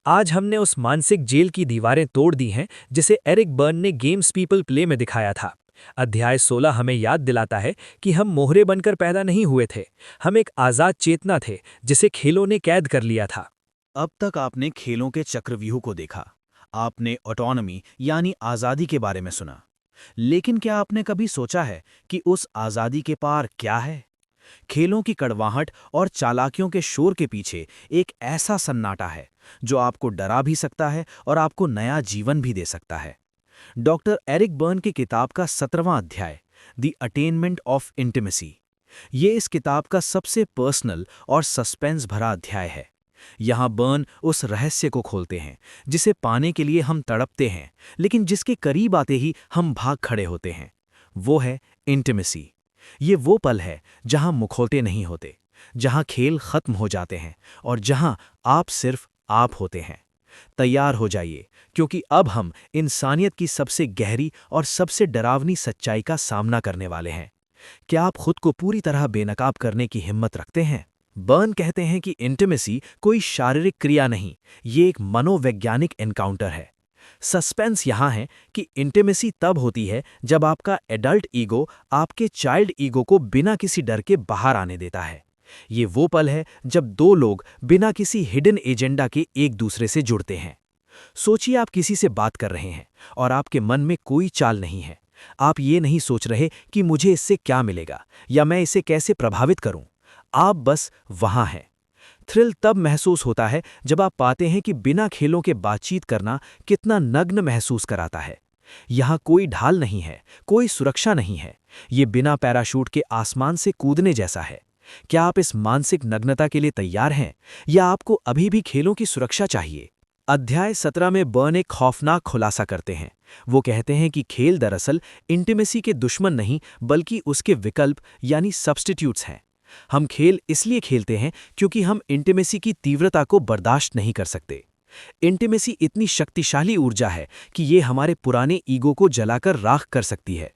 आज हमने उस मानसिक जेल की दीवारें तोड़ दी हैं जिसे एरिक बर्न ने गेम्स पीपल प्ले में दिखाया था। अध्याय 16 हमें याद दिलाता है कि हम मोहरे बनकर पैदा नहीं हुए थे। हम एक आज़ाद चेतना थे जिसे खेलों ने कैद कर लिया था। अब तक आपने खेलों के चक्रव्यूह को देखा, आपने ऑटोनॉमी यानी आज़ादी के बारे में सुना। लेकिन क्या आपने कभी सोचा है कि उस आज़ादी के पार क्या है? खेलों की कड़वाहट और चालाकियों के शोर के पीछे एक ऐसा सन्नाटा है जो आपको डरा भी सकता है और आपको नया जीवन भी दे सकता है। डॉक्टर एरिक बर्न की किताब का 17वां अध्याय, द अटेनमेंट ऑफ इंटिमेसी, ये इस किताब का सबसे पर्सनल और सस्पेंस भरा अध्याय है। यहाँ बर्न उस रहस्य को खोलते हैं जिसे पाने के लिए हम तड़पते हैं, लेकिन जिसके करीब आते ही हम भाग खड़े होते हैं। वो है इंटिमेसी। ये वो पल है जहाँ मुखौटे नहीं होते, जहाँ खेल खत्म हो जाते हैं और जहाँ आप सिर्फ आप होते हैं। तैयार हो जाइए, क्योंकि अब हम इंसानियत की सबसे गहरी और सबसे डरावनी सच्चाई का सामना करने वाले हैं। क्या आप खुद को पूरी तरह बेनकाब करने की हिम्मत रखते हैं? बर्न कहते हैं कि इंटिमेसी कोई शारीरिक क्रिया नहीं, ये एक मनोवैज्ञानिक एनकाउंटर है। सस्पेंस यहाँ है कि इंटिमेसी तब होती है जब आपका एडल्ट ईगो आपके चाइल्ड ईगो को बिना किसी डर के बाहर आने देता है। ये वो पल है जब दो लोग बिना किसी हिडन एजेंडा के एक दूसरे से जुड़ते हैं। सोचिए, आप किसी से बात कर रहे हैं और आपके मन में कोई चाल नहीं है। आप ये नहीं सोच रहे कि मुझे इससे क्या मिलेगा या मैं इसे कैसे प्रभावित करूं। आप बस वहां हैं। थ्रिल तब महसूस होता है जब आप पाते हैं कि बिना खेलों के बातचीत करना कितना नग्न महसूस कराता है। यहाँ कोई ढाल नहीं है, कोई सुरक्षा नहीं है। ये बिना पैराशूट के आसमान से कूदने जैसा है। क्या आप इस मानसिक नग्नता के लिए तैयार हैं या आपको अभी भी खेलों की सुरक्षा चाहिए? अध्याय 17 में बर्न एक खौफनाक खुलासा करते हैं। वो कहते हैं कि खेल दरअसल इंटिमेसी के दुश्मन नहीं, बल्कि उसके विकल्प यानी सब्स्टिट्यूट्स हैं। हम खेल इसलिए खेलते हैं क्योंकि हम इंटिमेसी की तीव्रता को बर्दाश्त नहीं कर सकते। इंटिमेसी इतनी शक्तिशाली ऊर्जा है कि ये हमारे पुराने ईगो को जलाकर राख कर सकती है।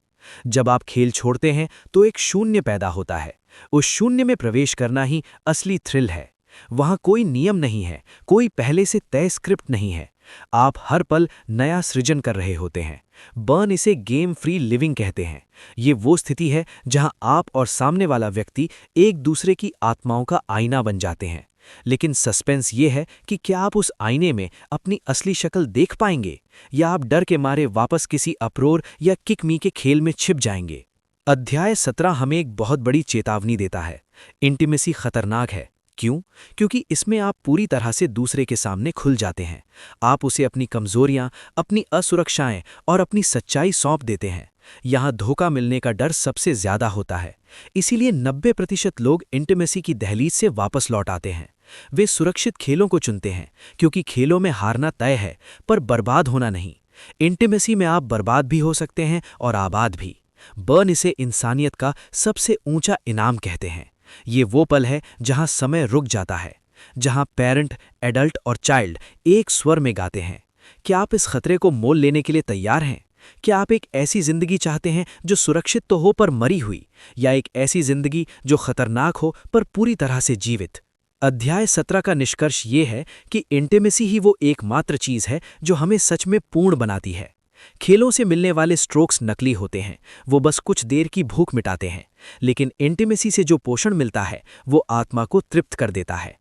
जब आप खेल छोड़ते हैं तो एक शून्य पैदा होता है। उस शून्य में प्रवेश करना ही असली थ्रिल है। वहां कोई नियम नहीं है, कोई पहले से तय स्क्रिप्ट नहीं है। आप हर पल नया सृजन कर रहे होते हैं। बर्न इसे गेम फ्री लिविंग कहते हैं। ये वो स्थिति है जहां आप और सामने वाला व्यक्ति एक दूसरे की आत्माओं का आईना बन जाते हैं। लेकिन सस्पेंस ये है कि क्या आप उस आईने में अपनी असली शक्ल देख पाएंगे या आप डर के मारे वापस किसी अप्रोर या किक मी के खेल में छिप जाएंगे। अध्याय 17 हमें एक बहुत बड़ी चेतावनी देता है। इंटिमेसी खतरनाक है। क्यों? क्योंकि इसमें आप पूरी तरह से दूसरे के सामने खुल जाते हैं। आप उसे अपनी कमजोरियां, अपनी असुरक्षाएं और अपनी सच्चाई सौंप देते हैं। यहाँ धोखा मिलने का डर सबसे ज्यादा होता है। इसीलिए 90% लोग इंटिमेसी की दहलीज से वापस लौट आते हैं। वे सुरक्षित खेलों को चुनते हैं क्योंकि खेलों में हारना तय है, पर बर्बाद होना नहीं। इंटिमेसी में आप बर्बाद भी हो सकते हैं और आबाद भी। बर्न इसे इंसानियत का सबसे ऊंचा इनाम कहते हैं। ये वो पल है जहां समय रुक जाता है, जहां पेरेंट, एडल्ट और चाइल्ड एक स्वर में गाते हैं। क्या आप इस खतरे को मोल लेने के लिए तैयार हैं? क्या आप एक ऐसी जिंदगी चाहते हैं जो सुरक्षित तो हो पर मरी हुई, या एक ऐसी जिंदगी जो खतरनाक हो पर पूरी तरह से जीवित? अध्याय 17 का निष्कर्ष ये है कि इंटिमेसी ही वो एकमात्र चीज है जो हमें सच में पूर्ण बनाती है। खेलों से मिलने वाले स्ट्रोक्स नकली होते हैं, वो बस कुछ देर की भूख मिटाते हैं। लेकिन इंटिमेसी से जो पोषण मिलता है वो आत्मा को तृप्त कर देता है।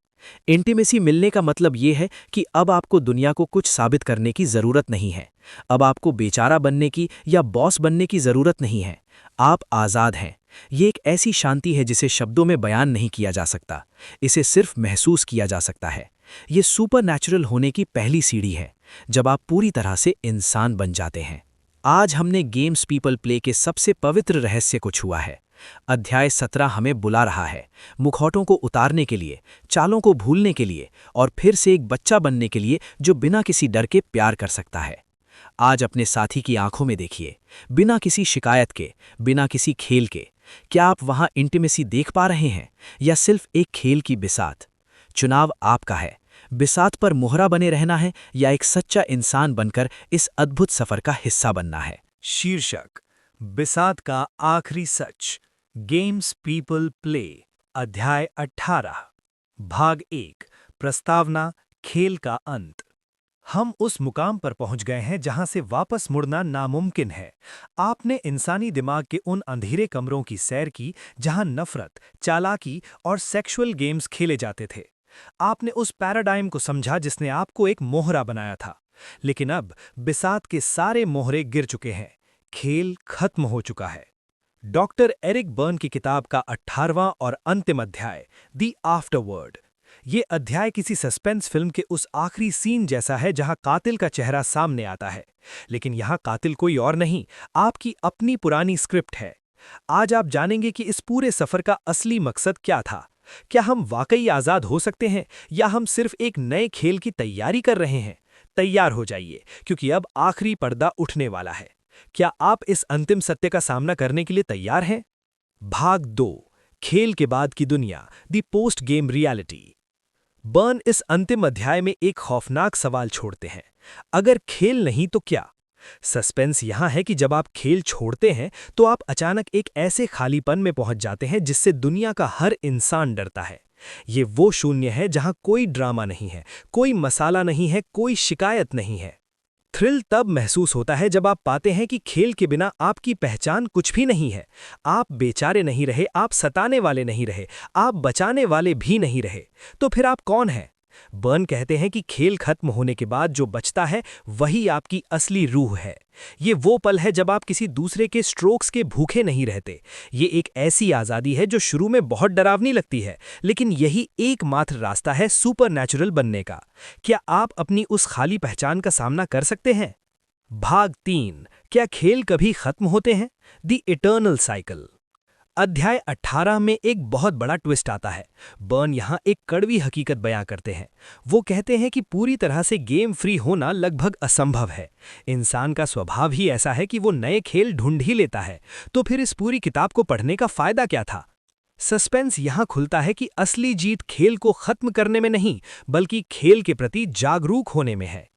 इंटिमेसी मिलने का मतलब ये है कि अब आपको दुनिया को कुछ साबित करने की जरूरत नहीं है। अब आपको बेचारा बनने की या बॉस बनने की जरूरत नहीं है। आप आज़ाद हैं। ये एक ऐसी शांति है जिसे शब्दों में बयान नहीं किया जा सकता, इसे सिर्फ महसूस किया जा सकता है। ये सुपरनैचुरल होने की पहली सीढ़ी है, जब आप पूरी तरह से इंसान बन जाते हैं। आज हमने गेम्स पीपल प्ले के सबसे पवित्र रहस्य को छुआ है। अध्याय 17 हमें बुला रहा है, मुखौटों को उतारने के लिए, चालों को भूलने के लिए और फिर से एक बच्चा बनने के लिए जो बिना किसी डर के प्यार कर सकता है। आज अपने साथी की आंखों में देखिए, बिना किसी शिकायत के, बिना किसी खेल के। क्या आप वहां इंटीमेसी देख पा रहे हैं या सिर्फ एक खेल की बिसात? चुनाव आपका है। बिसात पर मोहरा बने रहना है या एक सच्चा इंसान बनकर इस अद्भुत सफर का हिस्सा बनना है। शीर्षक: बिसात का आखिरी सच, गेम्स पीपल प्ले, अध्याय 18, भाग 1, प्रस्तावना, खेल का अंत। हम उस मुकाम पर पहुंच गए हैं जहां से वापस मुड़ना नामुमकिन है। आपने इंसानी दिमाग के उन अंधेरे कमरों की सैर की जहां नफरत, चालाकी और सेक्सुअल गेम्स खेले जाते थे। आपने उस पैराडाइम को समझा जिसने आपको एक मोहरा बनाया था। लेकिन अब बिसात के सारे मोहरे गिर चुके हैं, खेल खत्म हो चुका है। डॉक्टर एरिक बर्न की किताब का 18वां और अंतिम अध्याय, द आफ्टरवर्ल्ड। ये अध्याय किसी सस्पेंस फिल्म के उस आखिरी सीन जैसा है जहां कातिल का चेहरा सामने आता है। लेकिन यहां कातिल कोई और नहीं, आपकी अपनी पुरानी स्क्रिप्ट है। आज आप जानेंगे कि इस पूरे सफर का असली मकसद क्या था। क्या हम वाकई आज़ाद हो सकते हैं या हम सिर्फ एक नए खेल की तैयारी कर रहे हैं? तैयार हो जाइए, क्योंकि अब आखिरी पर्दा उठने वाला है। क्या आप इस अंतिम सत्य का सामना करने के लिए तैयार हैं? भाग 2, खेल के बाद की दुनिया, the post game reality. Burn इस अंतिम अध्याय में एक खौफनाक सवाल छोड़ते हैं, अगर खेल नहीं तो क्या? सस्पेंस यहां है कि जब आप खेल छोड़ते हैं तो आप अचानक एक ऐसे खालीपन में पहुंच जाते हैं जिससे दुनिया का हर इंसान डरता है। ये वो शून्य है जहां कोई ड्रामा नहीं है, कोई मसाला नहीं है, कोई शिकायत नहीं है। थ्रिल तब महसूस होता है जब आप पाते हैं कि खेल के बिना आपकी पहचान कुछ भी नहीं है। आप बेचारे नहीं रहे, आप सताने वाले नहीं रहे, आप बचाने वाले भी नहीं रहे। तो फिर आप कौन हैं? बर्न कहते हैं कि खेल खत्म होने के बाद जो बचता है वही आपकी असली रूह है। ये वो पल है जब आप किसी दूसरे के स्ट्रोक्स के भूखे नहीं रहते। ये एक ऐसी आज़ादी है जो शुरू में बहुत डरावनी लगती है, लेकिन यही एकमात्र रास्ता है सुपरनैचुरल बनने का। क्या आप अपनी उस खाली पहचान का सामना कर सकते हैं? भाग 3, क्या खेल कभी खत्म होते हैं? The eternal cycle. अध्याय 18 में एक बहुत बड़ा ट्विस्ट आता है। बर्न यहाँ एक कड़वी हकीकत बयां करते हैं। वो कहते हैं कि पूरी तरह से गेम फ्री होना लगभग असंभव है। इंसान का स्वभाव ही ऐसा है कि वो नए खेल ढूंढ ही लेता है। तो फिर इस पूरी किताब को पढ़ने का फायदा क्या था? सस्पेंस यहाँ खुलता है कि असली जीत खेल को खत्म करने में नहीं, बल्कि खेल के प्रति जागरूक होने में है।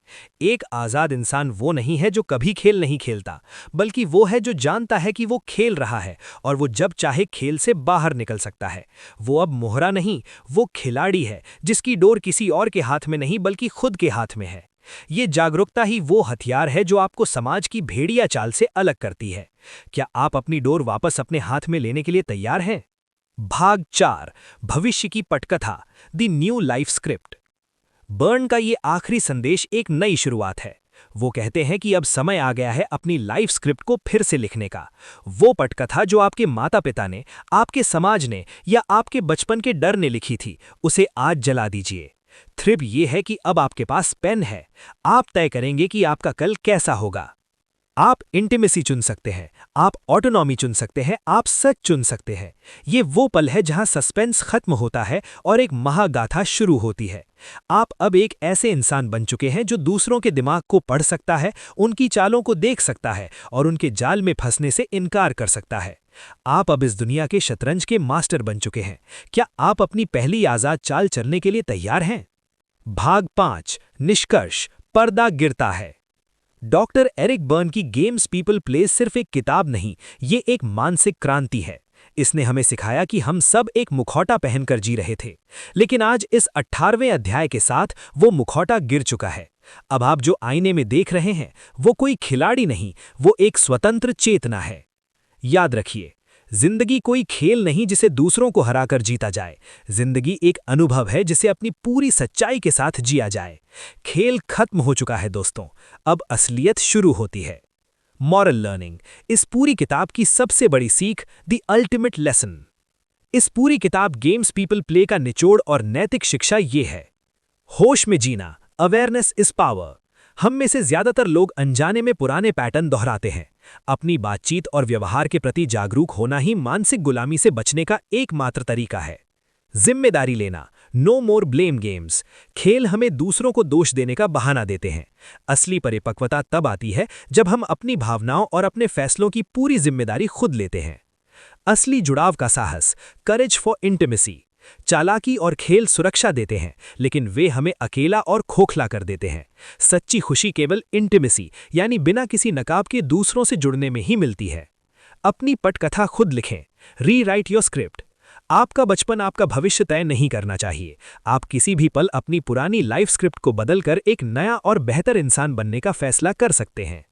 एक आज़ाद इंसान वो नहीं है जो कभी खेल नहीं खेलता, बल्कि वो है जो जानता है कि वो खेल रहा है और वो जब चाहे खेल से बाहर निकल सकता है। वो अब मोहरा नहीं, वो खिलाड़ी है जिसकी डोर किसी और के हाथ में नहीं बल्कि खुद के हाथ में है। ये जागरूकता ही वो हथियार है जो आपको समाज की भेड़िया चाल से अलग करती है। क्या आप अपनी डोर वापस अपने हाथ में लेने के लिए तैयार हैं? भाग 4, भविष्य की पटकथा, the new life script. Burn का ये आखिरी संदेश एक नई शुरुआत है। वो कहते हैं कि अब समय आ गया है अपनी लाइफ स्क्रिप्ट को फिर से लिखने का। वो पटकथा जो आपके माता पिता ने, आपके समाज ने या आपके बचपन के डर ने लिखी थी, उसे आज जला दीजिए। थ्रिब ये है कि अब आपके पास पेन है। आप तय करेंगे कि आपका कल कैसा होगा। आप इंटीमेसी चुन सकते हैं, आप ऑटोनॉमी चुन सकते हैं, आप सच चुन सकते हैं। ये वो पल है जहां सस्पेंस खत्म होता है और एक महागाथा शुरू होती है। आप अब एक ऐसे इंसान बन चुके हैं जो दूसरों के दिमाग को पढ़ सकता है, उनकी चालों को देख सकता है और उनके जाल में फंसने से इनकार कर सकता है। आप अब इस दुनिया के शतरंज के मास्टर बन चुके हैं। क्या आप अपनी पहली आज़ाद चाल चलने के लिए तैयार हैं? भाग 5, निष्कर्ष, पर्दा गिरता है। डॉक्टर एरिक बर्न की गेम्स पीपल प्ले सिर्फ एक किताब नहीं, ये एक मानसिक क्रांति है। इसने हमें सिखाया कि हम सब एक मुखौटा पहनकर जी रहे थे, लेकिन आज इस 18वें अध्याय के साथ वो मुखौटा गिर चुका है। अब आप जो आईने में देख रहे हैं वो कोई खिलाड़ी नहीं, वो एक स्वतंत्र चेतना है। याद रखिए, जिंदगी कोई खेल नहीं जिसे दूसरों को हराकर जीता जाए। जिंदगी एक अनुभव है जिसे अपनी पूरी सच्चाई के साथ जिया जाए। खेल खत्म हो चुका है दोस्तों, अब असलियत शुरू होती है। मॉरल लर्निंग, इस पूरी किताब की सबसे बड़ी सीख, द अल्टीमेट लेसन। इस पूरी किताब गेम्स पीपल प्ले का निचोड़ और नैतिक शिक्षा ये है। होश में जीना, अवेयरनेस इज पावर। हम में से ज्यादातर लोग अनजाने में पुराने पैटर्न दोहराते हैं। अपनी बातचीत और व्यवहार के प्रति जागरूक होना ही मानसिक गुलामी से बचने का एकमात्र तरीका है। जिम्मेदारी लेना, नो मोर ब्लेम गेम्स। खेल हमें दूसरों को दोष देने का बहाना देते हैं। असली परिपक्वता तब आती है जब हम अपनी भावनाओं और अपने फैसलों की पूरी जिम्मेदारी खुद लेते हैं। असली जुड़ाव का साहस, करेज फॉर इंटिमेसी। चालाकी और खेल सुरक्षा देते हैं, लेकिन वे हमें अकेला और खोखला कर देते हैं। सच्ची खुशी केवल इंटिमेसी यानी बिना किसी नकाब के दूसरों से जुड़ने में ही मिलती है। अपनी पटकथा खुद लिखें, रीराइट योर स्क्रिप्ट। आपका बचपन आपका भविष्य तय नहीं करना चाहिए। आप किसी भी पल अपनी पुरानी लाइफ स्क्रिप्ट को बदलकर एक नया और बेहतर इंसान बनने का फैसला कर सकते हैं।